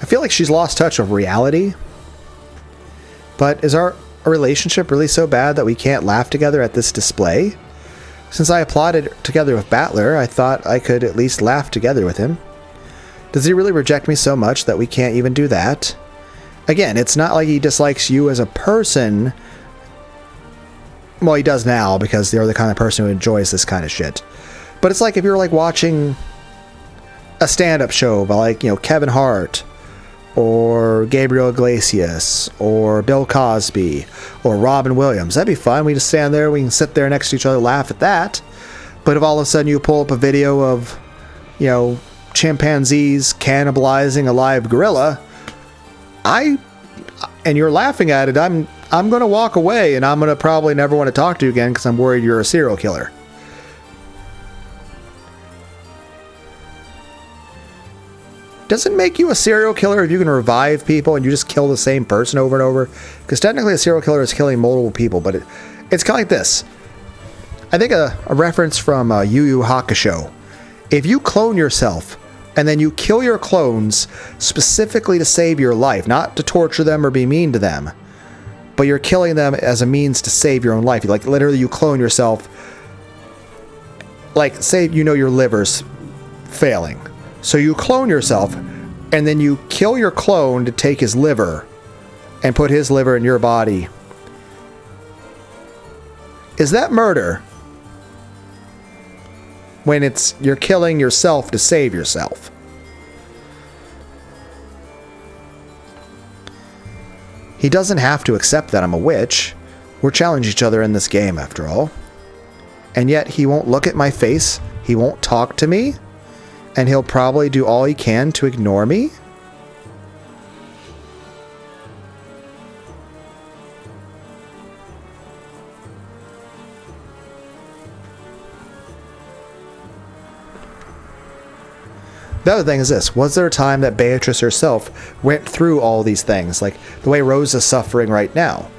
Speaker 1: I feel like she's lost touch of reality. But is our relationship really so bad that we can't laugh together at this display? Since I applauded together with Battler, I thought I could at least laugh together with him. Does he really reject me so much that we can't even do that? Again, it's not like he dislikes you as a person. Well, he does now because you're the kind of person who enjoys this kind of shit. But it's like if you're like watching a stand-up show by like, you know, Kevin Hart or Gabriel Iglesias or Bill Cosby or Robin Williams. That'd be fun. We just stand there, we can sit there next to each other, laugh at that. But if all of a sudden you pull up a video of, you know, chimpanzees cannibalizing a live gorilla, and you're laughing at it, I'm going to walk away and I'm going to probably never want to talk to you again because I'm worried you're a serial killer. Does it make you a serial killer if you can revive people and you just kill the same person over and over? Because technically a serial killer is killing multiple people, but it's kind of like this. I think a reference from Yu Yu Hakusho. If you clone yourself and then you kill your clones specifically to save your life, not to torture them or be mean to them, but you're killing them as a means to save your own life. Like literally you clone yourself. Like say you know your liver's failing. So you clone yourself, and then you kill your clone to take his liver and put his liver in your body. Is that murder? When you're killing yourself to save yourself. He doesn't have to accept that I'm a witch. We're challenging each other in this game, after all. And yet he won't look at my face. He won't talk to me. And he'll probably do all he can to ignore me? The other thing is this. Was there a time that Beatrice herself went through all these things, like the way Rose is suffering right now?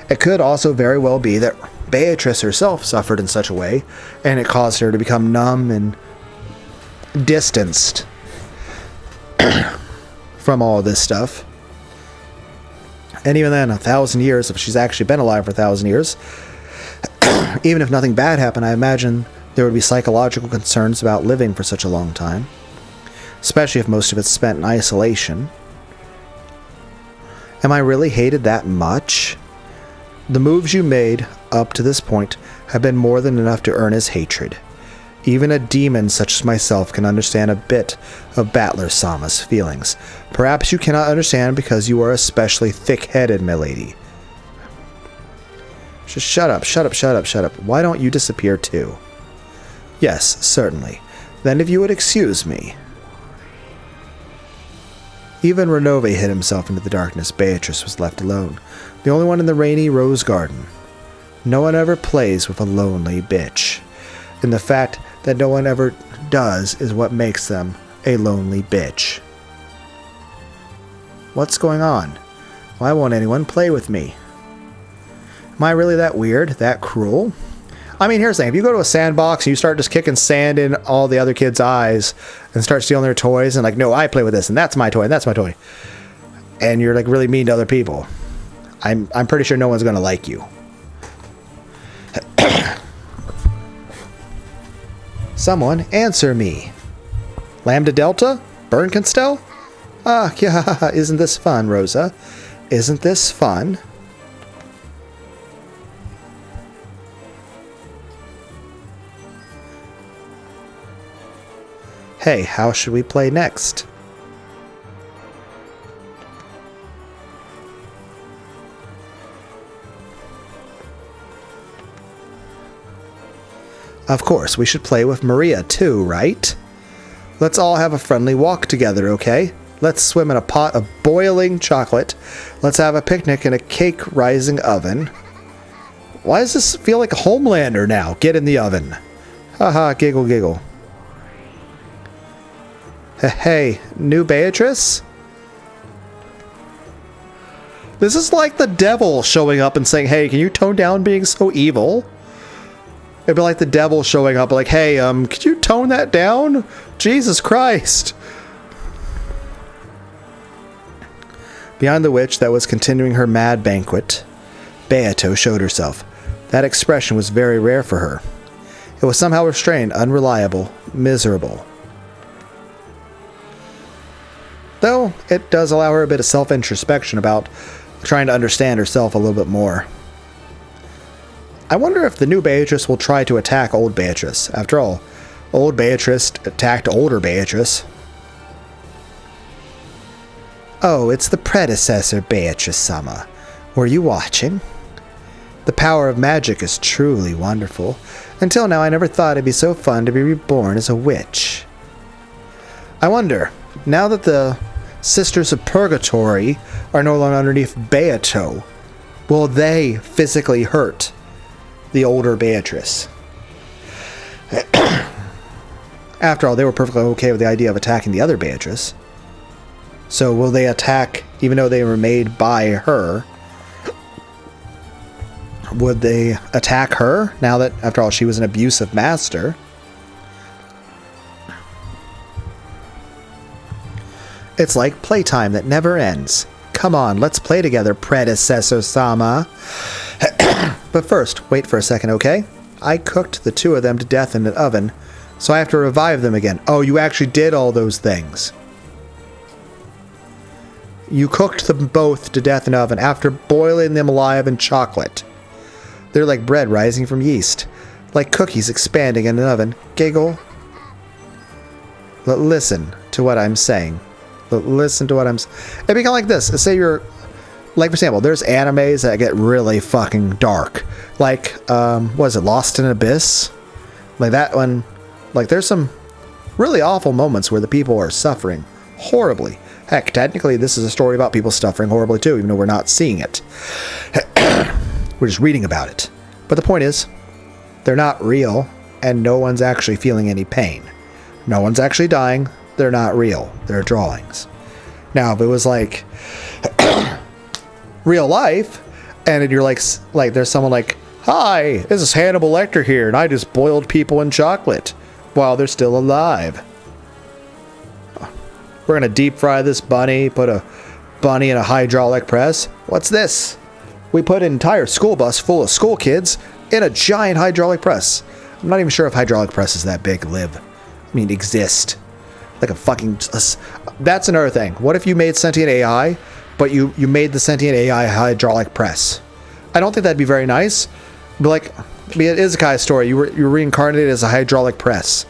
Speaker 1: It could also very well be that Beatrice herself suffered in such a way, and it caused her to become numb and distanced from all this stuff. And even then, 1,000 years, if she's actually been alive for 1,000 years, even if nothing bad happened, I imagine there would be psychological concerns about living for such a long time, especially if most of it's spent in isolation. Am I really hated that much? The moves you made up to this point have been more than enough to earn his hatred. Even a demon such as myself can understand a bit of Battler-sama's feelings. Perhaps you cannot understand because you are especially thick-headed, milady. Just shut up, shut up, shut up, shut up. Why don't you disappear too? Yes, certainly. Then if you would excuse me. Even Renove hid himself into the darkness. Beatrice was left alone. The only one in the rainy rose garden. No one ever plays with a lonely bitch. And the fact that no one ever does is what makes them a lonely bitch. What's going on? Why won't anyone play with me? Am I really that weird? That cruel? I mean, here's the thing. If you go to a sandbox and you start just kicking sand in all the other kids' eyes and start stealing their toys and like, no, I play with this and that's my toy and that's my toy. and you're like really mean to other people. I'm pretty sure no one's gonna like you. Someone answer me. Lambda Delta? Bernconstell? Ah, yeah, isn't this fun, Rosa? Isn't this fun? Hey, how should we play next? Of course, we should play with Maria too, right? Let's all have a friendly walk together, okay? Let's swim in a pot of boiling chocolate. Let's have a picnic in a cake-rising oven. Why does this feel like a Homelander now? Get in the oven. Haha, giggle giggle. Hey, new Beatrice? This is like the devil showing up and saying, hey, can you tone down being so evil? It'd be like the devil showing up like, hey, could you tone that down? Jesus Christ. Behind the witch that was continuing her mad banquet, Beato showed herself. That expression was very rare for her. It was somehow restrained, unreliable, miserable. Though, it does allow her a bit of self-introspection about trying to understand herself a little bit more. I wonder if the new Beatrice will try to attack old Beatrice. After all, old Beatrice attacked older Beatrice. Oh, it's the predecessor Beatrice-sama. Were you watching? The power of magic is truly wonderful. Until now, I never thought it'd be so fun to be reborn as a witch. I wonder, now that the Sisters of Purgatory are no longer underneath Beato, will they physically hurt the older Beatrice? After all, they were perfectly okay with the idea of attacking the other Beatrice. So will they attack, even though they were made by her? Would they attack her, now that, after all, she was an abusive master? It's like playtime that never ends. Come on, let's play together, predecessor-sama. But first, wait for a second, okay? I cooked the two of them to death in an oven, so I have to revive them again. Oh, you actually did all those things. You cooked them both to death in an oven after boiling them alive in chocolate. They're like bread rising from yeast, like cookies expanding in an oven. Giggle. But listen to what I'm saying. Listen to what I'm saying. It'd be kind of like this. Say you're, like for example, there's animes that get really fucking dark. Like, what is it, Lost in Abyss? Like that one, like there's some really awful moments where the people are suffering horribly. Heck, technically this is a story about people suffering horribly too, even though we're not seeing it. We're just reading about it. But the point is, they're not real, and no one's actually feeling any pain. No one's actually dying. They're not real. They're drawings. Now, if it was like real life, and you're like there's someone like, hi, this is Hannibal Lecter here, and I just boiled people in chocolate while they're still alive. We're going to deep fry this bunny, put a bunny in a hydraulic press. What's this? We put an entire school bus full of school kids in a giant hydraulic press. I'm not even sure if hydraulic presses that big exist. Like a fucking... That's another thing. What if you made sentient AI, but you made the sentient AI hydraulic press? I don't think that'd be very nice. But like, be it Izakai's story, you're reincarnated as a hydraulic press.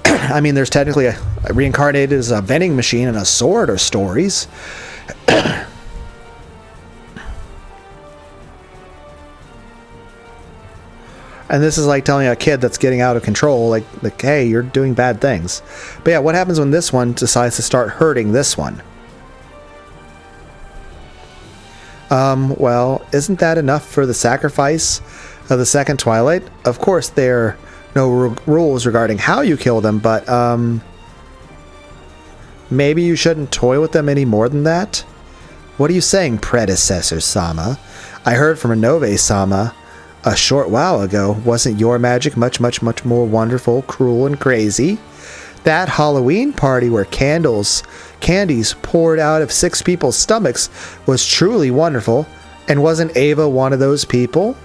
Speaker 1: I mean, there's technically a reincarnated as a vending machine and a sword or stories. And this is like telling a kid that's getting out of control, like, hey, you're doing bad things. But yeah, what happens when this one decides to start hurting this one? Well, isn't that enough for the sacrifice of the second Twilight? Of course, there are no rules regarding how you kill them, but, maybe you shouldn't toy with them any more than that? What are you saying, predecessor-sama? I heard from Inove-sama a short while ago. Wasn't your magic much more wonderful, cruel, and crazy? That Halloween party where candies poured out of 6 people's stomachs was truly wonderful. And wasn't Ava one of those people?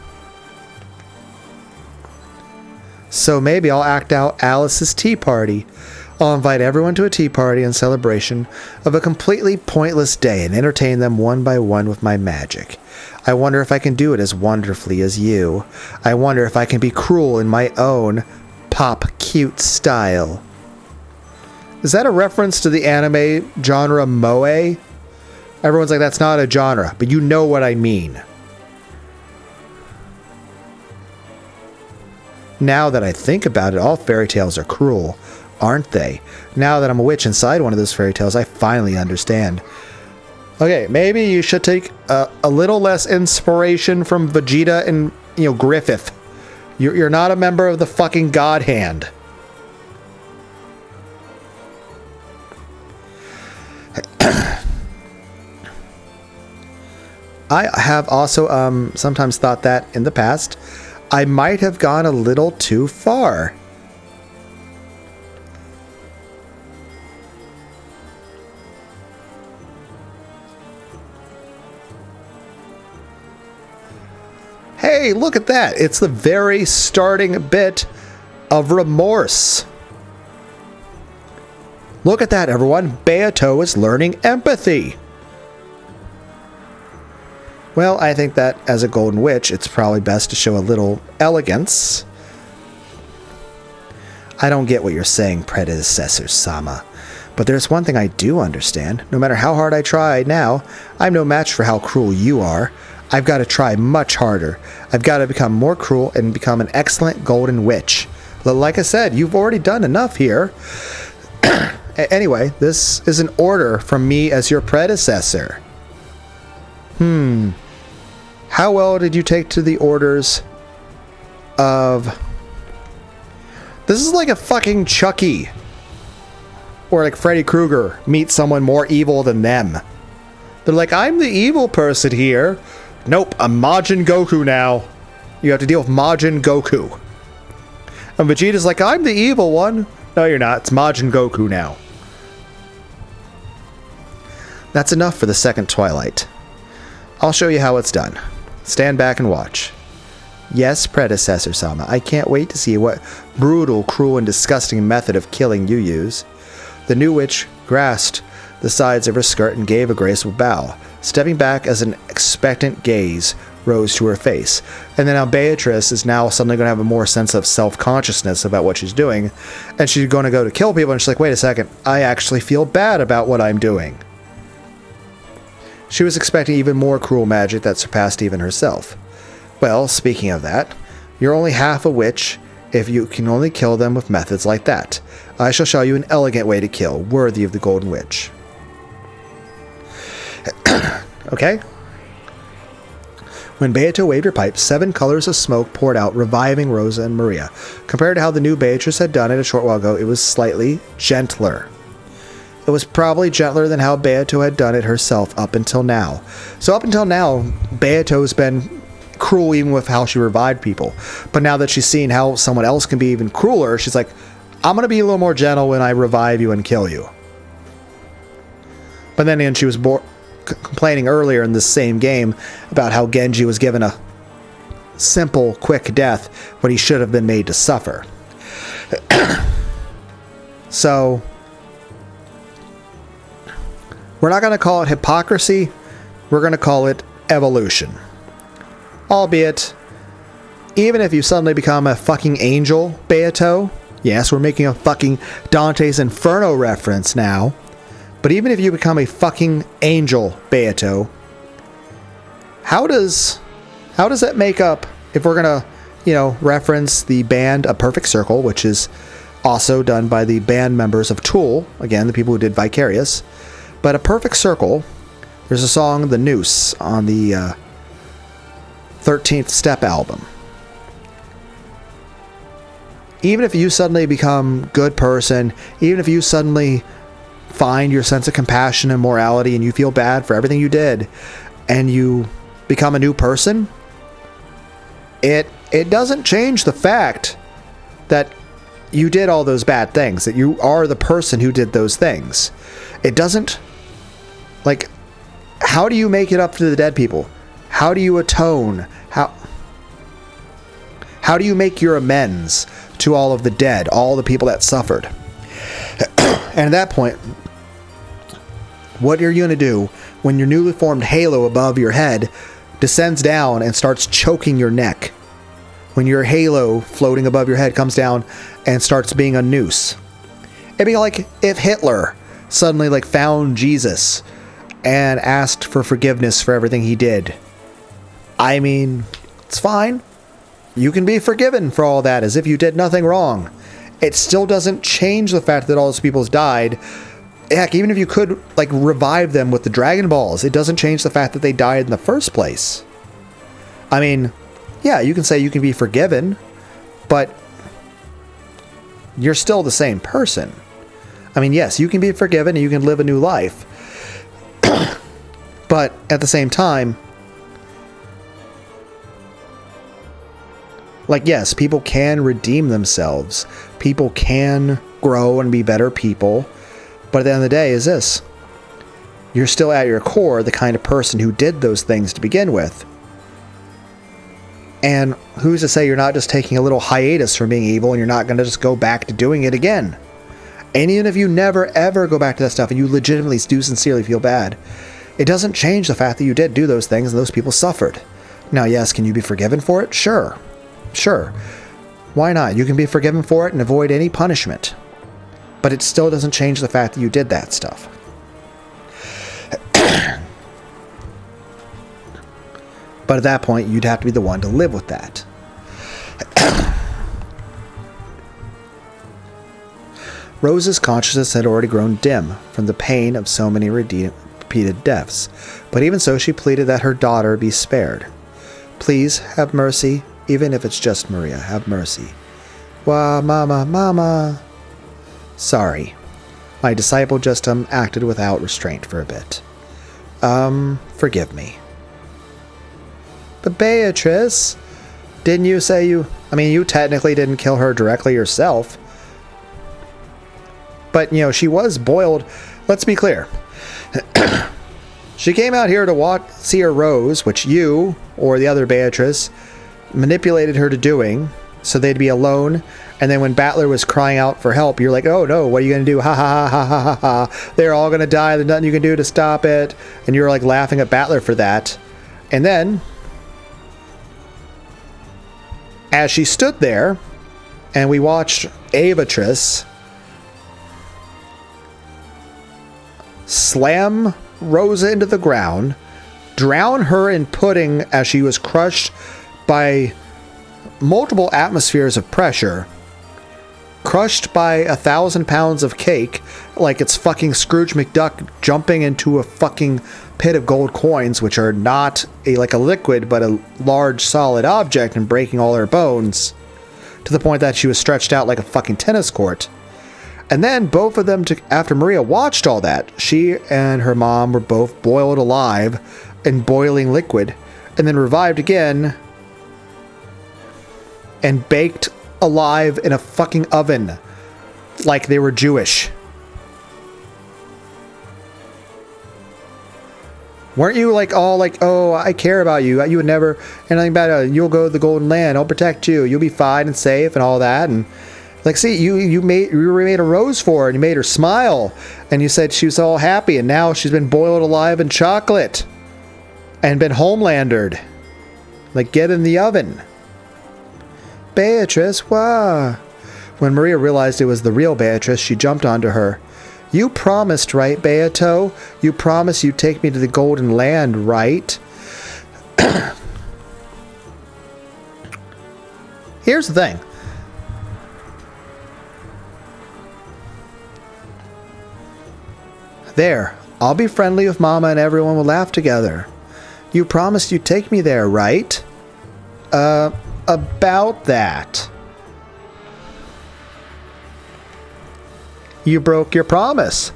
Speaker 1: So maybe I'll act out Alice's tea party. I'll invite everyone to a tea party in celebration of a completely pointless day and entertain them one by one with my magic. I wonder if I can do it as wonderfully as you. I wonder if I can be cruel in my own pop-cute style. Is that a reference to the anime genre moe? Everyone's like, that's not a genre, but you know what I mean. Now that I think about it, all fairy tales are cruel, aren't they? Now that I'm a witch inside one of those fairy tales, I finally understand. Okay, maybe you should take a little less inspiration from Vegeta and, Griffith. You're not a member of the fucking God Hand. I have also sometimes thought that in the past I might have gone a little too far. Hey, look at that. It's the very starting bit of remorse. Look at that, everyone. Beato is learning empathy. Well, I think that as a golden witch, it's probably best to show a little elegance. I don't get what you're saying, predecessor Sama. But there's one thing I do understand. No matter how hard I try now, I'm no match for how cruel you are. I've got to try much harder. I've got to become more cruel and become an excellent golden witch. Like I said, you've already done enough here. Anyway, this is an order from me as your predecessor. How well did you take to the orders of... This is like a fucking Chucky. Or like Freddy Krueger meets someone more evil than them. They're like, I'm the evil person here. Nope, I'm Majin Goku now. You have to deal with Majin Goku. And Vegeta's like, I'm the evil one. No, you're not. It's Majin Goku now. That's enough for the second Twilight. I'll show you how it's done. Stand back and watch. Yes, predecessor Sama, I can't wait to see what brutal, cruel, and disgusting method of killing you use. The new witch grasped the sides of her skirt and gave a graceful bow, stepping back as an expectant gaze rose to her face. And then now Beatrice is now suddenly going to have a more sense of self-consciousness about what she's doing, and she's going to go to kill people, and she's like, wait a second, I actually feel bad about what I'm doing. She was expecting even more cruel magic that surpassed even herself. Well, speaking of that, you're only half a witch if you can only kill them with methods like that. I shall show you an elegant way to kill, worthy of the Golden Witch. Okay? When Beato waved her pipe, 7 colors of smoke poured out, reviving Rosa and Maria. Compared to how the new Beatrice had done it a short while ago, it was slightly gentler. It was probably gentler than how Beato had done it herself up until now. So up until now, Beato's been cruel even with how she revived people. But now that she's seen how someone else can be even crueler, she's like, I'm going to be a little more gentle when I revive you and kill you. But then she was complaining earlier in this same game about how Genji was given a simple, quick death when he should have been made to suffer. So... we're not going to call it hypocrisy, we're going to call it evolution. Albeit, even if you suddenly become a fucking angel, Beato, yes, we're making a fucking Dante's Inferno reference now, but even if you become a fucking angel, Beato, how does that make up, if we're going to, reference the band A Perfect Circle, which is also done by the band members of Tool, again, the people who did Vicarious. But A Perfect Circle, there's a song, The Noose, on the 13th Step album. Even if you suddenly become a good person, even if you suddenly find your sense of compassion and morality and you feel bad for everything you did, and you become a new person, it doesn't change the fact that you did all those bad things, that you are the person who did those things. It doesn't, like, how do you make it up to the dead people? How do you atone? How do you make your amends to all of the dead, all the people that suffered? And at that point, what are you going to do when your newly formed halo above your head descends down and starts choking your neck? When your halo floating above your head comes down and starts being a noose. It'd be like if Hitler suddenly like found Jesus and asked for forgiveness for everything he did. I mean, it's fine. You can be forgiven for all that as if you did nothing wrong. It still doesn't change the fact that all those people died. Heck, even if you could like revive them with the Dragon Balls, it doesn't change the fact that they died in the first place. I mean, yeah, you can say you can be forgiven, but you're still the same person. I mean, yes, you can be forgiven and you can live a new life. But at the same time, like, yes, people can redeem themselves. People can grow and be better people. But at the end of the day is this. You're still at your core the kind of person who did those things to begin with. And who's to say you're not just taking a little hiatus from being evil and you're not going to just go back to doing it again? And even if you never ever go back to that stuff and you legitimately do sincerely feel bad, it doesn't change the fact that you did do those things and those people suffered. Now, yes, can you be forgiven for it? Sure. Sure. Why not? You can be forgiven for it and avoid any punishment. But it still doesn't change the fact that you did that stuff. But at that point, you'd have to be the one to live with that. Rose's consciousness had already grown dim from the pain of so many repeated deaths, but even so she pleaded that her daughter be spared. Please, have mercy, even if it's just Maria, have mercy. Wah, mama, mama. Sorry. My disciple just acted without restraint for a bit. Forgive me. But Beatrice, didn't you say you... I mean, you technically didn't kill her directly yourself. But, you know, she was boiled. Let's be clear. She came out here to see her Rose, which you, or the other Beatrice, manipulated her to doing, so they'd be alone. And then when Battler was crying out for help, you're like, oh no, what are you going to do? Ha ha ha ha ha ha. They're all going to die. There's nothing you can do to stop it. And you're like laughing at Battler for that. And then... as she stood there, and we watched Avatrice slam Rosa into the ground, drown her in pudding as she was crushed by multiple atmospheres of pressure, crushed by 1,000 pounds of cake like it's fucking Scrooge McDuck jumping into a fucking pit of gold coins, which are not like a liquid but a large solid object, and breaking all her bones to the point that she was stretched out like a fucking tennis court. And then both of them, after Maria watched all that, she and her mom were both boiled alive in boiling liquid and then revived again and baked alive in a fucking oven like they were Jewish. Weren't you like all like, oh, I care about you. You would never, anything bad. You'll go to the Golden Land. I'll protect you. You'll be fine and safe and all that. And like, see, you made a rose for her and you made her smile. And you said she was all happy. And now she's been boiled alive in chocolate and been homelandered. Like, get in the oven. Beatrice, wow. When Maria realized it was the real Beatrice, she jumped onto her. You promised, right, Beato? You promised you'd take me to the Golden Land, right? Here's the thing. There, I'll be friendly with Mama and everyone will laugh together. You promised you'd take me there, right? About that. You broke your promise.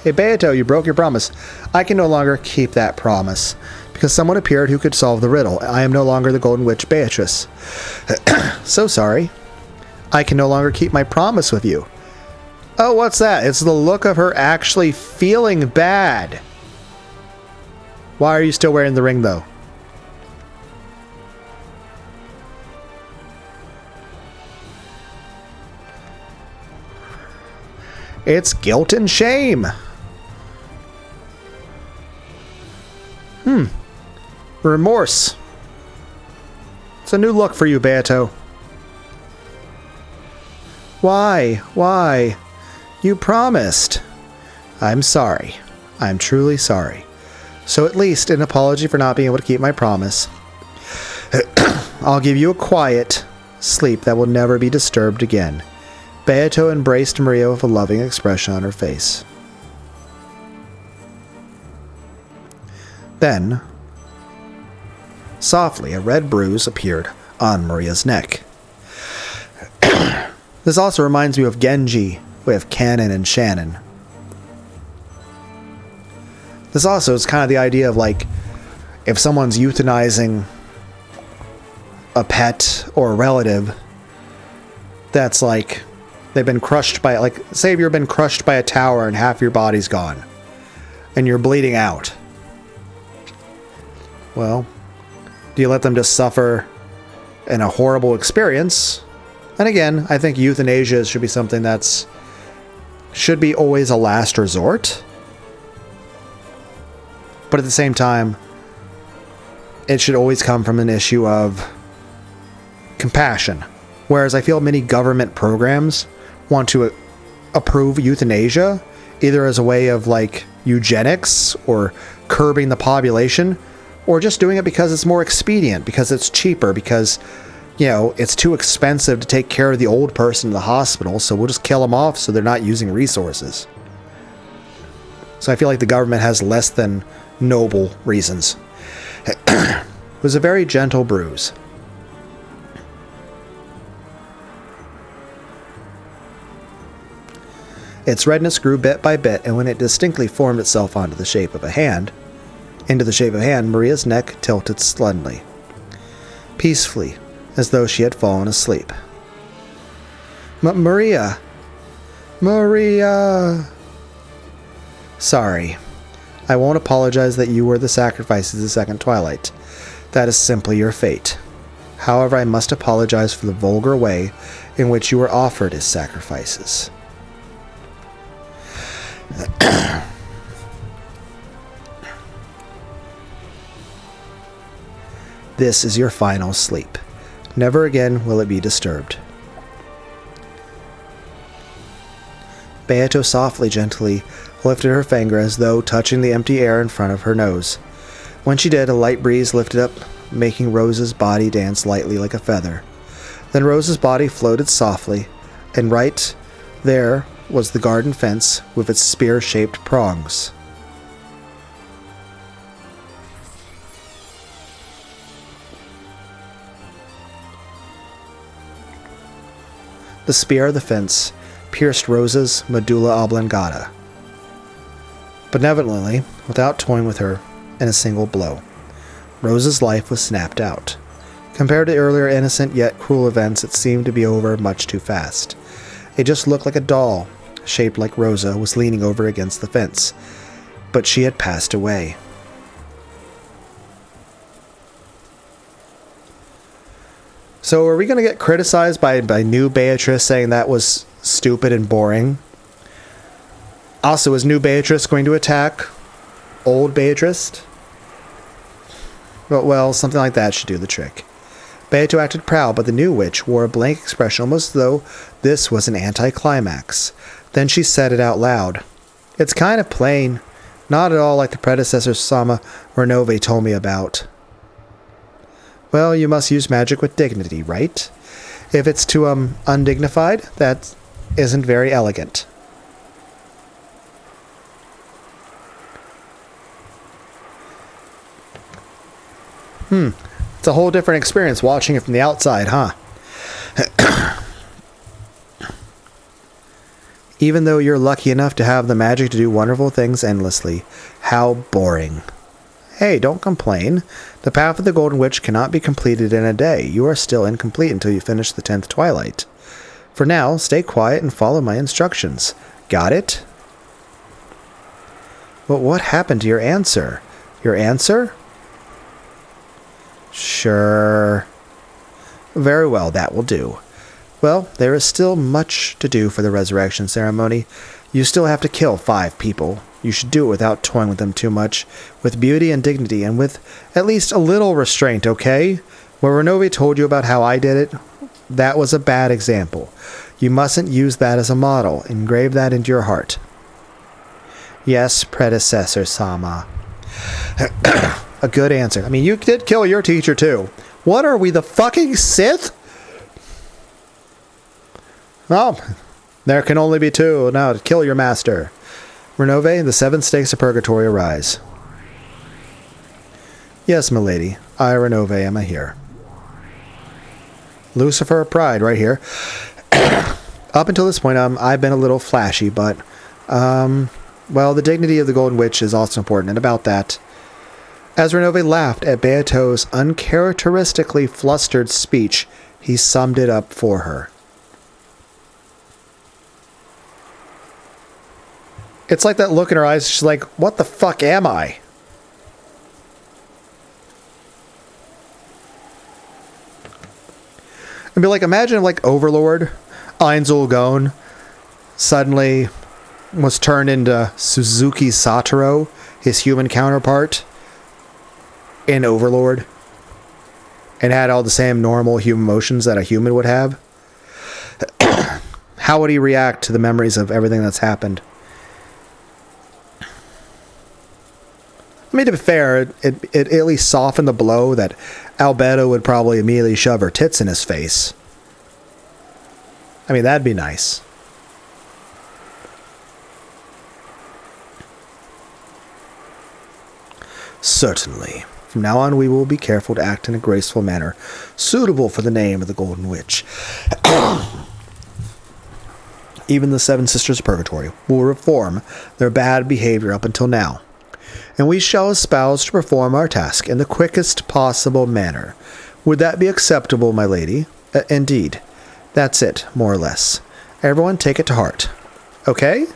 Speaker 1: Hey, Beato, you broke your promise. I can no longer keep that promise because someone appeared who could solve the riddle. I am no longer the Golden Witch Beatrice. So sorry. I can no longer keep my promise with you. Oh, what's that? It's the look of her actually feeling bad. Why are you still wearing the ring, though? It's guilt and shame. Remorse. It's a new look for you, Beato. Why? Why? You promised. I'm sorry. I'm truly sorry. So at least an apology for not being able to keep my promise. I'll give you a quiet sleep that will never be disturbed again. Beato embraced Maria with a loving expression on her face. Then, softly, a red bruise appeared on Maria's neck. This also reminds me of Genji with Canon and Shannon. This also is kind of the idea of, like, if someone's euthanizing a pet or a relative that's like they've been crushed by, like, say if you've been crushed by a tower and half your body's gone and you're bleeding out. Well, do you let them just suffer in a horrible experience? And again, I think euthanasia should be something that's should be always a last resort. But at the same time, it should always come from an issue of compassion. Whereas I feel many government programs want to approve euthanasia, either as a way of, like, eugenics or curbing the population, or just doing it because it's more expedient, because it's cheaper, because, you know, it's too expensive to take care of the old person in the hospital, so we'll just kill them off so they're not using resources. So I feel like the government has less than noble reasons. It was a very gentle bruise. Its redness grew bit by bit, and when it distinctly formed itself into the shape of a hand, Maria's neck tilted suddenly, peacefully, as though she had fallen asleep. Maria! Maria! Sorry. I won't apologize that you were the sacrifice of the second twilight. That is simply your fate. However, I must apologize for the vulgar way in which you were offered as sacrifices. This is your final sleep. Never again will it be disturbed. Beato softly, gently lifted her finger as though touching the empty air in front of her nose. When she did, a light breeze lifted up, making Rose's body dance lightly like a feather. Then Rose's body floated softly, and right there was the garden fence with its spear-shaped prongs. The spear of the fence pierced Rose's medulla oblongata. Benevolently, without toying with her, in a single blow, Rose's life was snapped out. Compared to earlier innocent yet cruel events, it seemed to be over much too fast. It just looked like a doll, shaped like Rosa, was leaning over against the fence. But she had passed away. So are we going to get criticized by new Beatrice saying that was stupid and boring? Also, is new Beatrice going to attack old Beatrice? Well, something like that should do the trick. Beato acted proud, but the new witch wore a blank expression, almost as though this was an anticlimax. Then she said it out loud. It's kind of plain. Not at all like the predecessor Sama Renove told me about. Well, you must use magic with dignity, right? If it's too, undignified, that isn't very elegant. It's a whole different experience watching it from the outside, huh? Even though you're lucky enough to have the magic to do wonderful things endlessly, how boring. Hey, don't complain. The path of the Golden Witch cannot be completed in a day. You are still incomplete until you finish the 10th twilight. For now, stay quiet and follow my instructions. Got it? But what happened to your answer? Your answer? Sure. Very well, that will do. Well, there is still much to do for the resurrection ceremony. You still have to kill 5 people. You should do it without toying with them too much, with beauty and dignity, and with at least a little restraint, okay? When Renove told you about how I did it, that was a bad example. You mustn't use that as a model. Engrave that into your heart. Yes, predecessor Sama. A good answer. I mean, you did kill your teacher too. What are we, the fucking Sith? Oh, there can only be 2. Now, to kill your master. Renove, the 7 stakes of purgatory arise. Yes, milady. I, Renove, am here. Lucifer of Pride, right here. Up until this point, I've been a little flashy, but, well, the dignity of the Golden Witch is also important, and about that. As Renove laughed at Beato's uncharacteristically flustered speech, he summed it up for her. It's like that look in her eyes. She's like, what the fuck am I? And be like, imagine like Overlord, Ainzul Gon, suddenly was turned into Suzuki Satoru, his human counterpart, in Overlord, and had all the same normal human emotions that a human would have. How would he react to the memories of everything that's happened? I mean, to be fair, it at least softened the blow that Albedo would probably immediately shove her tits in his face. I mean, that'd be nice. Certainly. From now on, we will be careful to act in a graceful manner, suitable for the name of the Golden Witch. Even the 7 Sisters of Purgatory will reform their bad behavior up until now. And we shall espouse to perform our task in the quickest possible manner. Would that be acceptable, my lady? Indeed. That's it, more or less. Everyone take it to heart. Okay?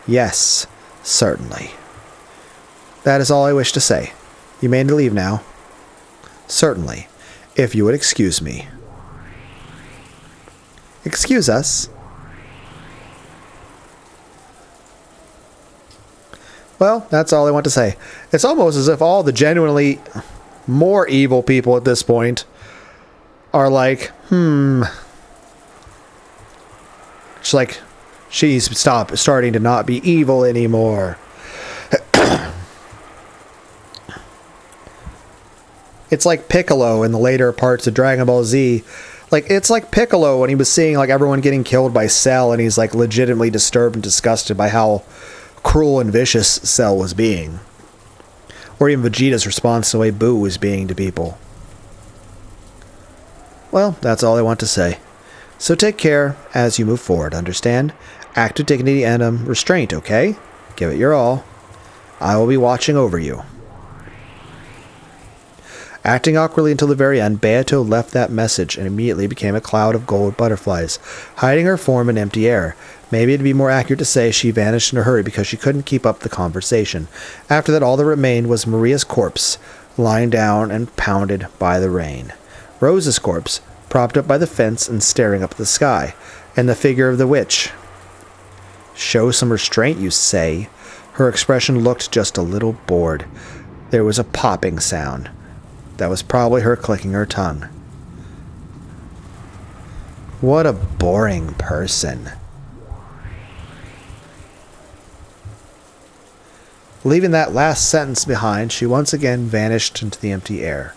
Speaker 1: Yes, certainly. That is all I wish to say. You may leave now. Certainly, if you would excuse me. Excuse us? Well, that's all I want to say. It's almost as if all the genuinely more evil people at this point are like, It's like she's starting to not be evil anymore. It's like Piccolo in the later parts of Dragon Ball Z. Like, it's like Piccolo when he was seeing like everyone getting killed by Cell, and he's like legitimately disturbed and disgusted by how cruel and vicious Cell was being. Or even Vegeta's response to the way Boo was being to people. Well, that's all I want to say. So take care as you move forward, understand? Act with dignity and restraint, okay? Give it your all. I will be watching over you. Acting awkwardly until the very end, Beato left that message and immediately became a cloud of gold butterflies, hiding her form in empty air. Maybe it'd be more accurate to say she vanished in a hurry because she couldn't keep up the conversation. After that, all that remained was Maria's corpse, lying down and pounded by the rain. Rose's corpse, propped up by the fence and staring up at the sky, and the figure of the witch. Show some restraint, you say? Her expression looked just a little bored. There was a popping sound. That was probably her clicking her tongue. What a boring person. Leaving that last sentence behind, she once again vanished into the empty air.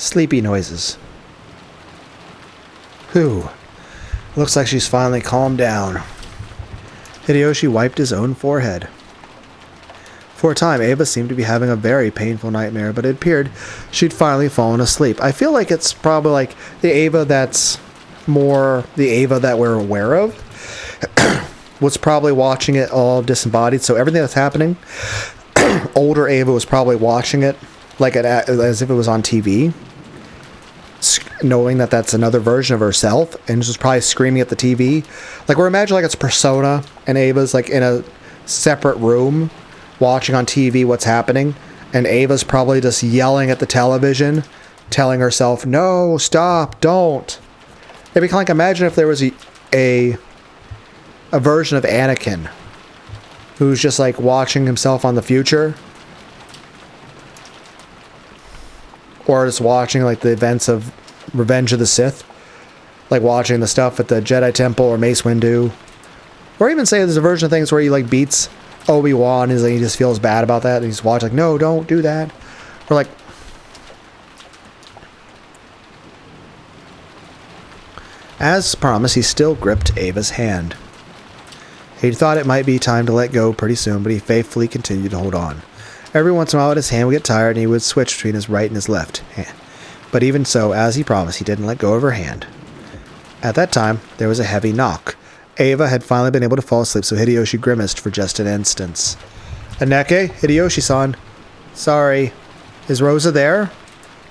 Speaker 1: Sleepy noises. Whew. Looks like she's finally calmed down. Hideyoshi wiped his own forehead. For a time, Ava seemed to be having a very painful nightmare, but it appeared she'd finally fallen asleep. I feel like it's probably like the Ava that's more the Ava that we're aware of was probably watching it all disembodied. So everything that's happening, older Ava was probably watching it like as if it was on TV, knowing that that's another version of herself, and just probably screaming at the TV. Like, we're imagining like it's Persona, and Ava's like in a separate room watching on TV what's happening, and Ava's probably just yelling at the television, telling herself, no, stop, don't. It'd be kind of like, imagine if there was a version of Anakin who's just like watching himself on the future, or just watching like the events of Revenge of the Sith, like watching the stuff at the Jedi Temple or Mace Windu, or even say there's a version of things where he like beats Obi-Wan and he just feels bad about that and he's watching like, no, don't do that, or like, as promised, he still gripped Ava's hand. He thought it might be time to let go pretty soon, but he faithfully continued to hold on. Every once in a while his hand would get tired and he would switch between his right and his left hand. But even so, as he promised, he didn't let go of her hand. At that time, there was a heavy knock. Ava had finally been able to fall asleep, so Hideyoshi grimaced for just an instant. Aneke, Hideyoshi-san. Sorry. Is Rosa there?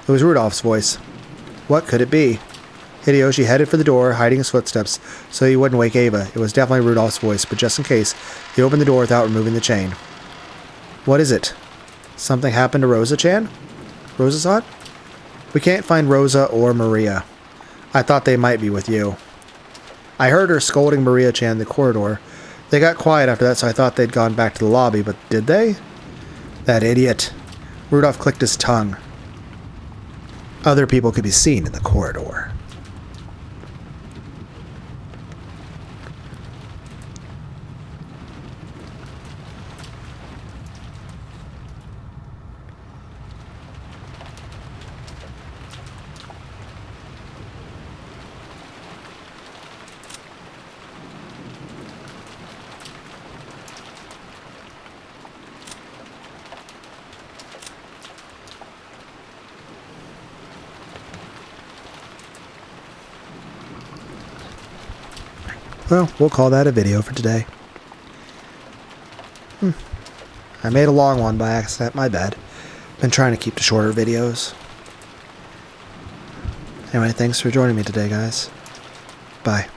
Speaker 1: It was Rudolph's voice. What could it be? Hideyoshi headed for the door, hiding his footsteps, so he wouldn't wake Ava. It was definitely Rudolph's voice, but just in case, he opened the door without removing the chain. What is it? Something happened to Rosa-chan? Rosa-san? We can't find Rosa or Maria. I thought they might be with you. I heard her scolding Maria-chan in the corridor. They got quiet after that, so I thought they'd gone back to the lobby, but did they? That idiot. Rudolph clicked his tongue. Other people could be seen in the corridor. Well, we'll call that a video for today. I made a long one by accident, my bad. Been trying to keep the shorter videos. Anyway, thanks for joining me today, guys. Bye.